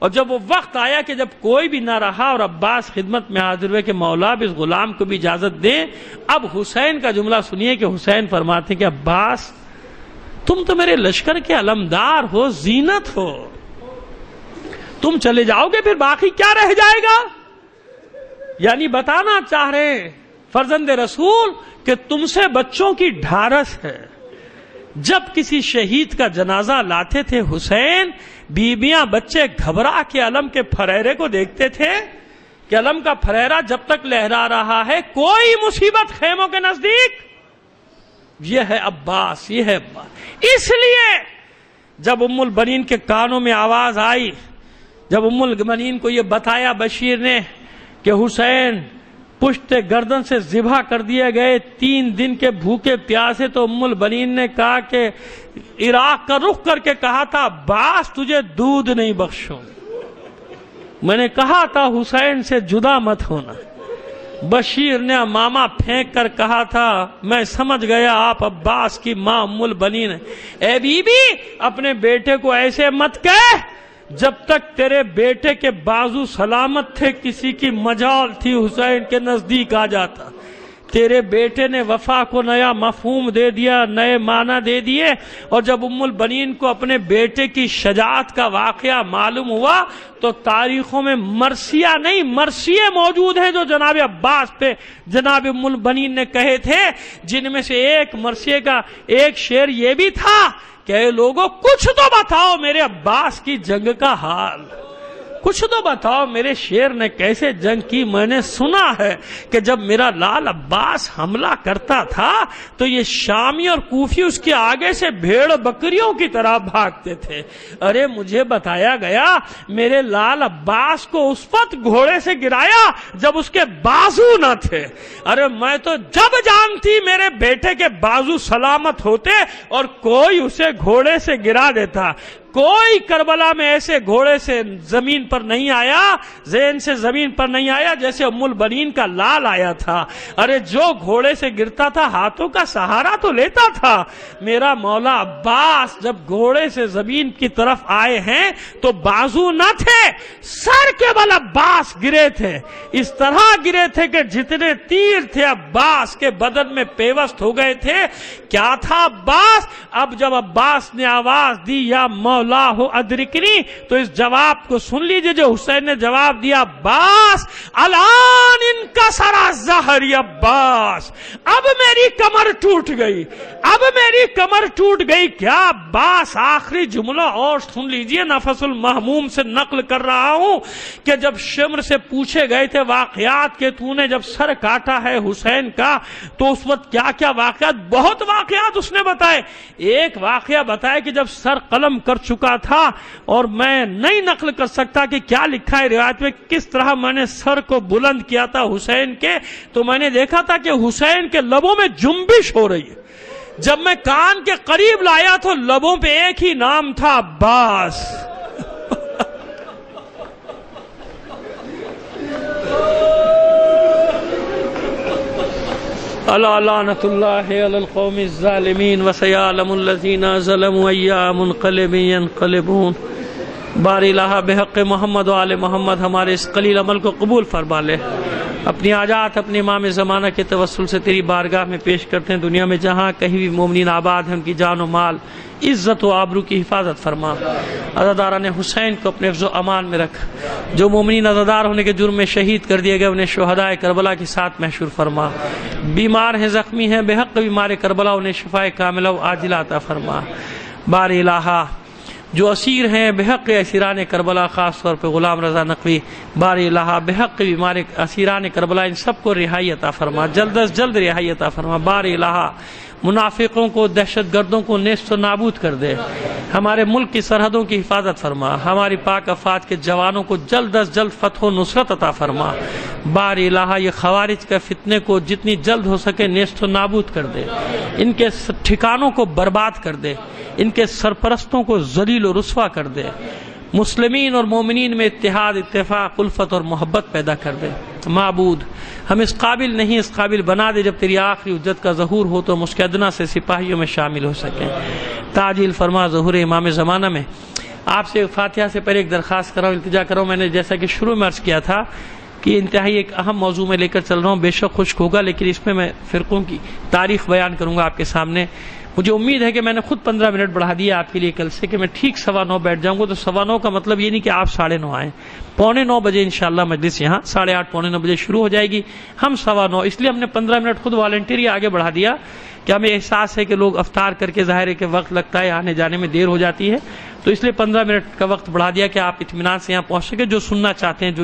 اور جب وہ وقت آیا کہ جب کوئی بھی نہ رہا اور عباس خدمت میں حاضر ہوئے کہ مولا اب اس غلام کو بھی اجازت دیں، اب حسین کا جملہ سنیے کہ حسین فرماتے ہیں کہ عباس تم تو میرے لشکر کے علمدار ہو، زینت ہو، تم چلے جاؤ گے پھر باقی کیا رہ جائے گا؟ یعنی بتانا چاہ رہے ہیں فرزند رسول کہ تم سے بچوں کی ڈھارس ہے۔ جب کسی شہید کا جنازہ لاتے تھے حسین، بیویاں بچے گھبرا کے علم کے پھریرے کو دیکھتے تھے کہ علم کا پھریرا جب تک لہرا رہا ہے کوئی مصیبت خیموں کے نزدیک، یہ ہے عباس، یہ ہے عباس۔ اس لیے جب ام البنین کے کانوں میں آواز آئی، جب ام البنین کو یہ بتایا بشیر نے کہ حسین پشت گردن سے ذبح کر دیے گئے، 3 دن کے بھوکے پیاسے، تو ام البنین نے کہا کہ عراق کا رخ کر کے کہا تھا عباس تجھے دودھ نہیں بخشوں، میں نے کہا تھا حسین سے جدا مت ہونا۔ بشیر نے ماما پھینک کر کہا تھا میں سمجھ گیا آپ عباس کی ماں ام البنین ہے، اے بی بی اپنے بیٹے کو ایسے مت کہہ، جب تک تیرے بیٹے کے بازو سلامت تھے کسی کی مجال تھی حسین کے نزدیک آ جاتا۔ تیرے بیٹے نے وفا کو نیا مفہوم دے دیا، نئے معنی دے دیے، اور جب ام البنین کو اپنے بیٹے کی شجاعت کا واقعہ معلوم ہوا تو تاریخوں میں مرثیہ نہیں مرثیے موجود ہیں جو جناب عباس پہ جناب ام البنین نے کہے تھے، جن میں سے ایک مرثیے کا ایک شعر یہ بھی تھا کہ اے لوگوں کچھ تو بتاؤ میرے عباس کی جنگ کا حال، کچھ تو بتاؤ میرے شیر نے کیسے جنگ کی۔ میں نے سنا ہے کہ جب میرا لال عباس حملہ کرتا تھا تو یہ شامی اور کوفی اس کے آگے سے بھیڑ بکریوں کی طرح بھاگتے تھے۔ ارے مجھے بتایا گیا میرے لال عباس کو اس وقت گھوڑے سے گرایا جب اس کے بازو نہ تھے۔ ارے میں تو جب جانتی میرے بیٹے کے بازو سلامت ہوتے اور کوئی اسے گھوڑے سے گرا دیتا۔ کوئی کربلا میں ایسے گھوڑے سے زمین پر نہیں آیا، زین سے زمین پر نہیں آیا جیسے ام البنین کا لال آیا تھا۔ ارے جو گھوڑے سے گرتا تھا ہاتھوں کا سہارا تو لیتا تھا۔ میرا مولا عباس جب گھوڑے سے زمین کی طرف آئے ہیں تو بازو نہ تھے، سر کے بل عباس گرے تھے، اس طرح گرے تھے کہ جتنے تیر تھے عباس کے بدن میں پیوست ہو گئے تھے۔ کیا تھا عباس؟ اب جب عباس نے آواز دی یا مولا اللہ ادرکنی تو اس جواب کو سن لیجئے جو حسین نے جواب دیا، عباس الان انکسر ظہری عباس، اب میری کمر ٹوٹ گئی، اب میری کمر ٹوٹ گئی۔ کیا عباس؟ آخری جملہ اور سن لیجئے، نفس المحموم سے نقل کر رہا ہوں کہ جب شمر سے پوچھے گئے تھے واقعات کہ تو نے جب سر کاٹا ہے حسین کا تو اس وقت کیا کیا واقعات، بہت واقعات اس نے بتائے۔ ایک واقعہ بتایا کہ جب سر قلم کر چکا چکا تھا اور میں نہیں نقل کر سکتا کہ کیا لکھا ہے روایت میں، کس طرح میں نے سر کو بلند کیا تھا حسین کے، تو میں نے دیکھا تھا کہ حسین کے لبوں میں جنبش ہو رہی ہے۔ جب میں کان کے قریب لایا تو لبوں پہ ایک ہی نام تھا، عباس۔ الا لعنۃ اللہ علی القوم الظالمین وسیعلم الذین ظلموا ای منقلب ینقلبون۔ باری الہ بحق محمد و آل محمد ہمارے اس قلیل عمل کو قبول فرما لے۔ اپنی حاجات اپنے امام زمانہ کے توسل سے تیری بارگاہ میں پیش کرتے ہیں۔ دنیا میں جہاں کہیں بھی مومنین آباد ہیں ان کی جان و مال، عزت و آبرو کی حفاظت فرما۔ عزاداران حسین کو اپنے حفظ و امان میں رکھ۔ جو مومنین عزادار ہونے کے جرم میں شہید کر دیے گئے انہیں شہداء کربلا کے ساتھ محشور فرما۔ بیمار ہیں، زخمی ہیں، بے حق بیمار کربلا انہیں شفاء کاملہ و عاجلہ عطا فرما۔ باری الہ جو اسیر ہیں بحق اسیران کربلا، خاص طور پہ غلام رضا نقوی، باری الہ بحق بیمار اسیران کربلا ان سب کو رہائی عطا فرما، جلد از جلد رہائی عطا فرما۔ باری الہ منافقوں کو، دہشت گردوں کو نیست و نابود کر دے۔ ہمارے ملک کی سرحدوں کی حفاظت فرما۔ ہماری پاک افواج کے جوانوں کو جلد از جلد فتح و نصرت عطا فرما۔ باری الہ یہ خوارج کا فتنے کو جتنی جلد ہو سکے نیست و نابود کر دے، ان کے ٹھکانوں کو برباد کر دے، ان کے سرپرستوں کو ذلیل و رسوا کر دے، مسلمین اور مومنین میں اتحاد، اتفاق، الفت اور محبت پیدا کر دے۔ معبود ہم اس قابل نہیں، اس قابل بنا دے جب تیری آخری حجت کا ظہور ہو تو ہم اس کے ادنا سے سپاہیوں میں شامل ہو سکیں۔ تعجیل فرما ظہور امام زمانہ میں۔ آپ سے فاتحہ سے پہلے ایک درخواست کراؤں، التجا کراؤں، میں نے جیسا کہ شروع میں عرض کیا تھا کہ انتہائی ایک اہم موضوع میں لے کر چل رہا ہوں، بے شک خشک ہوگا لیکن اس میں فرقوں کی تاریخ بیان کروں گا آپ کے سامنے۔ مجھے امید ہے کہ میں نے خود 15 منٹ بڑھا دیا آپ کے لیے کل سے، کہ میں ٹھیک 9:15 بیٹھ جاؤں گا۔ تو 9:15 کا مطلب یہ نہیں کہ آپ 9:30 آئیں، 9:15 بجے انشاءاللہ مجلس یہاں 8:30 9:15 بجے شروع ہو جائے گی، ہم 9:15، اس لیے ہم نے 15 منٹ خود والنٹری آگے بڑھا دیا کہ ہمیں احساس ہے کہ لوگ افطار کر کے ظاہر ہے کہ وقت لگتا ہے، آنے جانے میں دیر ہو جاتی ہے، تو اس لیے 15 منٹ کا وقت بڑھا دیا کہ آپ اطمینان سے یہاں پہنچ سکے۔ جو سننا چاہتے ہیں، جو